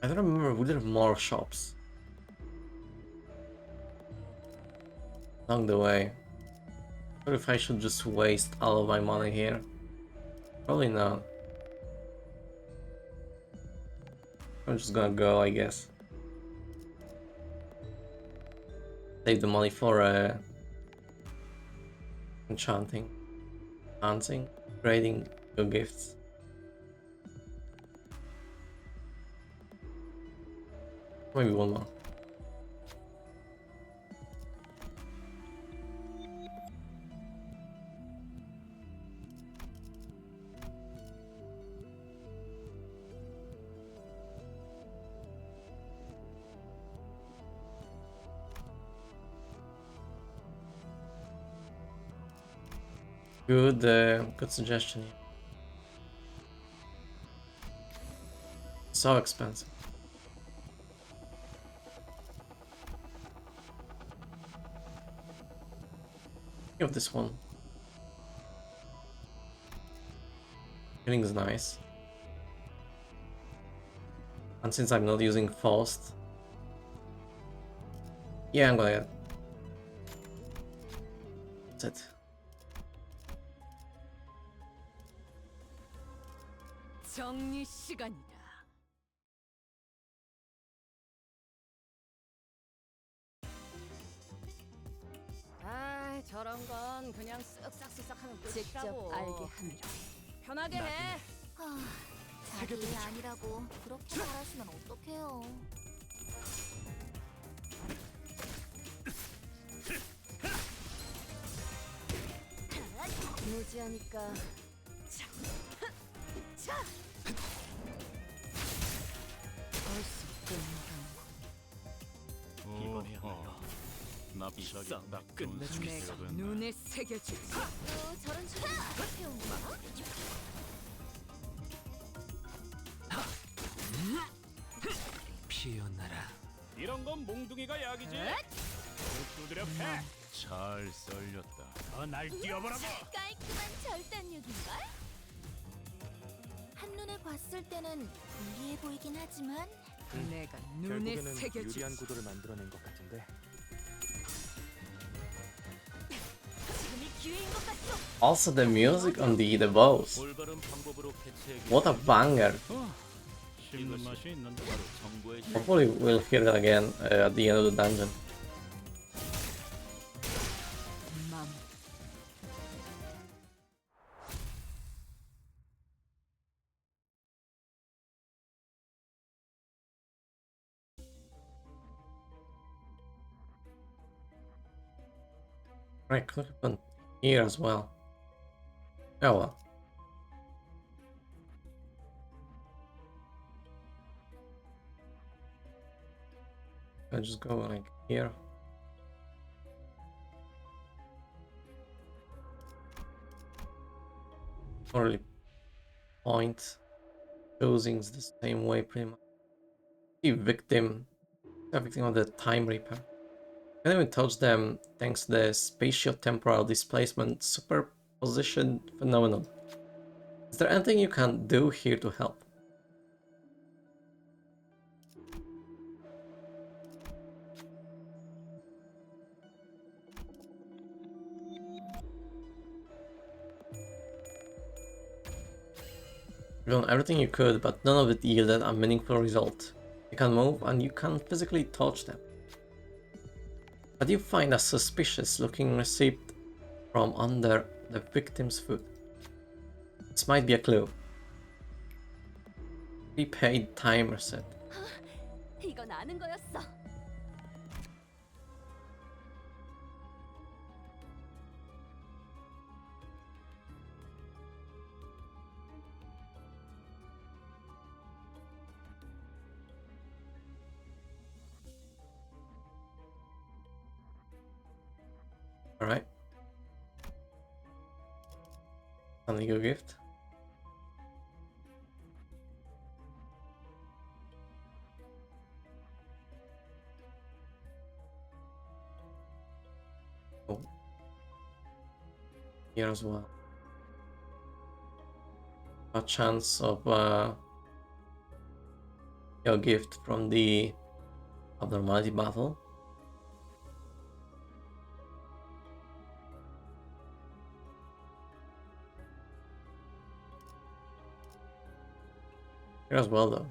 I don't remember, we did more shops along the way. Or if I should just waste all of my money here. Probably not. I'm just gonna go, I guess. Save the money for enchanting, dancing, trading new gifts. Maybe one more. Good suggestion. So expensive. Think of this one. Feeling is nice. And since I'm not using Faust, yeah, I'm gonna get. That's it. 정리 시간이다. 아, 저런 건 그냥 쓱싹쓱싹 하면 직접 끝이라고. 알게 함이라. 편하게 해. 자기 아니라고 그렇게 말하시면 어떡해요? 무지하니까 벌써 끝나간 이번이야말로 납작이 딱 끝내주겠어. 내가 눈에 새겨주지. 또 저런 식으로 해온 거야? 피어나라. 이런 건 몽둥이가 약이지. 두드려 패. 잘 썰렸다. 더 날 뛰어보라고. 깔끔한 절단력인걸? 한눈에 봤을 때는 불리해 보이긴 하지만 내가 눈에 결국에는 새겨주지. 유리한 구도를 만들어낸 것 같은데. 지금이 기회인 것 같소. Also, the music on the boss. 올바른 방법으로 캐치하기 What a banger. 씹는 맛이 있는데. 바로 정보의 힘. Hopefully, we'll hear that again at the end of the dungeon. 맘. Right, could have been here as well. Oh well. I just go like here. Only point choosing the same way pretty much. The victim of the time reaper. I can even touch them thanks to the spatio-temporal displacement superposition phenomenon. Is there anything you can do here to help? You've done everything you could, but none of it yielded a meaningful result. You can move and you can physically touch them. But you find a suspicious looking receipt from under the victim's foot. This might be a clue. Prepaid time reset. 이건 아는 거였어. Alright. Only go gift. Oh. Here as well. A chance of your gift from the abnormality battle. Here as well though.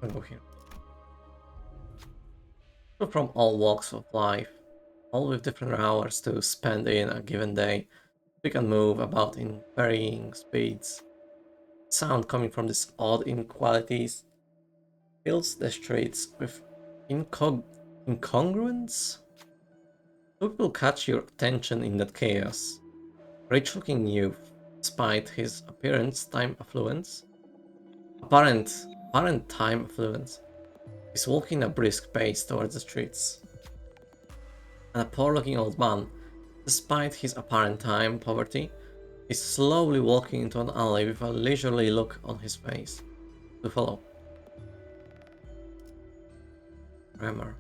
I'll go here. People from all walks of life, all with different hours to spend in a given day, we can move about in varying speeds. Sound coming from these odd inequalities fills the streets with incongruence. What will catch your attention in that chaos? Rich-looking youth, despite his apparent time affluence, is walking a brisk pace towards the streets. And a poor-looking old man, despite his apparent time poverty, is slowly walking into an alley with a leisurely look on his face. To follow. Grammar.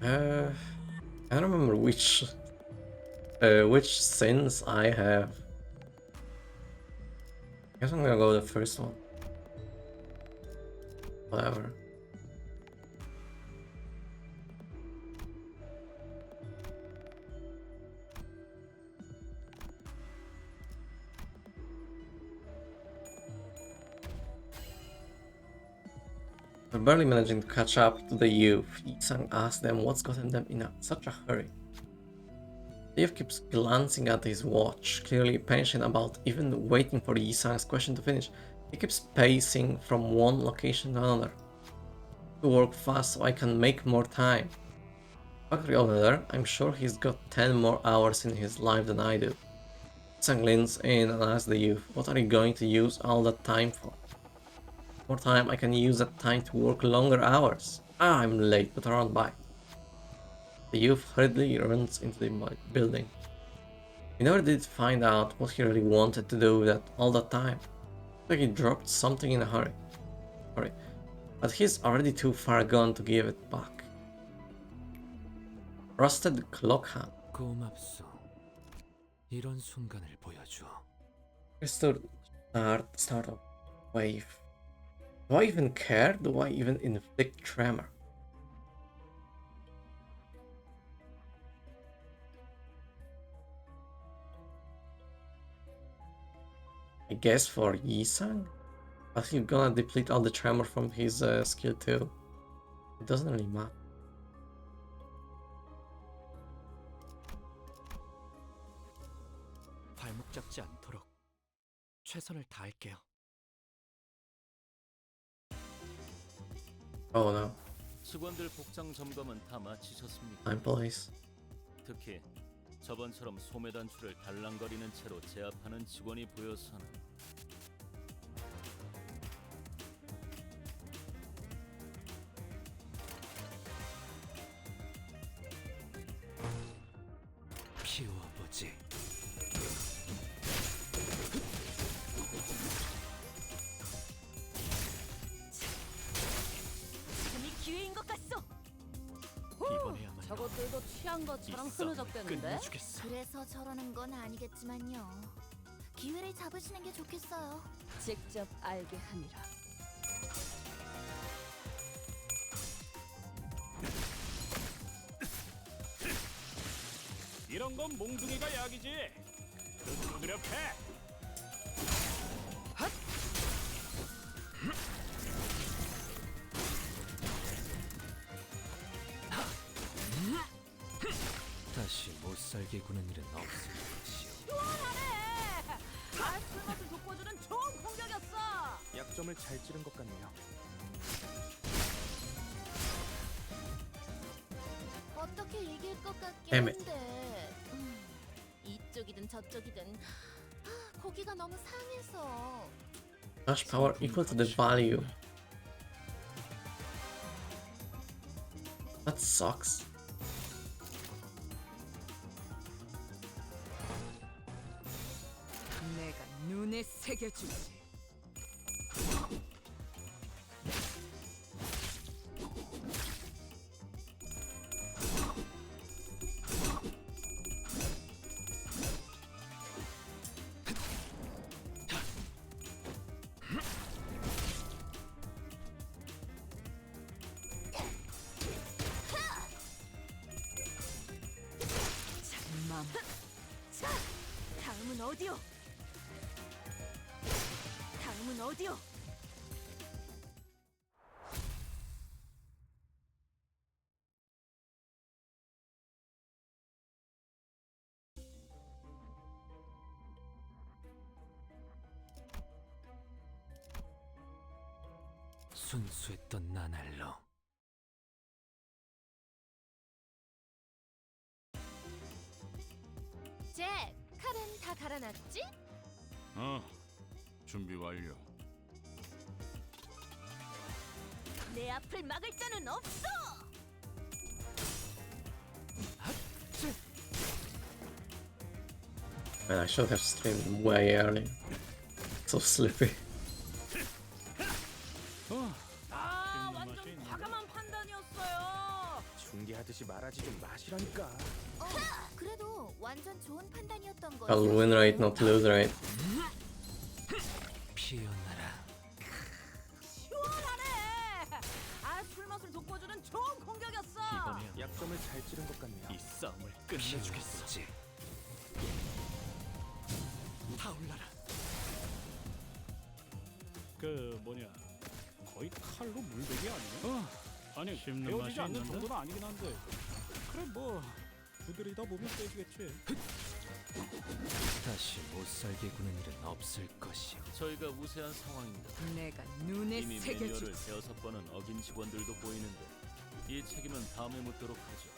I don't remember which sins I have. I guess I'm gonna go with the first one. Whatever. They're barely managing to catch up to the youth. Yi-sang asks them what's gotten them in such a hurry. The youth keeps glancing at his watch, clearly impatient about even waiting for Yi-sang's question to finish. He keeps pacing from one location to another. To work fast so I can make more time. Factory owner, I'm sure he's got 10 more hours in his life than I do. Yi-sang leans in and asks the youth, what are you going to use all that time for? More time, I can use that time to work longer hours. Ah, I'm late, but around by. The youth hurriedly runs into the building. He never did find out what he really wanted to do with all that time. Like he dropped something in a hurry. But he's already too far gone to give it back. Rusted clock hand. 고맙소. 이런 순간을 보여줘. Crystal start of wave. Do I even care? Do I even inflict tremor? I guess for Yisang? But he's gonna deplete all the tremor from his skill too. It doesn't really matter. 발목 잡지 않도록 최선을 다할게요. Oh no, 직원들 복장 점검은 다 마치셨습니까? time police. 특히 저번처럼 소매 단추를 달랑거리는 채로 제압하는 직원이 보여서는 피워보지. 지금이 기회인 것 같소. 이번에야말로 저것들도 취한 것처럼 이 싸움을 흐느적대는데? 끝내주겠어. 그래서 저러는 건 아니겠지만요. 기회를 잡으시는 게 좋겠어요. 직접 알게 함이라. 이런 건 몽둥이가 약이지. 두드려 패. 다시 못살게 구는 일은 없을 것이오. 술맛을 돋궈주는 좋은 공격이었어. 약점을 잘 찌른 것 같네요. 어떻게 이길 것 같긴 Damn it. 한데 이쪽이든 저쪽이든 고기가 너무 상해서. Dash power equal to the value. That sucks. 내가 눈에 새겨주지. 장맘. 자, 다음은 어디요? 다음은 어디요? 순수했던 나날로 잭, 칼은 다 갈아놨지? 준비 완료. 내 앞을 막을 자는 없어. Man, I should have streamed way early. So sleepy. 아, 맛이 완전 있는데? 과감한 판단이었어요. 중계하듯이 말하지 좀 마시라니까. 그래도 완전 좋은 판단이었던 거. I'll win rate, not lose rate. 피어나라. 시원하네. 술맛을 돋궈주는 좋은 공격이었어. 이번에야 약점을 잘 찌른 것 같네요. 이 싸움을 끝내주겠어. 타올라라. 그 뭐냐, 거의 칼로 물베기 아니야? 아니 배워지지 않는 정도는 아니긴 한데. 그래 뭐 두드리다 보면 세지겠지. 다시 못살게 구는 일은 없을 것이오. 저희가 우세한 상황입니다. 내가 눈에 이미 매뉴얼을 새겨주지. 6번은 어긴 직원들도 보이는데 이 책임은 다음에 묻도록 하죠.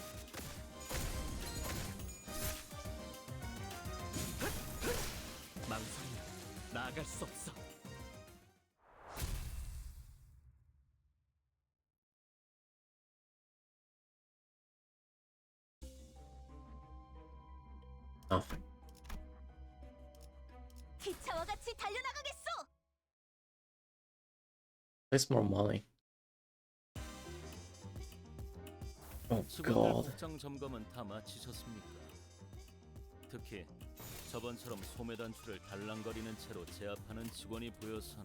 망설이면 나아갈 수 없어. Nothing. 기차와 같이 달려나가겠어. Place more money. Oh 직원들 god. 복장 점검은 다 마치셨습니까? 특히 저번처럼 소매 단추를 달랑거리는 채로 제압하는 직원이 보여서는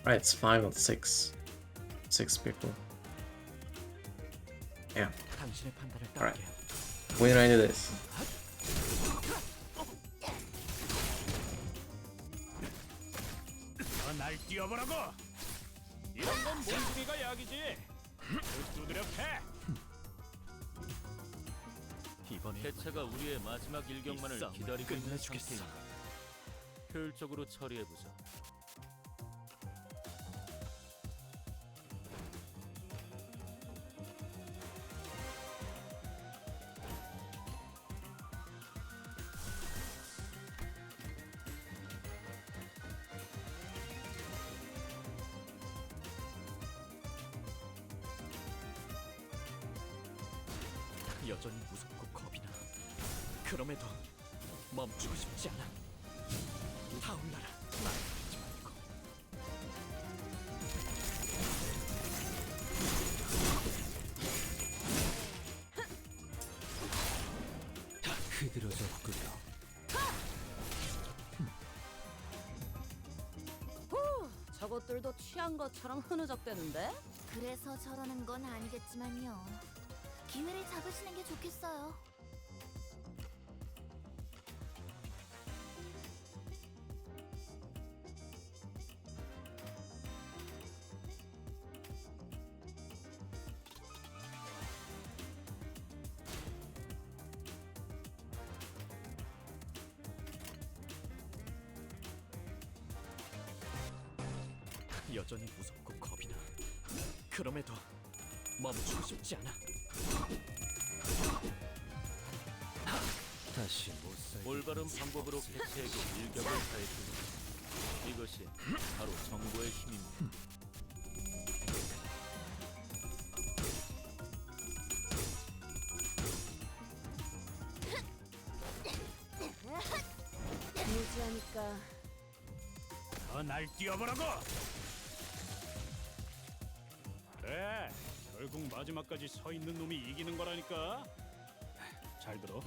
Right, it's 5 on 6. 6 people. Yeah. 당신의 판단을 Alright. 따를게요. When I do this. 날 뛰어보라고. 이런 건 몽둥이가 약이지. 두드려 패. 이번에 대체가 우리의 마지막 일격만을 이 싸움을 기다리고 있는 끝내주겠어. 상태입니다. 효율적으로 처리해보자. 여전히 무섭고 겁이 나. 그럼에도 멈추고 싶지 않아. 타올라라. 날 버리지 말고. 다 흐드러졌구려. 저것들도 취한 것처럼 흐느적대는데? 그래서 저러는 건 아니겠지만요. 기회를 잡으시는 게 좋겠어요. 여전히 무섭고 겁이 나. 그럼에도 멈추고 싶지 않아. 다시 못 살게. 올바른 방법으로 개체에게 일격을 가했습니다. 이것이 바로 정보의 힘입니다. 무지하니까 날 뛰어보라고. 그래. 결국 마지막까지 서 있는 놈이 이기는 거라니까. 잘 들어.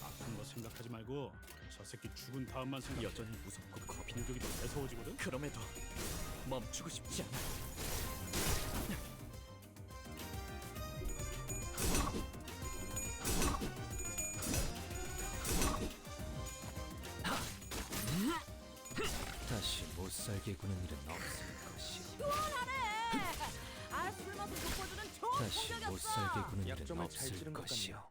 아픈 거 생각하지 말고 저 새끼 죽은 다음만 생각해. 여전히 무섭고 겁이 나. 공격이 더 매서워지거든. 그럼에도 멈추고 싶지 않아. 다시 못 살게 구는 일은 없을 것이오. 술 먹고 돋궈주는 좋은 다시 못 공격이었어. 살게 구는 일은 약점을 잘 없을 찌른 것 것이오.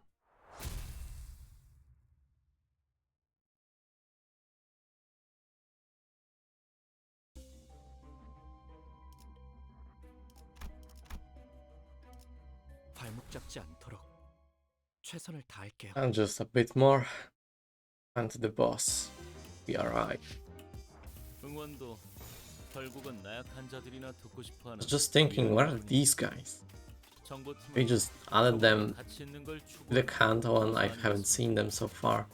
발목 잡지 않도록 최선을 다할게요. And just a bit more. And to the boss. We arrive. 응원도 결국은 나약한 자들이나 듣고 싶어하는. I was just thinking, where are these guys? They 정보팀은 just added them 가치 있는 걸 to the 추구하는 canto and I haven't seen them so far.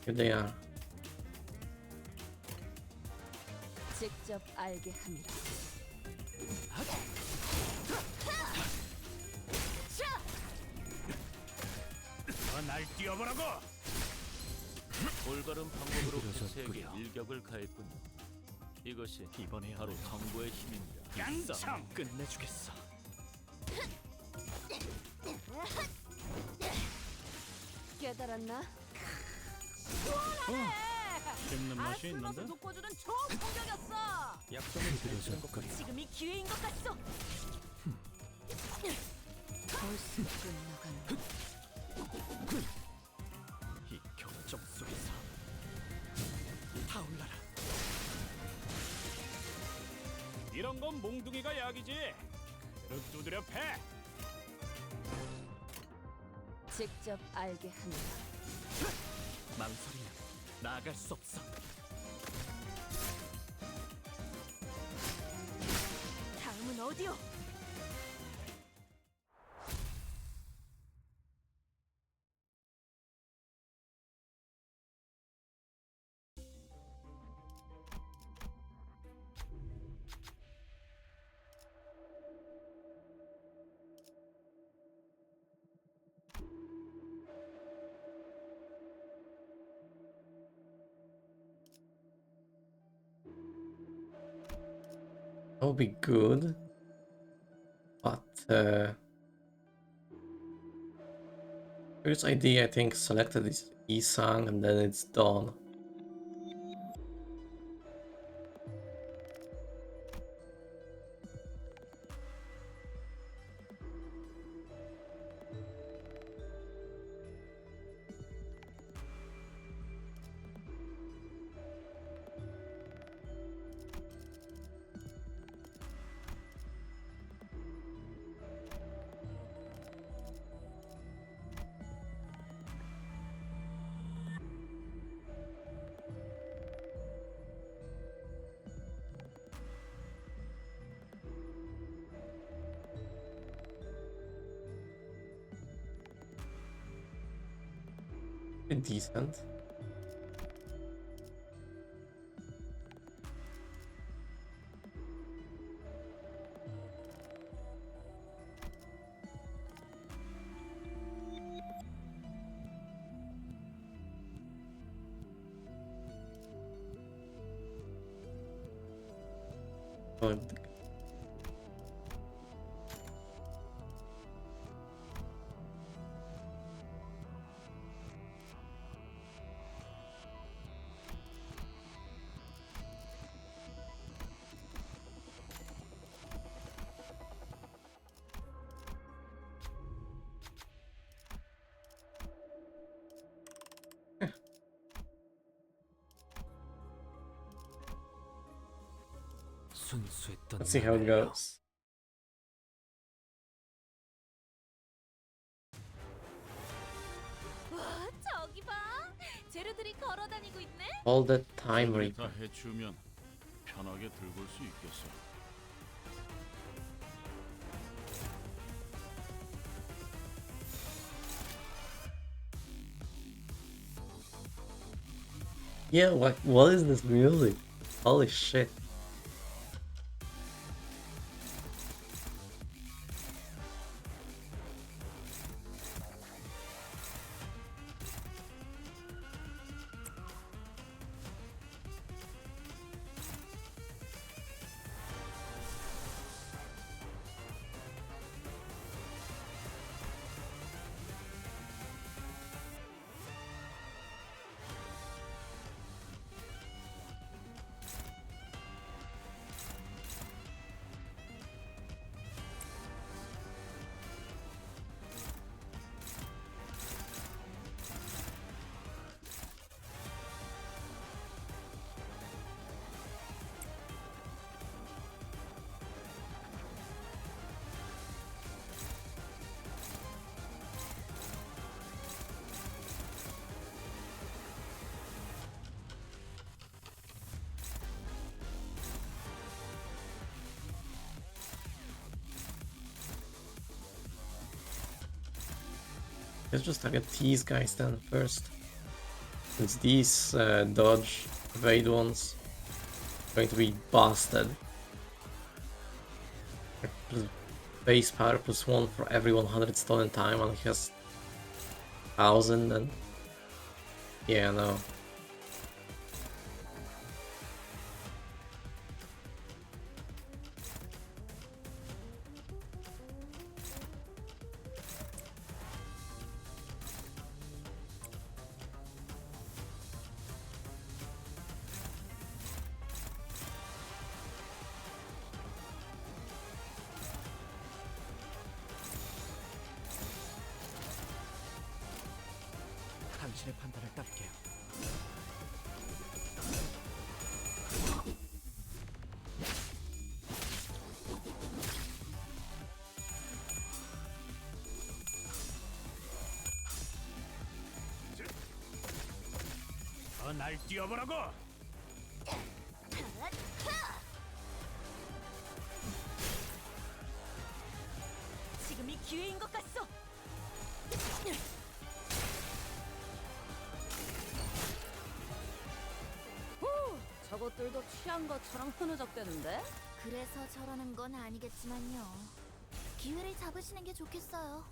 Here they are. 직접 알게 합니다. 날 뛰어보라고. 올바른 방법으로 그러셨군요. 개체에게 일격을 가했군요. 이것이 이번에야 바로 정보의 힘입니다. 이 싸움을 끝내주겠어. 깨달았나? 씹는 맛이 술 먹고 있는데. 돋궈주는 좋은 공격이었어. 약점을 잘 찌른 것 같아. 지금이 기회인 것 같소. 벌써 끝나가는. 이 격정 속에서 타올라라. 이런 건 몽둥이가 약이지. 그대로 두드려 패. 직접 알게 합니다. 망설이면 나아갈 수 없어. 다음은 어디요? That would be good. But first ID I think selected is Isang and then it's done. Pretty decent. Oh, 순수했던 let's see how it 나날로 goes. 와, 저기 봐. 재료들이 걸어 다니고 있네. All that time 저들이 다 reaper. 해치우면 편하게 들고 올 수 있겠어. Yeah, what is this music? Holy shit. Let's just target these guys then first. Since these dodge evade ones are going to be busted. Plus base power +1 for every 100 stolen time, and he has 1000 and yeah, no. 당신의 판단을 따를게요. 날 뛰어보라고. 지금이 기회인 것 같소. 저것들도 취한 것처럼 흐느적대는데? 그래서 저러는 건 아니겠지만요. 기회를 잡으시는 게 좋겠어요.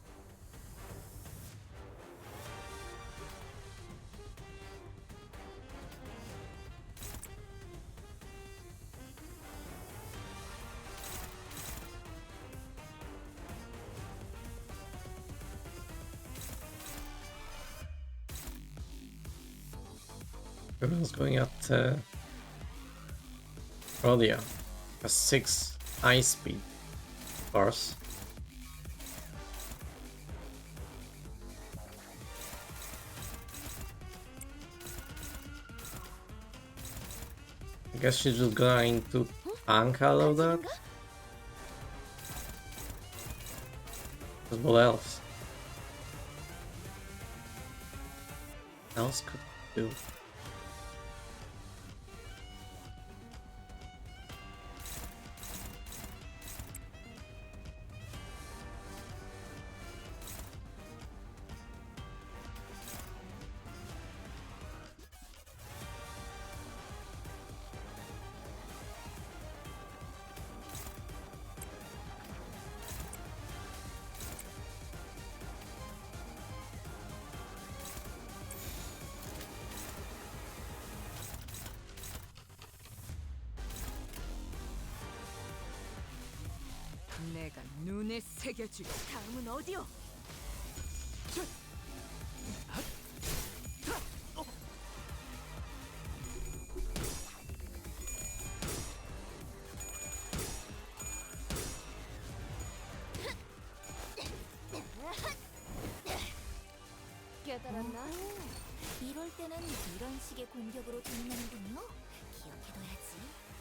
Everyone's going at Rhodia. A 6 ice speed, of course. I guess she's just going to tank all of that. Because what else? What else could we do? 내가 눈에 새겨줄. 다음은 어디요? 깨달았나? 이럴 때는 이런 식의 공격으로 끝나는군요. 기억해둬야지.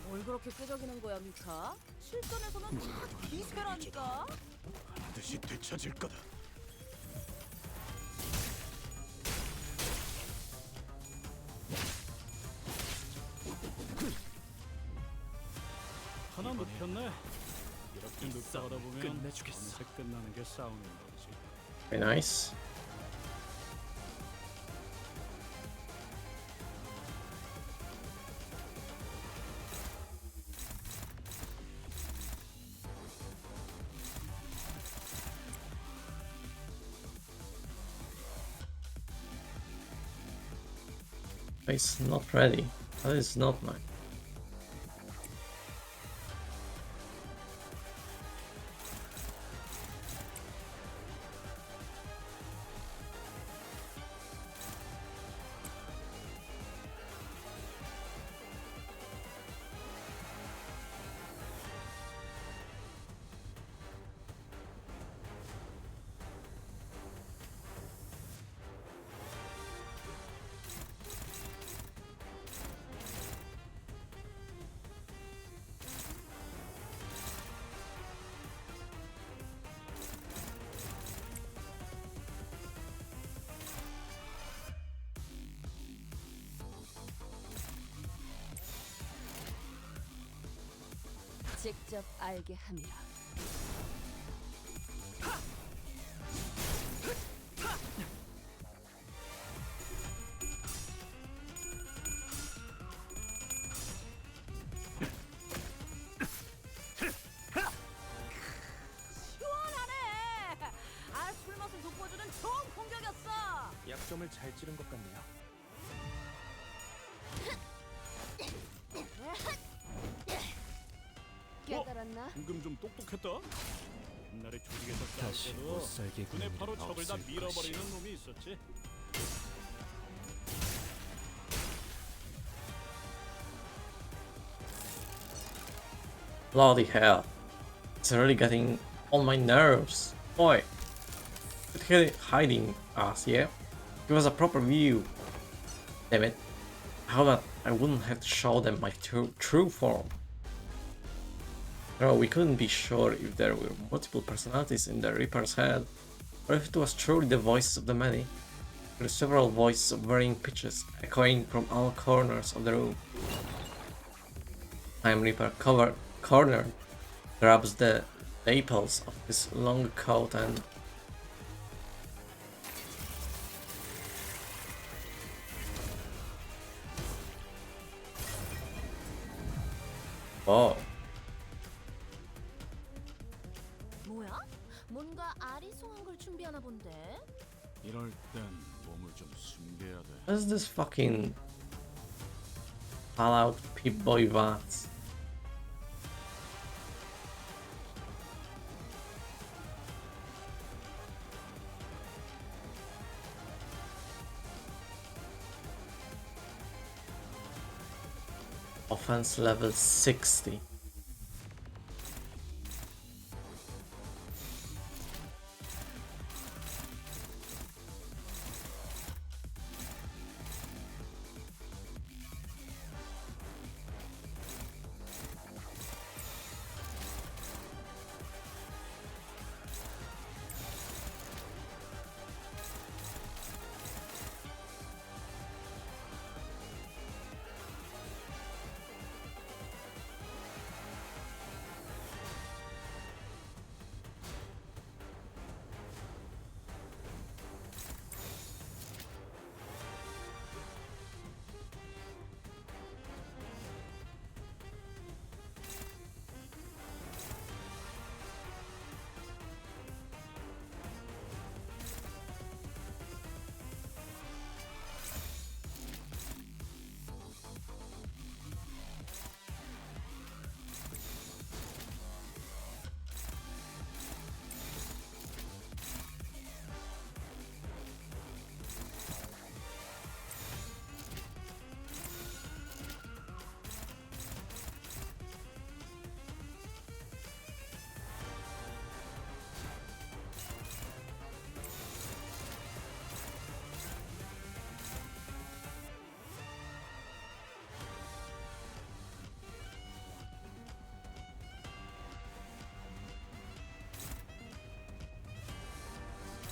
뭘 그렇게 끄적이는 거야, 미카? 실전에서는 다 기세라니까. 반드시 되찾을 거다. 하나 눕혔네. 이렇게 눕혀가다 보면 어느새 끝나는 게 싸우는 거지. Very nice. It's not ready. That is not mine. 직접 알게 함이라. 시원하네. 아, 술 맛을 돋궈주는 좋은 공격이었어. 약점을 잘 찌른 것 같네요. 깨달았나? 방금 좀 똑똑했다. 옛날에 조직에서 다시 싸울 못 때도 살게 눈에 구는 바로 일은 적을 다 없을 밀어버리는 것이오. 놈이 있었지. Bloody hell. It's really getting on my nerves. Boy. Quit hiding us, yeah? Give us a proper view. Damn it. How about I wouldn't have to show them my true form? No, we couldn't be sure if there were multiple personalities in the Reaper's head, or if it was truly the voices of the many. There are several voices of varying pitches, echoing from all corners of the room. Time Reaper cornered, grabs the lapels of his long coat and oh. 뭐야? 뭔가 아리송한 걸 준비하나 본데? 이럴 땐 몸을 좀 숨겨야 돼. What is this fucking Fallout Pip-Boy Vats? Offense level 60.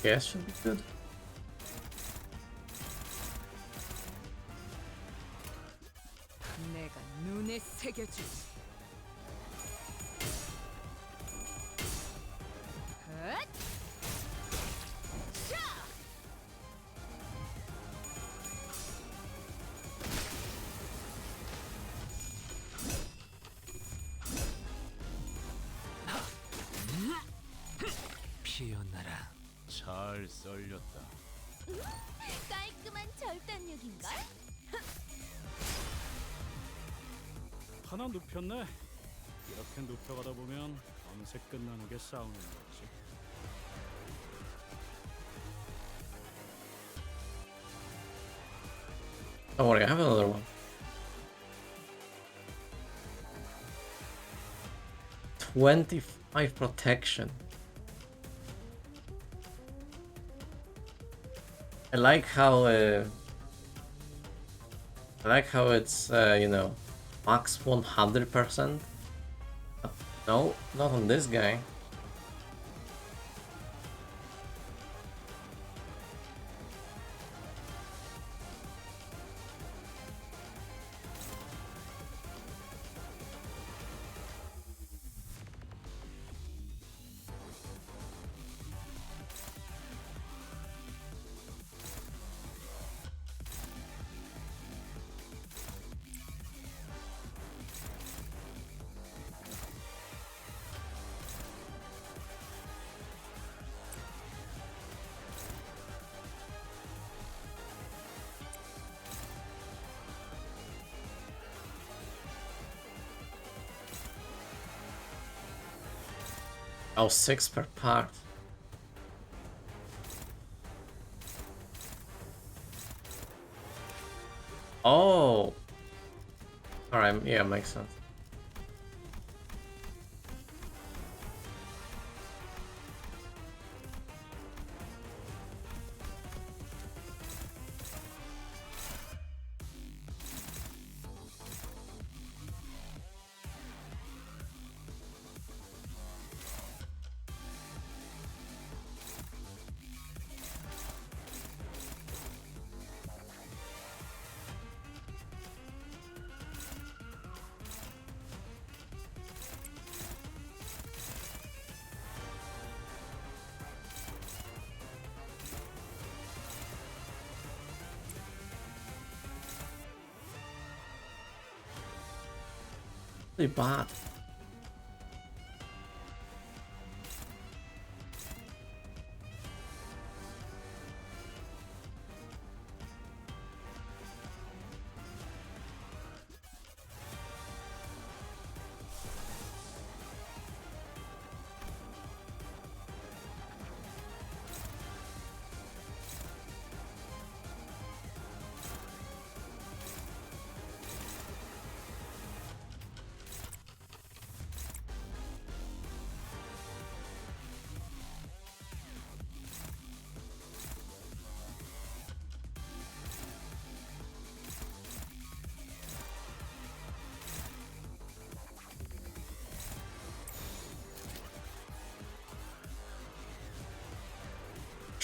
Yes, should be good. 내가 눈에 새겨주지. 헛! 샤! 피어나라. 잘 썰렸다. 깔끔한 절단력인걸? 하나 눕혔네. 이렇게 눕혀가다 보면 어느새 끝나는 게 싸우는 거지. Don't worry, I have another one. 25 protection. I like how it's you know, max 100%. No, not on this guy. Oh, 6 per part. Oh! Alright, yeah, makes sense. Really bad.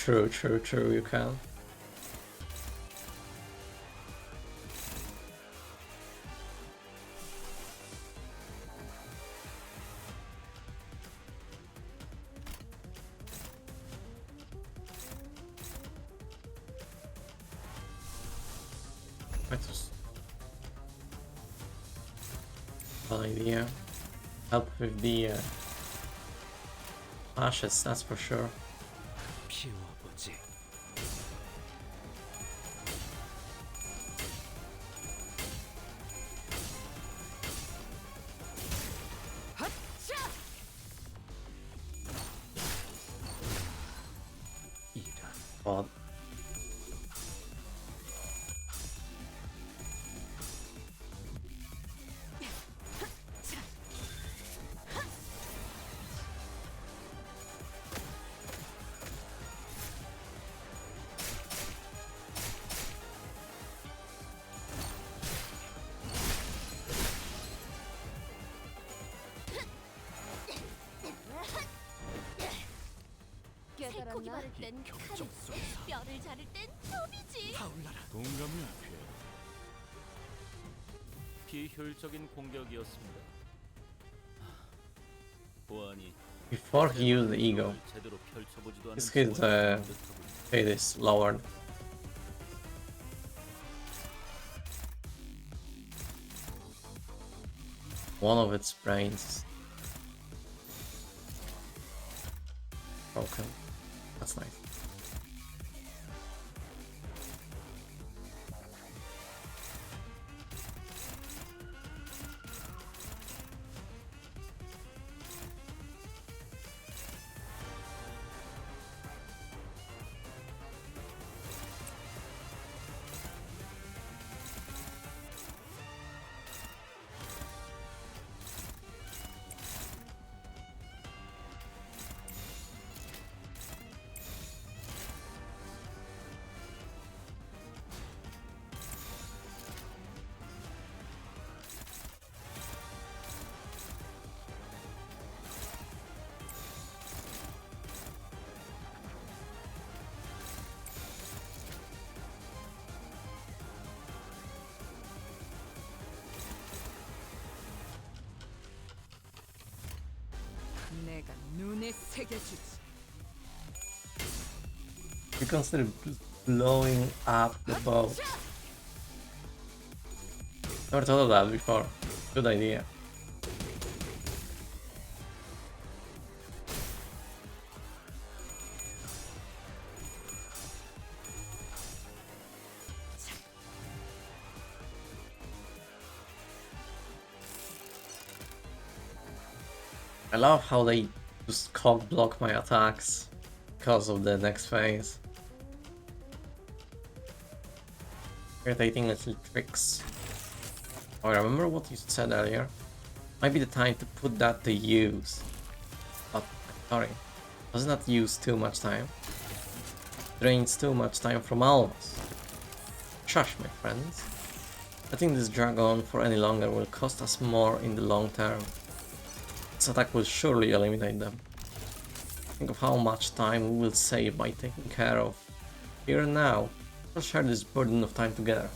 True, true, true, you can. That was an idea. Help with the flashes, that's for sure. 피워보지. 이런. But 살코기 바를 땐 칼이지, 뼈를 자를 땐 톱이지. 동감을 해. 비효율적인 공격이었습니다. 보안이 before he used the ego, 제대로 펼쳐보지도 않은 his hit 지원을 fate is lowered. One of its brains broken. That's nice. 내가 눈에 새겨주지. You consider blowing up the boat. Never thought of that before. Good idea. I love how they just cock block my attacks because of the next phase. Irritating little tricks. Oh, remember what you said earlier? Might be the time to put that to use. But, sorry, does not use too much time. Drains too much time from all of us. Shush, my friends. Letting this drag on for any longer will cost us more in the long term. This attack will surely eliminate them. Think of how much time we will save by taking care of here and now. We'll share this burden of time together.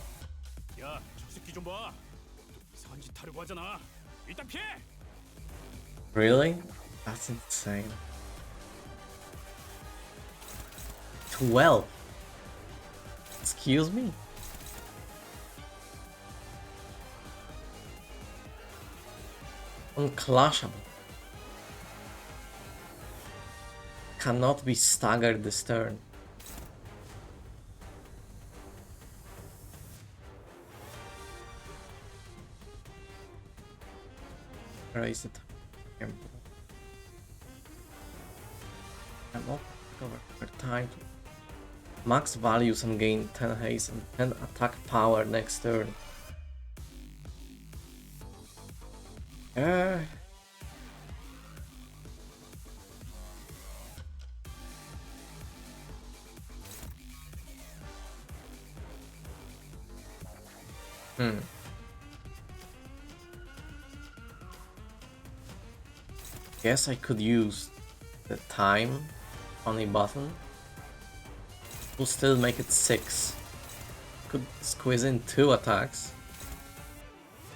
야, 저 새끼 좀 봐. 또 이상한 짓 하려고 하잖아. 일단 피해. Really? That's insane. 12. Excuse me? Unclashable. Cannot be staggered this turn. Where is it? I'm not covered for time to max values and gain 10 haste and 10 attack power next turn. Guess I could use the time on a button. Will still make it 6. Could squeeze in 2 attacks.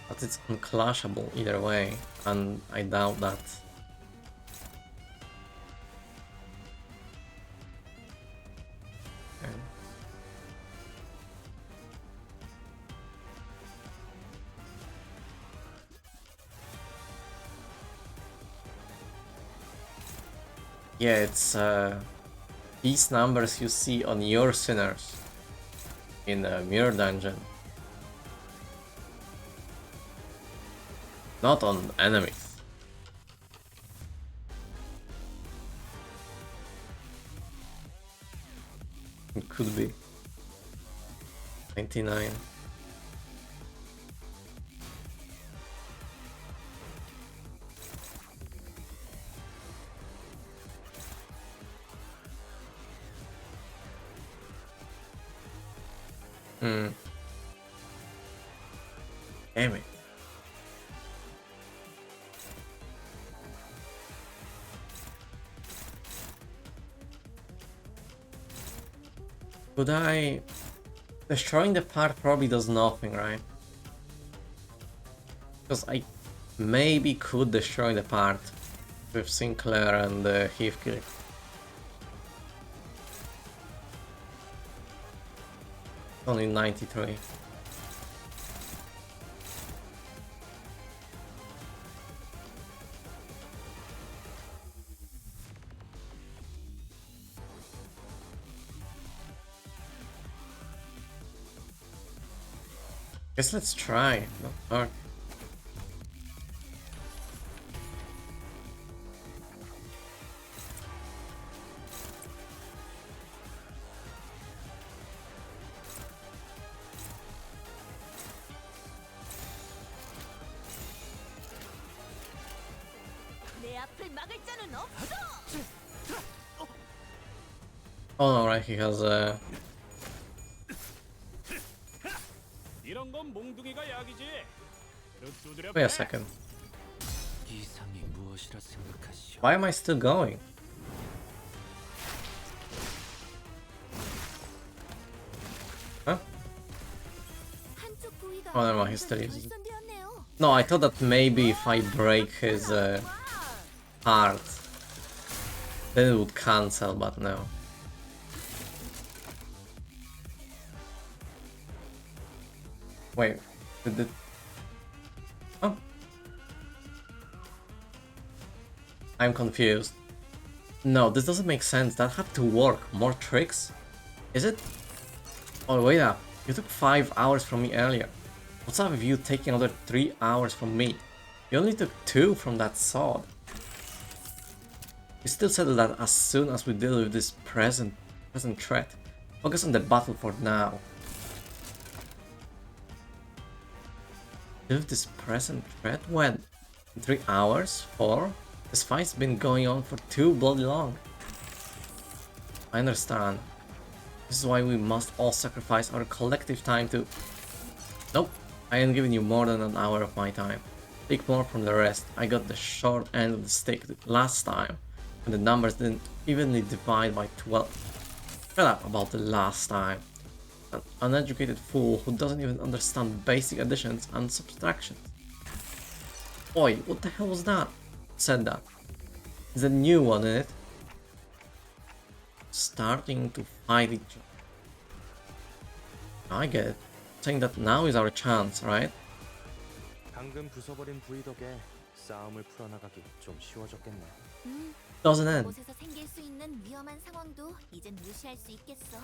But it's unclashable either way, and I doubt that. Okay. Yeah, it's these numbers you see on your sinners in the mirror dungeon, not on enemies. It could be 99. Damn it. Could I... Destroying the part probably does nothing, right? Because I maybe could destroy the part with Sinclair and Heathcliff. Only 93. Guess let's try. Not hard. 내 앞을 막을 자는 없어. Oh no, right, he has a... 이런 건 몽둥이가 약이지. 그릇 두드려 Wait a 패. second. 이상이 무엇이라 생각하시오? Why am I still going? Huh? 한쪽 부위가 Oh, never mind, he still uses it. 결손되었네요. No, I thought that maybe if I break his heart, then it would cancel, but no. Wait, did it... Oh. I'm confused. No, this doesn't make sense. That had to work. More tricks? Is it? Oh, wait up. You took 5 hours from me earlier. What's up with you taking another 3 hours from me? You only took 2 from that sword. You still said that as soon as we deal with this present threat. Focus on the battle for now. Deal with this present threat when? In 3 hours? 4? This fight's been going on for too bloody long. I understand. This is why we must all sacrifice our collective time to... Nope, I ain't giving you more than an hour of my time. Take more from the rest. I got the short end of the stick last time, and the numbers didn't evenly divide by 12. Shut up about the last time. An uneducated fool who doesn't even understand basic additions and subtractions. Oi, what the hell was that? Said that. Is a new one in it? Starting to fight each other. I get it. Saying that now is our chance, right? 방금 부숴버린 부위 덕에 싸움을 풀어나가기 좀 쉬워졌겠네. Doesn't end. 곳에서 생길 수 있는 위험한 상황도 이젠 무시할 수 있겠어.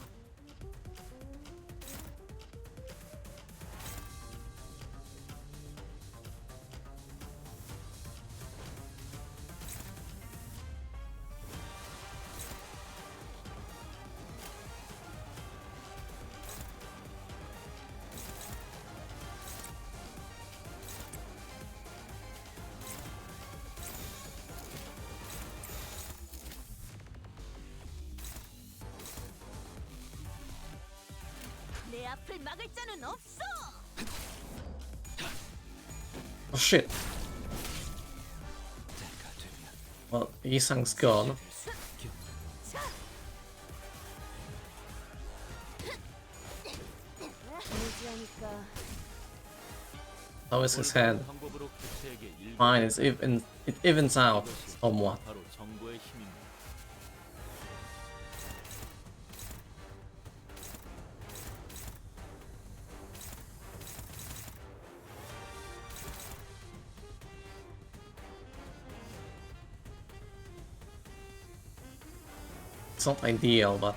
내 앞을 막을 자는 없어. Oh shit. Well, Isang's gone. 있으니까. How is his head? 방법으로 개체에게 일부 Fine, it evens out somewhat. 바로 정보의 힘입니다. It's not ideal, but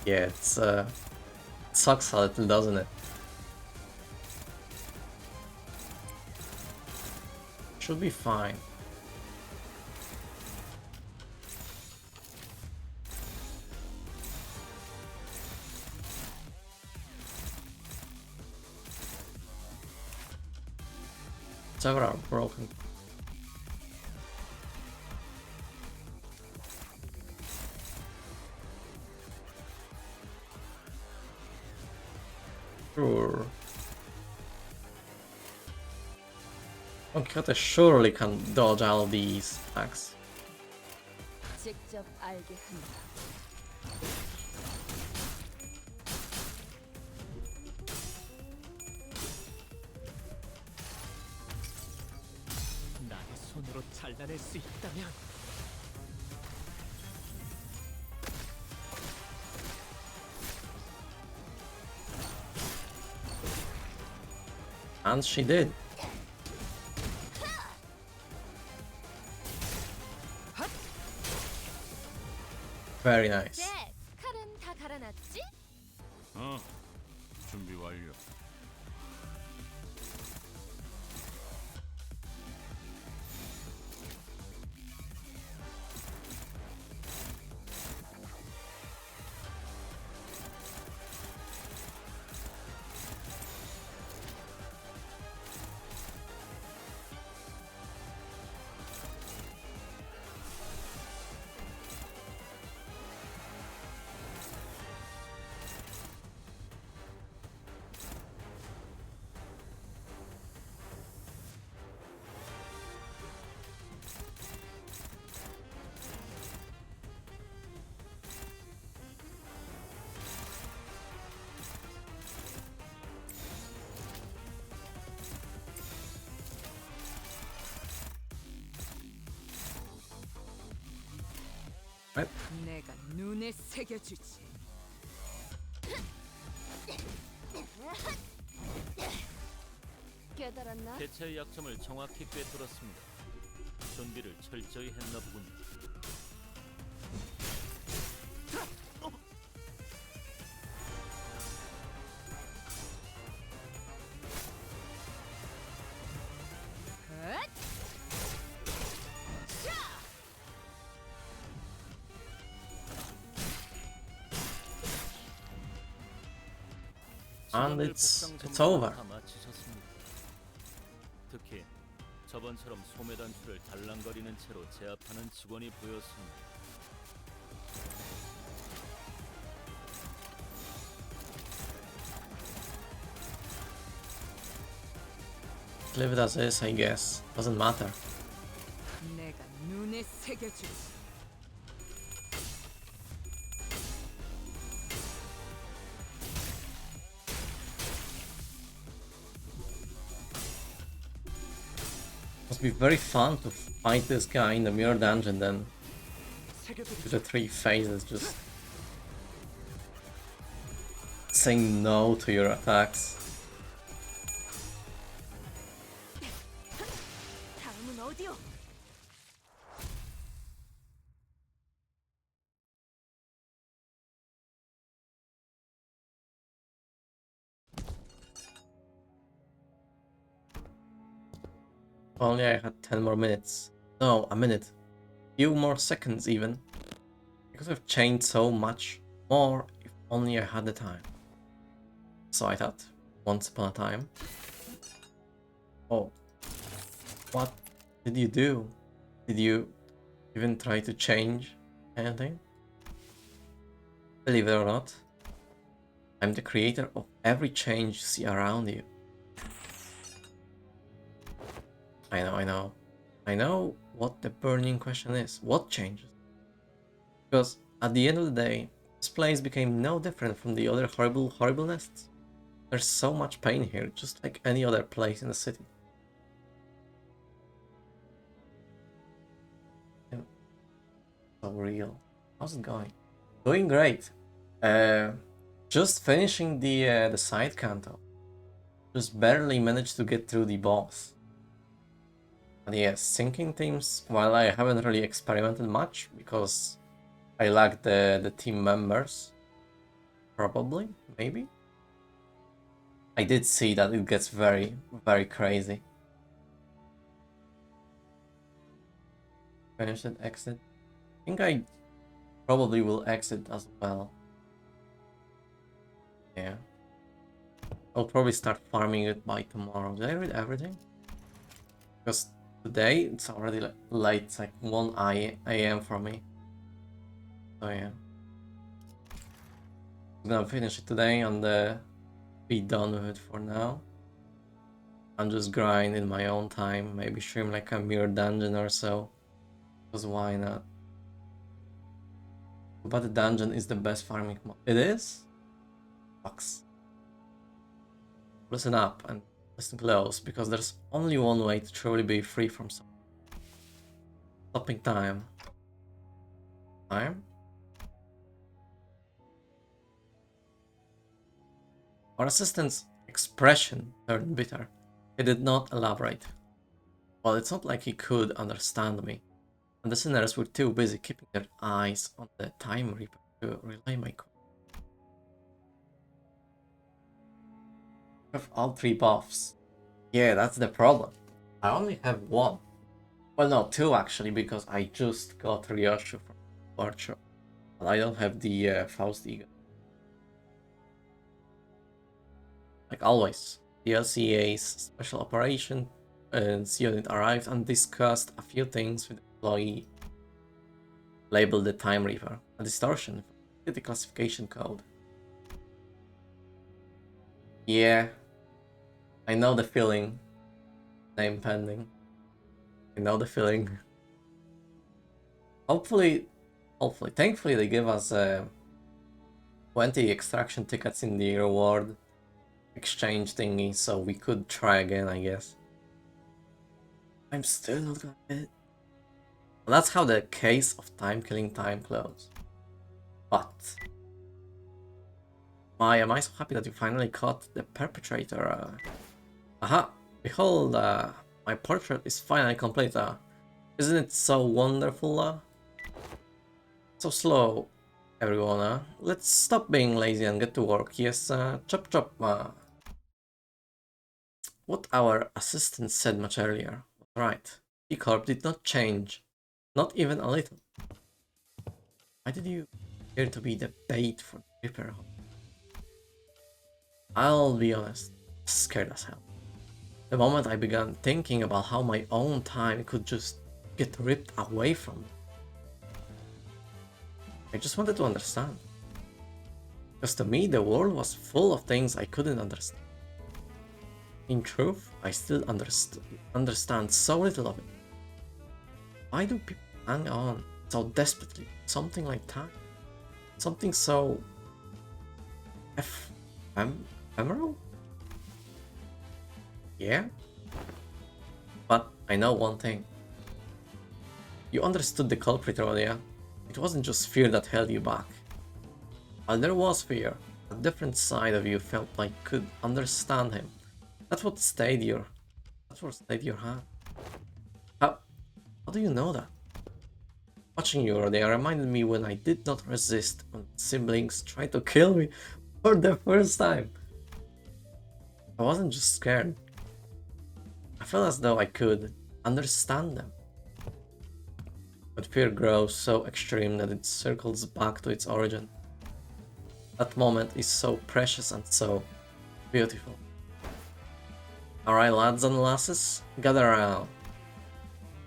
yeah, it sucks a little, doesn't it? Should be fine. Several broken. Sure. Don Quixote surely can dodge all these attacks. 직접 알게 한다. 나의 손으로 잘라낼 수 있다면 And she did. Very nice. 잭, 칼은 다 갈아놨지? 준비 완료. 내가 눈에 새겨주지. 깨달았나? 개체의 약점을 정확히 꿰뚫었습니다. 준비를 철저히 했나 보군요. 헛! And 직원들 it's 복장 over. 전부 다 마치셨습니다. 특히 저번처럼 소매 단추를 달랑거리는 채로 제압하는 직원이 보였습니다. Leave it as is, I guess. Doesn't matter. 내가 눈에 새겨주지. Must be very fun to fight this guy in the mirror dungeon then. 새겨드리죠. With the 3 phases just saying no to your attacks. only I had 10 more minutes. No, a minute. Few more seconds even. It could have changed so much more if only I had the time. So I thought, once upon a time. Oh. What did you do? Did you even try to change anything? Believe it or not, I'm the creator of every change you see around you. I know. I know what the burning question is. What changes? Because at the end of the day, this place became no different from the other horrible nests. There's so much pain here, just like any other place in the city. So real. How's it going? Doing great. Just finishing the side canto. Just barely managed to get through the boss. And yes, syncing teams, while I haven't really experimented much because I lack the team members. Probably, maybe. I did see that it gets very, very crazy. Finish it, exit. I think I probably will exit as well. Yeah. I'll probably start farming it by tomorrow. Did I read everything? Because today it's already late, it's like 1 a.m. for me. So yeah. I'm gonna finish it today and be done with it for now. And just grind in my own time, maybe stream like a mere dungeon or so. Because why not? But the dungeon is the best farming mod. It is? Fucks. Listen up and listen close, because there's only one way to truly be free from stopping time. Time? Our assistant's expression turned bitter. He did not elaborate. Well, it's not like he could understand me, and the sinners were too busy keeping their eyes on the Time Reaper to relay my call. I have all 3 buffs. Yeah, that's the problem. I only have 1. Well, no, 2 actually, because I just got Ryoshu from Archer. But I don't have the Faust Eagle. Like always, the LCA's special operation unit arrived and discussed a few things with the employee. Labeled the Time Reaper a distortion for the classification code. Yeah, I know the feeling. Name pending. I know the feeling. Hopefully, thankfully they give us 20 extraction tickets in the reward exchange thingy, so we could try again, I guess. I'm still not gonna get it. Well, that's how the case of time killing time closed. But why am I so happy that you finally caught the perpetrator? Aha! Behold, my portrait is finally complete. Isn't it so wonderful? So slow, everyone. Let's stop being lazy and get to work. Yes, chop chop. What our assistant said much earlier was right. E-Corp did not change. Not even a little. Why did you appear to be the bait for the Reaper? I'll be honest, scared as hell. The moment I began thinking about how my own time could just get ripped away from me, I just wanted to understand. Because to me, the world was full of things I couldn't understand. In truth, I still understand so little of it. Why do people hang on so desperately to something like time? Something so ephemeral? Yeah? But I know one thing. You understood the culprit earlier. It wasn't just fear that held you back. While there was fear, a different side of you felt like could understand him. That's what stayed your hand. How do you know that? Watching you earlier reminded me when I did not resist when siblings tried to kill me for the first time. I wasn't just scared. I felt as though I could, understand them. But fear grows so extreme that it circles back to its origin. That moment is so precious and so beautiful. Alright, lads and lasses, gather around.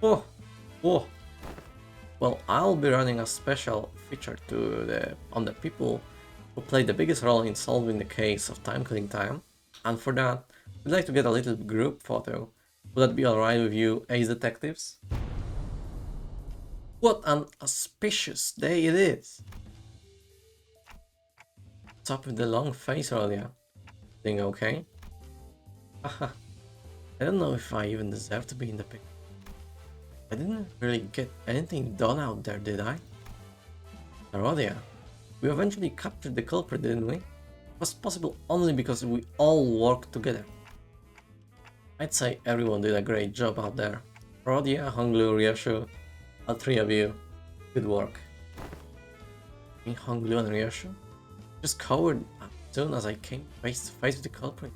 Oh, oh. Well, I'll be running a special feature on the people who played the biggest role in solving the case of Time Killing Time, and for that, we'd like to get a little group photo. Would that be alright with you, ace detectives? What an auspicious day it is! What's up with the long face earlier? Thing okay? Haha. I don't know if I even deserve to be in the picture. I didn't really get anything done out there, did I? Arodia, we eventually captured the culprit, didn't we? It was possible only because we all worked together. I'd say everyone did a great job out there. Arodia, Honglu, Ryoshu, all three of you. Good work. Me, Honglu, and Ryoshu just cowered as soon as I came face to face with the culprit.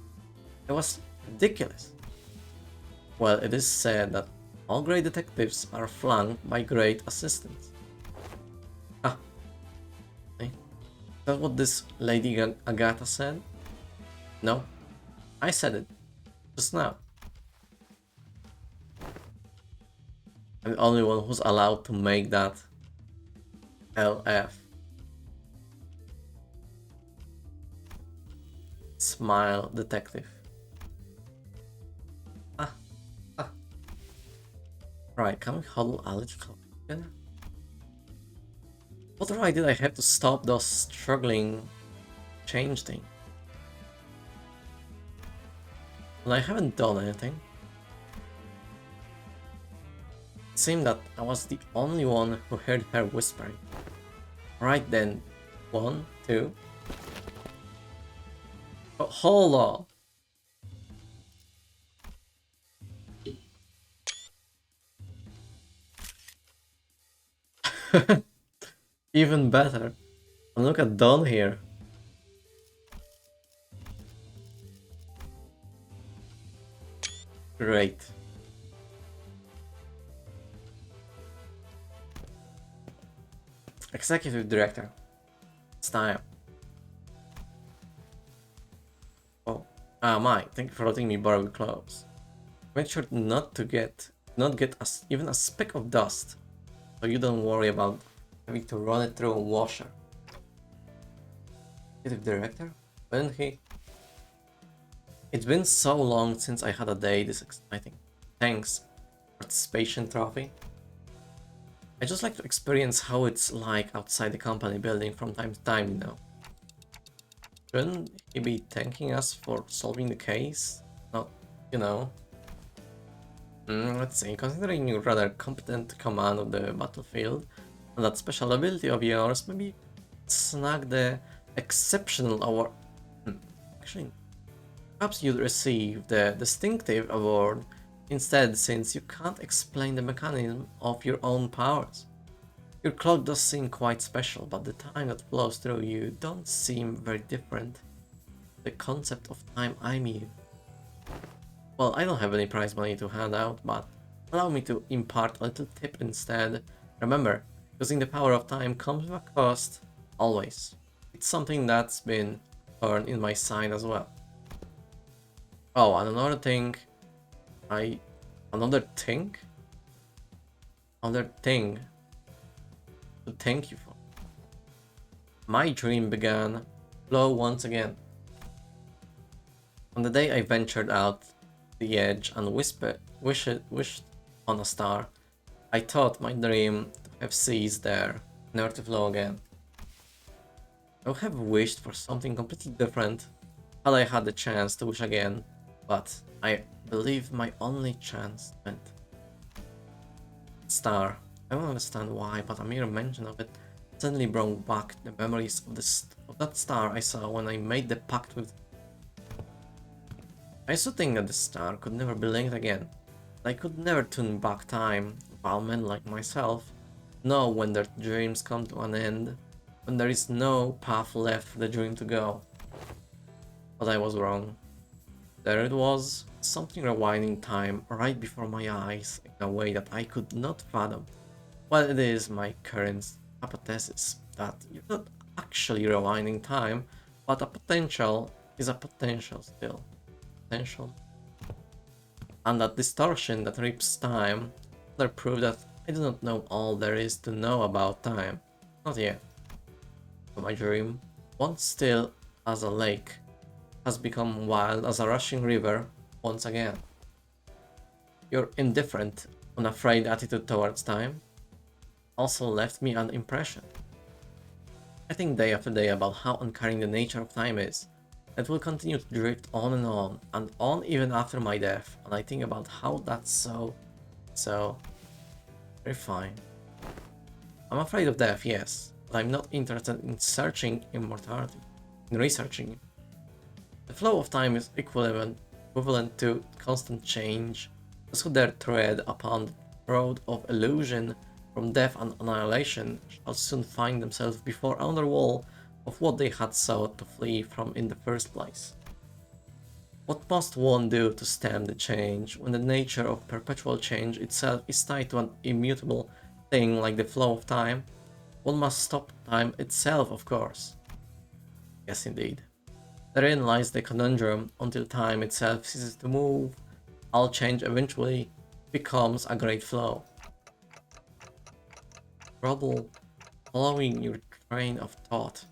It was ridiculous. Well, it is said that all great detectives are flanked by great assistants. Ah. Is that what this Lady Agatha said? No. I said it. Just now. I'm the only one who's allowed to make that LF. Smile, detective. Right, can we huddle a little together? What right did I have to stop those struggling change thing? Well, I haven't done anything. It seemed that I was the only one who heard her whispering. Right then, 1, 2. Oh, hold on. Even better. And look at Dawn here. Great. Executive Director. It's time. Oh. Mike, thank you for letting me borrow your clothes. Make sure not to get even a speck of dust, so you don't worry about having to run it through a washer. Executive Director? Wouldn't he? It's been so long since I had a day this exciting. Thanks, participation trophy. I just like to experience how it's like outside the company building from time to time, you know. Shouldn't he be thanking us for solving the case? Not, you know. Let's see, considering your rather competent command of the battlefield and that special ability of yours, maybe snag the exceptional award. Actually, perhaps you'd receive the distinctive award instead, since you can't explain the mechanism of your own powers. Your clock does seem quite special, but the time that flows through you don't seem very different. The concept of time I'm you. Well, I don't have any prize money to hand out, but allow me to impart a little tip instead. Remember, using the power of time comes with a cost, always. It's something that's been earned in my sign as well. Oh, and another thing to thank you for. My dream began flow once again. On the day I ventured out the edge and wished on a star, I thought my dream to have ceased there, never to flow again. I would have wished for something completely different had I had the chance to wish again, but I believe my only chance went. Star. I don't understand why, but a mere mention of it suddenly brought back the memories of that star I saw when I made the pact with. I used to think that the star could never be linked again. I could never turn back time, while men like myself know when their dreams come to an end, when there is no path left for the dream to go. But I was wrong. There it was, something rewinding time right before my eyes in a way that I could not fathom. Well, it is my current hypothesis that you're not actually rewinding time, but a potential is a potential still. Potential. And that distortion that rips time, another proof that I do not know all there is to know about time. Not yet. So my dream, once still as a lake, has become wild as a rushing river once again. Your indifferent, unafraid attitude towards time also left me an impression. I think day after day about how uncaring the nature of time is. It will continue to drift on and on even after my death, and I think about how that's so very fine. I'm afraid of death, yes, but I'm not interested in searching immortality, in researching it. The flow of time is equivalent to constant change. Those who dare tread upon the road of illusion from death and annihilation shall soon find themselves before another wall of what they had sought to flee from in the first place. What must one do to stem the change when the nature of perpetual change itself is tied to an immutable thing like the flow of time? One must stop time itself, of course. Yes, indeed. Therein lies the conundrum. Until time itself ceases to move, all change eventually becomes a great flow. Trouble following your train of thought.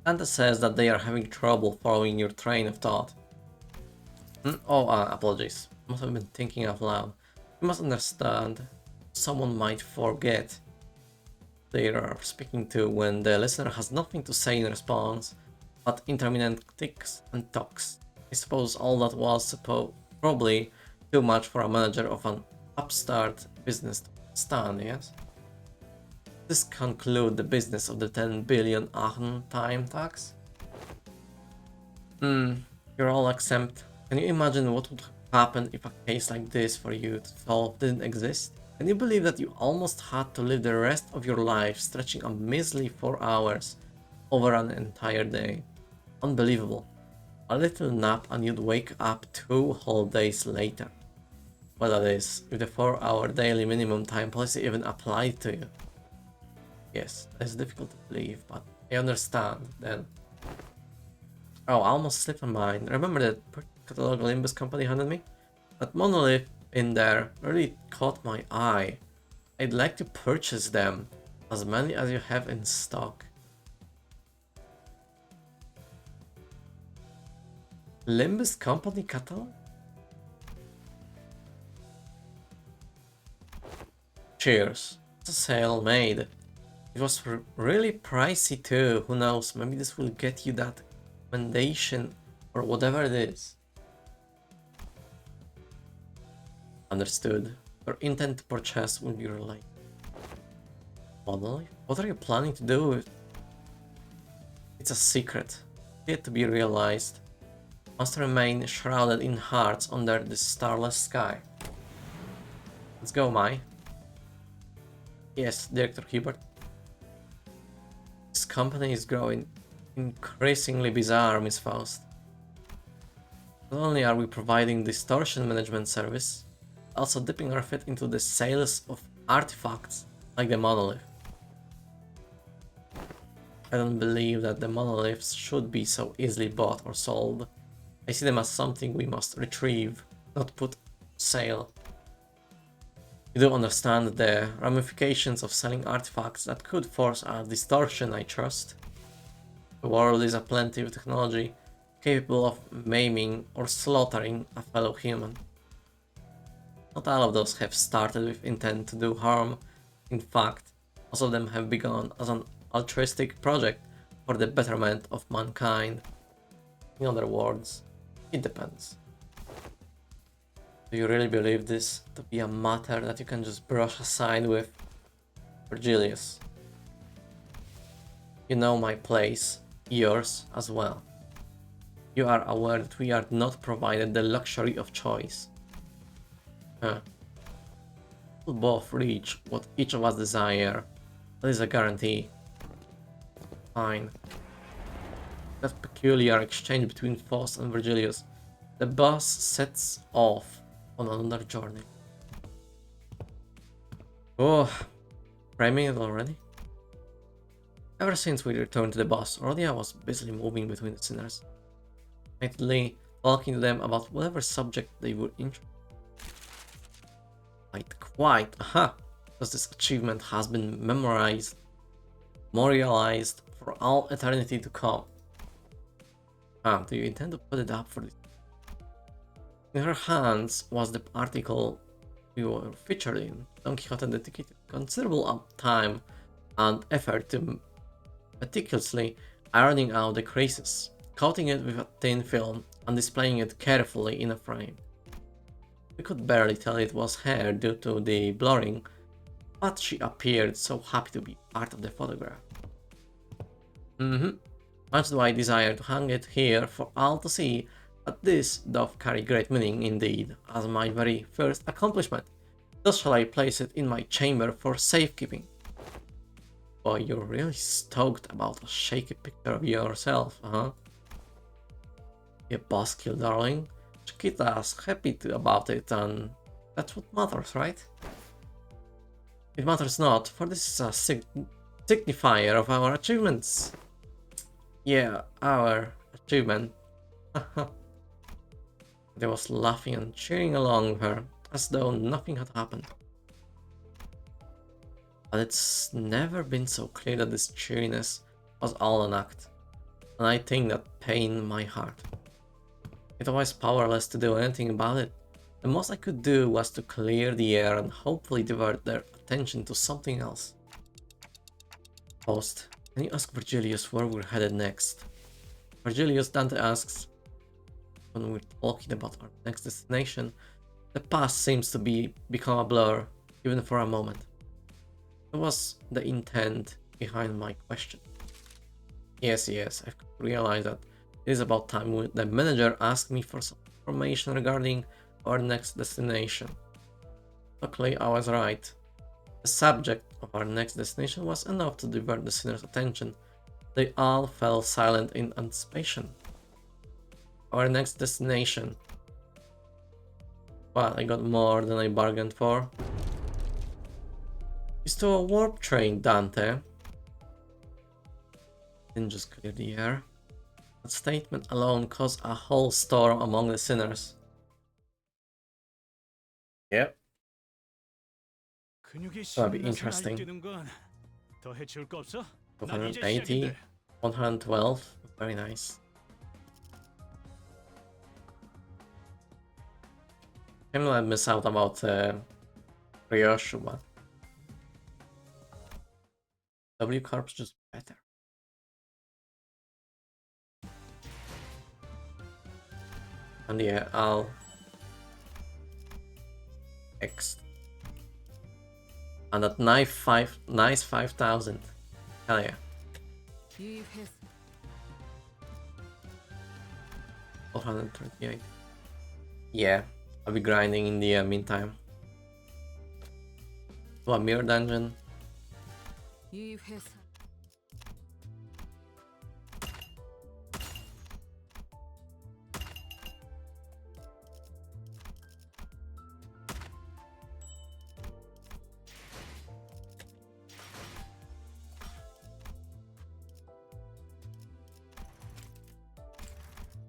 Santa says that they are having trouble following your train of thought. Apologies. Must have been thinking out loud. You must understand, someone might forget they are speaking to when the listener has nothing to say in response, but intermittent ticks and talks. I suppose all that was probably too much for a manager of an upstart business to stand, yes? This conclude the business of the 10 billion Aachen time tax? You're all exempt. Can you imagine what would happen if a case like this for you to solve didn't exist? Can you believe that you almost had to live the rest of your life stretching a measly 4 hours over an entire day? Unbelievable. A little nap and you'd wake up 2 whole days later. Well, that is, if the 4-hour daily minimum time policy even applied to you. Yes, it's difficult to believe, but I understand then. Oh, I almost slipped my mind. Remember that catalog Limbus company handed me? That monolith in there really caught my eye. I'd like to purchase them, as many as you have in stock. Limbus company catalog? Cheers. It's a sale made. It was really pricey too. Who knows, maybe this will get you that recommendation or whatever it is. Understood. Your intent to purchase will be relayed. Monolith? What are you planning to do with it? It's a secret, yet to be realized. Must remain shrouded in hearts under this starless sky. Let's go, Mai. Yes, Director Hubert. This company is growing increasingly bizarre, Miss Faust. Not only are we providing distortion management service, also dipping our feet into the sales of artifacts like the monolith. I don't believe that the monoliths should be so easily bought or sold. I see them as something we must retrieve, not put sale. You do understand the ramifications of selling artifacts that could force a distortion, I trust. The world is aplenty of technology capable of maiming or slaughtering a fellow human. Not all of those have started with intent to do harm. In fact, most of them have begun as an altruistic project for the betterment of mankind. In other words, it depends. Do you really believe this to be a matter that you can just brush aside with? Virgilius. You know my place, yours as well. You are aware that we are not provided the luxury of choice. We'll both reach what each of us desire. That is a guarantee. Fine. That peculiar exchange between Faust and Virgilius the boss sets off on another journey. Oh, framing it already? Ever since we returned to the boss, Rodia was busily moving between the sinners, nightly talking to them about whatever subject they were interested in. Quite, aha! Because this achievement has been memorialized for all eternity to come. Do you intend to put it up for this? In her hands was the article we were featured in. Don Quixote dedicated considerable time and effort to meticulously ironing out the creases, coating it with a thin film, and displaying it carefully in a frame. We could barely tell it was her due to the blurring, but she appeared so happy to be part of the photograph. Much do I desire to hang it here for all to see, but this doth carry great meaning indeed, as my very first accomplishment. Thus shall I place it in my chamber for safekeeping. Boy, you're really stoked about a shaky picture of yourself, huh? You buzzkill, darling. Chiquita's happy about it, and that's what matters, right? It matters not, for this is a signifier of our achievements. Yeah, our achievement. They was laughing and cheering along with her, as though nothing had happened. But it's never been so clear that this cheeriness was all an act, and I think that pained my heart. It was powerless to do anything about it. The most I could do was to clear the air and hopefully divert their attention to something else. Post, can you ask Virgilius where we're headed next? Virgilius, Dante asks. When we're talking about our next destination, the past seems to become a blur, even for a moment. What was the intent behind my question? Yes, I've realized that it is about time the manager asked me for some information regarding our next destination. Luckily, I was right. The subject of our next destination was enough to divert the sinners' attention. They all fell silent in anticipation. Our next destination. Well, I got more than I bargained for. Is to a warp train, Dante. Didn't just clear the air. That statement alone caused a whole storm among the sinners. Yep. That'll be interesting. 280, 112, very nice. I'm gonna miss out about Ryoshu, but W Corp's just better. And yeah, I'll X. And that nice 5,000. Hell yeah. 438. Yeah, I'll be grinding in the meantime. To a mirror dungeon.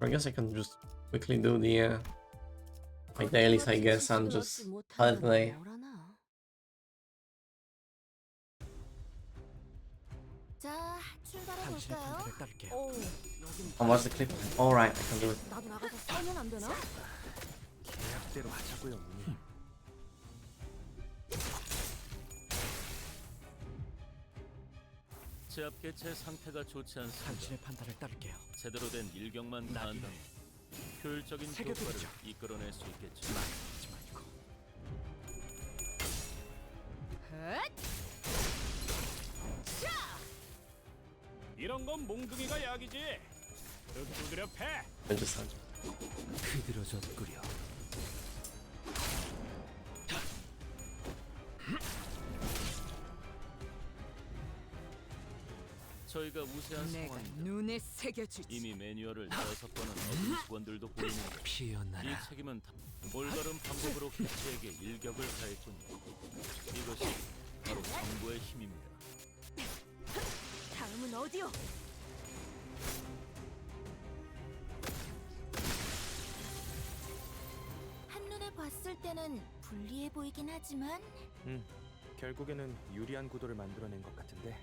I guess I can just quickly do the my dailies, I guess, and just call it a day. And what's the clip? Alright, I can do it. 계약대로 하자고요, 문의. 제압개체 상태가 좋지 않습니다. 당신의 판단을 따를게요. 제대로 된 일격만 가한다면 효율적인 효과를 새겨드리죠. 이끌어낼 수 있겠죠. 하지 말고. 이런 건 몽둥이가 약이지. 두드려 패. 흐드러졌구려. 저희가 우세한 내가 상황입니다. 눈에 새겨주지. 이미 매뉴얼을 6번은 어긴 직원들도 보이는데 피어나라. 이 책임은 올바른 방법으로 개체에게 일격을 가했군요. 이것이 바로 정부의 힘입니다. 다음은 어디요? 한눈에 봤을 때는 불리해 보이긴 하지만 결국에는 유리한 구도를 만들어낸 것 같은데.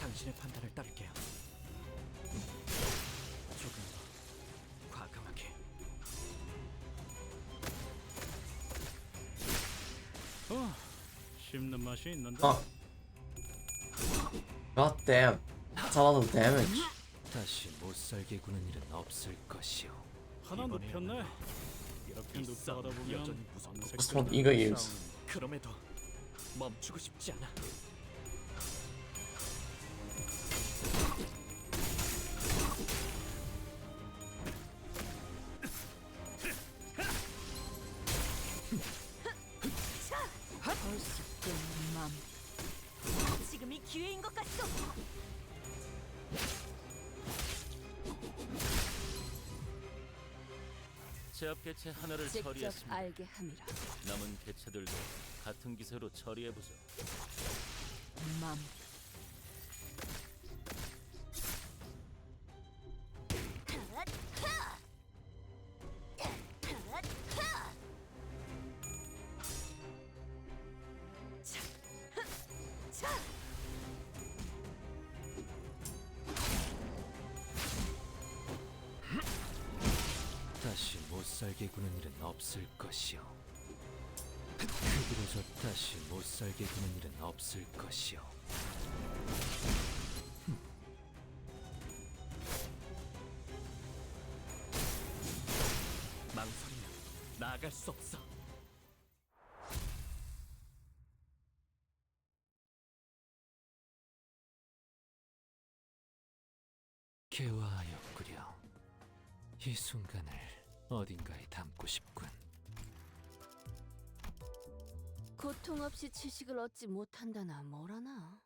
당신의 판단을 따를게요. 조금 더 과감하게. 씹는 맛이 있는데. God damn. That's a lot of damage. 다시 못 살게 구는 일은 없을 것이오. 하나 눕혔네. 이렇게 눕혀가다 보면 여전히 Just what Eagle use. 그럼에도 멈추고 싶지 않아. 벌써 끝난 맘. 지금이 기회인 것 같소. 제압 개체 하나를 직접 처리했습니다. 알게 함이라. 남은 개체들도 같은 기세로 처리해보죠. 맘. 다시 못 살게 구는 일은 없을 것이오. 그 비로소 다시 못 살게 구는 일은 없을 것이오. 망설이면 나아갈 수 없어. 개화하였구려. 이 순간을 어딘가에 담고 싶군. 고통 없이 지식을 얻지 못한다나 뭐라나.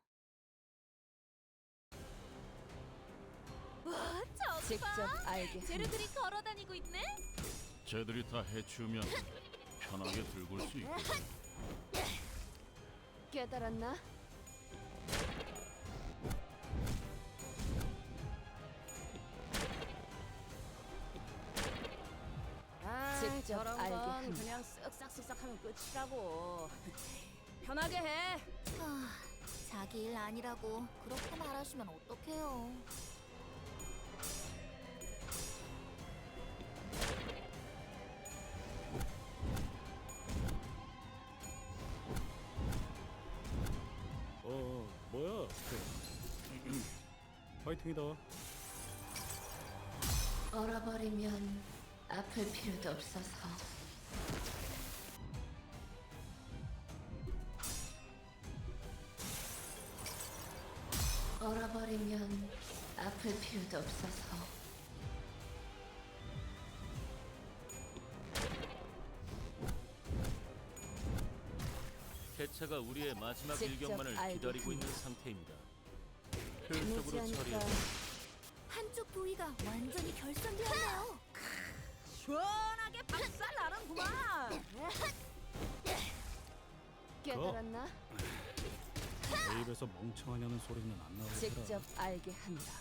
와, 직접 알게 함이라. 재료들이 걸어다니고 있네. 쟤들이 다 해치우면 편하게 들고 올 수 있고. 깨달았나? 직접 저런 알게 건 함이라. 그냥 쓱싹쓱싹 하면 끝이라고. 편하게 해. 자기 일 아니라고 그렇게 말하시면 어떡해요. 뭐야? 파이팅이다. 얼어버리면 아플 필요도 없어서. 얼어버리면 아플 필요도 없어서. 개체가 우리의 마지막 직접 일격만을 알게 기다리고 있는 합니다. 상태입니다. 효율적으로 처리해 한쪽 부위가 완전히 결선되었네요. 시원하게 박살 나는구만. 깨달았나? 내 입에서 멍청하냐는 소리는 안 나오더라. 직접 알게 함이라.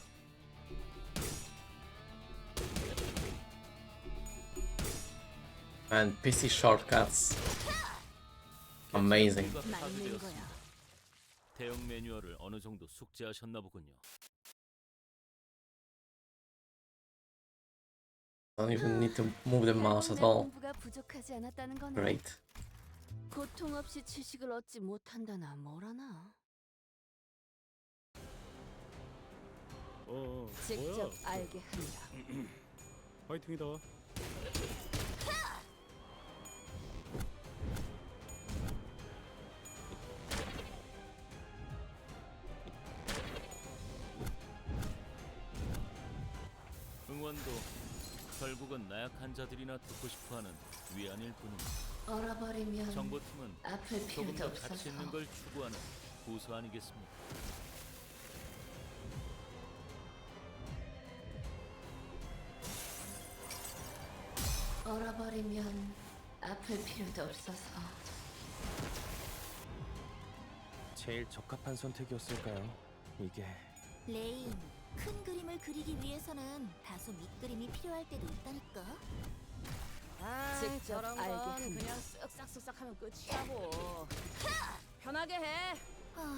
And PC shortcuts. Amazing. 개체가 맞는 파괴되었습니다. 거야. 대형 매뉴얼을 어느 정도 숙지하셨나 보군요. Don't even need to move the mouse at 내 all. 공부가 부족하지 않았다는 거네. Great. 고통 없이 지식을 얻지 못한다나 뭐라나. 직접 뭐야? 알게 함이라. 파이팅이다. 응원도 결국은 나약한 자들이나 듣고 싶어하는 위안일 뿐입니다. 얼어버리면 정보팀은 아플 조금 필요도 더 가치 없어서. 있는 걸 추구하는 고수 아니겠습니까? 얼어버리면 아플 필요도 없어서. 제일 적합한 선택이었을까요? 이게 레인, 큰 그림을 그리기 위해서는 다소 밑그림이 필요할 때도 있다니까. 아, 직접 저런 알게 건 합니다. 그냥 쓱싹쓱싹 하면 끝이라고. 편하게 해. 아,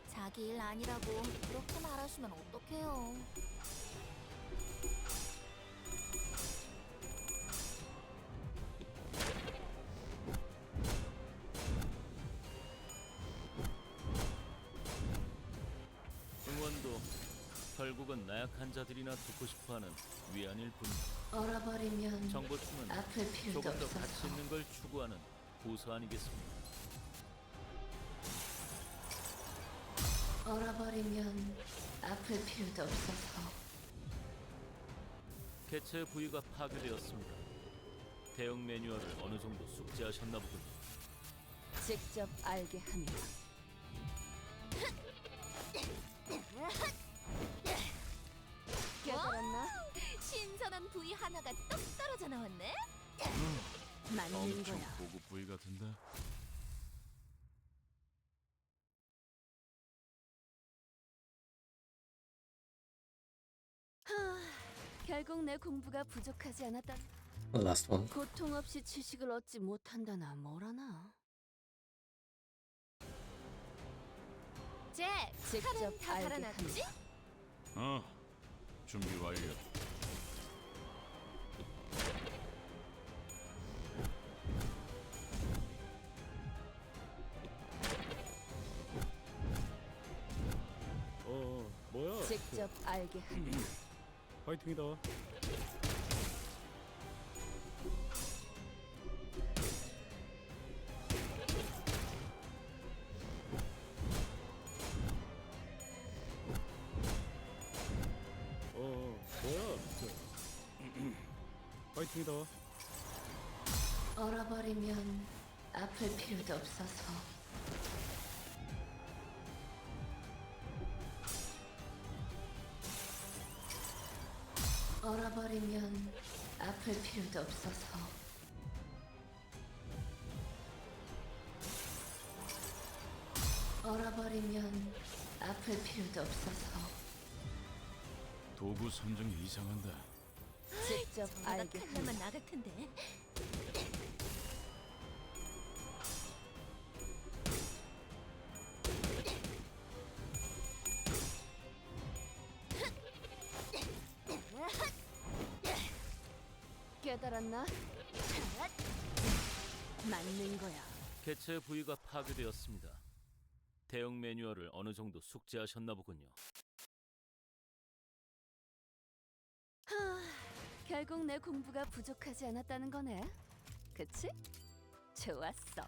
자기 일 아니라고 그렇게 말하시면 어떡해요. 응원도 결국은 나약한 자들이나 듣고 싶어하는 위안일 뿐입니다. 얼어버리면 정보팀은 아플 필요도 조금 더 가치 없어서. 있는 걸 추구하는 고수 아니겠습니까? 얼어버리면 아플 필요도 없어서. 개체 부위가 파괴되었습니다. 대응 매뉴얼을 어느 정도 숙지하셨나 보군요. 직접 알게 합니다. 깨달았나? 신선한 부위 하나가 똑 떨어져 나왔네. 맞는 거야. 고급 부위 같은데. 결국 내 공부가 부족하지 않았다. The last one. 고통 없이 지식을 얻지 못한다나 뭐라나. 잭, 직접 칼은 다 알게 달아났지? 어, 준비 완료. 뭐야? 직접 알게 합니다. 파이팅이다. 뭐야? 파이팅이다. 얼어버리면 아플 필요도 없어서. 얼어버리면 아플 필요도 없어서. 얼어버리면 아플 필요도 없어서. 도구 선정이 이상한데. 직접 알게 합니다. 칼라만 나갈 텐데. 깨달았나? 맞는 거야. 개체 부위가 파괴되었습니다. 대응 매뉴얼을 어느 정도 숙지하셨나 보군요. 결국 내 공부가 부족하지 않았다는 거네. 그치? 좋았어.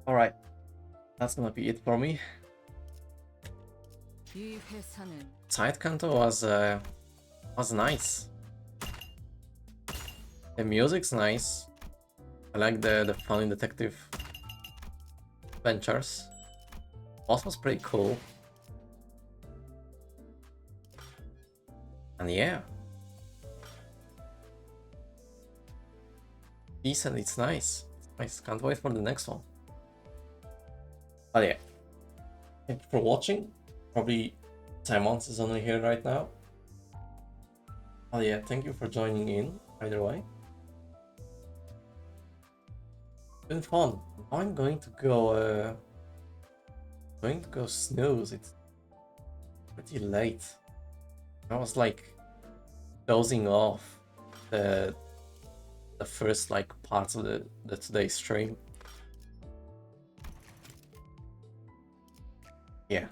Alright, that's gonna be it for me. 이 회사는 Side canto was nice. The music's nice. I like the funny detective ventures. Boss was pretty cool. And yeah. Decent, it's nice. It's nice. Can't wait for the next one. But yeah. Thank you for watching. Probably Simons is only here right now. Oh yeah, thank you for joining in, either way. Been fun. Now I'm going to go snooze. It's pretty late. I was like dozing off the first like parts of the today's stream. Yeah.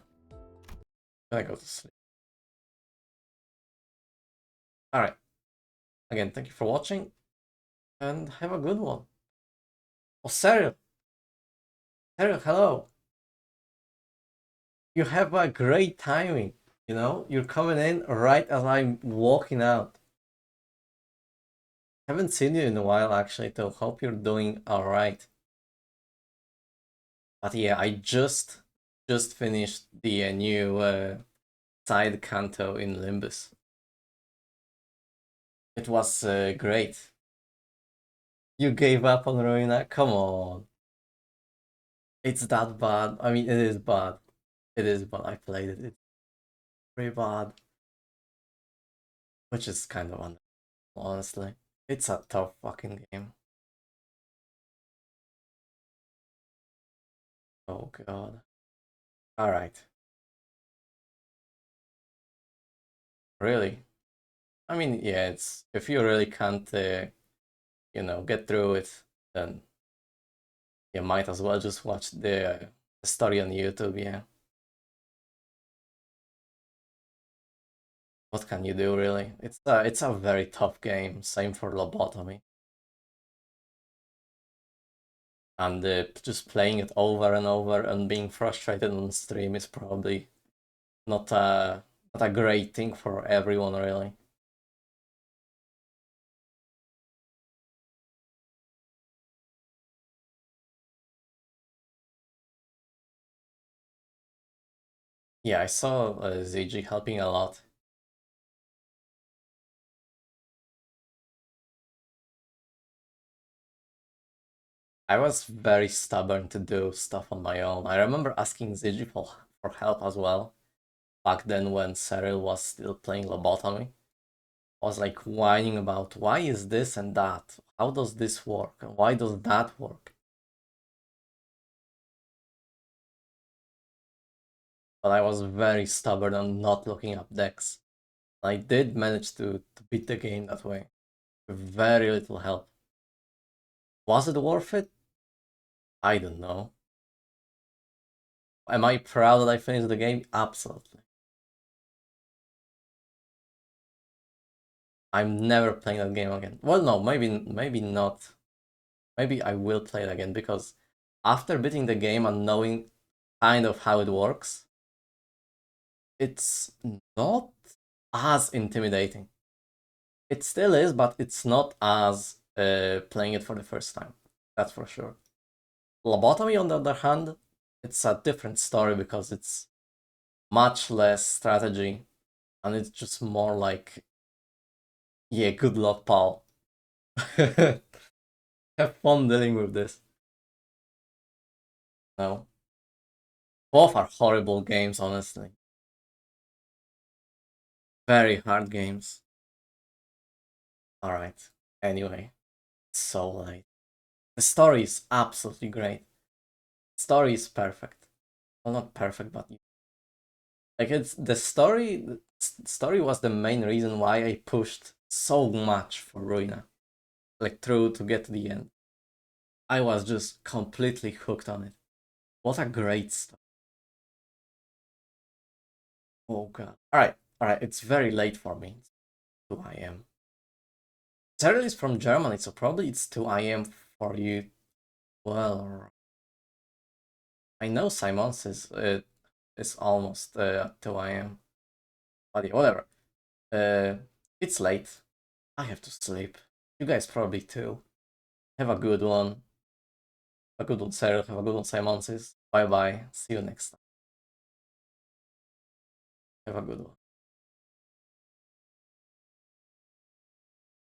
I go to sleep. Alright. again, thank you for watching, and have a good one. Oh, Cyril! Cyril, hello! You have a great timing, you know? You're coming in right as I'm walking out. Haven't seen you in a while, actually, so hope you're doing alright. But yeah, I just finished the new side canto in Limbus. It was great. You gave up on Ruina? Come on. It's that bad. I mean, it is bad. It is bad. I played it. It's pretty bad. Which is kind of honestly. It's a tough fucking game. Oh god. Alright. Really? I mean, yeah, it's if you really can't, you know, get through it, then you might as well just watch the story on YouTube, yeah. What can you do, really? It's a very tough game. Same for Lobotomy. And just playing it over and over and being frustrated on stream is probably not a great thing for everyone, really. Yeah, I saw ZG helping a lot. I was very stubborn to do stuff on my own. I remember asking ZG for help as well. Back then when Cyril was still playing Lobotomy. I was like whining about why is this and that? How does this work? Why does that work? But I was very stubborn on not looking up decks. I did manage to beat the game that way. With very little help. Was it worth it? I don't know. Am I proud that I finished the game? Absolutely. I'm never playing that game again. Well, no, maybe not. Maybe I will play it again because after beating the game and knowing kind of how it works, it's not as intimidating. It still is, but it's not as playing it for the first time. That's for sure. Lobotomy, on the other hand, it's a different story because it's much less strategy and it's just more like, yeah, good luck, pal. Have fun dealing with this. No. Both are horrible games, honestly. Very hard games. Alright. Anyway, it's so late. The story is absolutely great. Story is perfect. Well, not perfect, but like it's the story. The story was the main reason why I pushed so much for Ruina, like through to get to the end. I was just completely hooked on it. What a great story! Oh god! All right. It's very late for me. It's 2 a.m. Cyril is from Germany, so probably it's 2 a.m. for you. Well, I know Simon's is almost 2 a.m. But yeah, whatever. It's late. I have to sleep. You guys probably too. Have a good one. Have a good one, Sarah. Have a good one, Simon's. Bye bye. See you next time. Have a good one.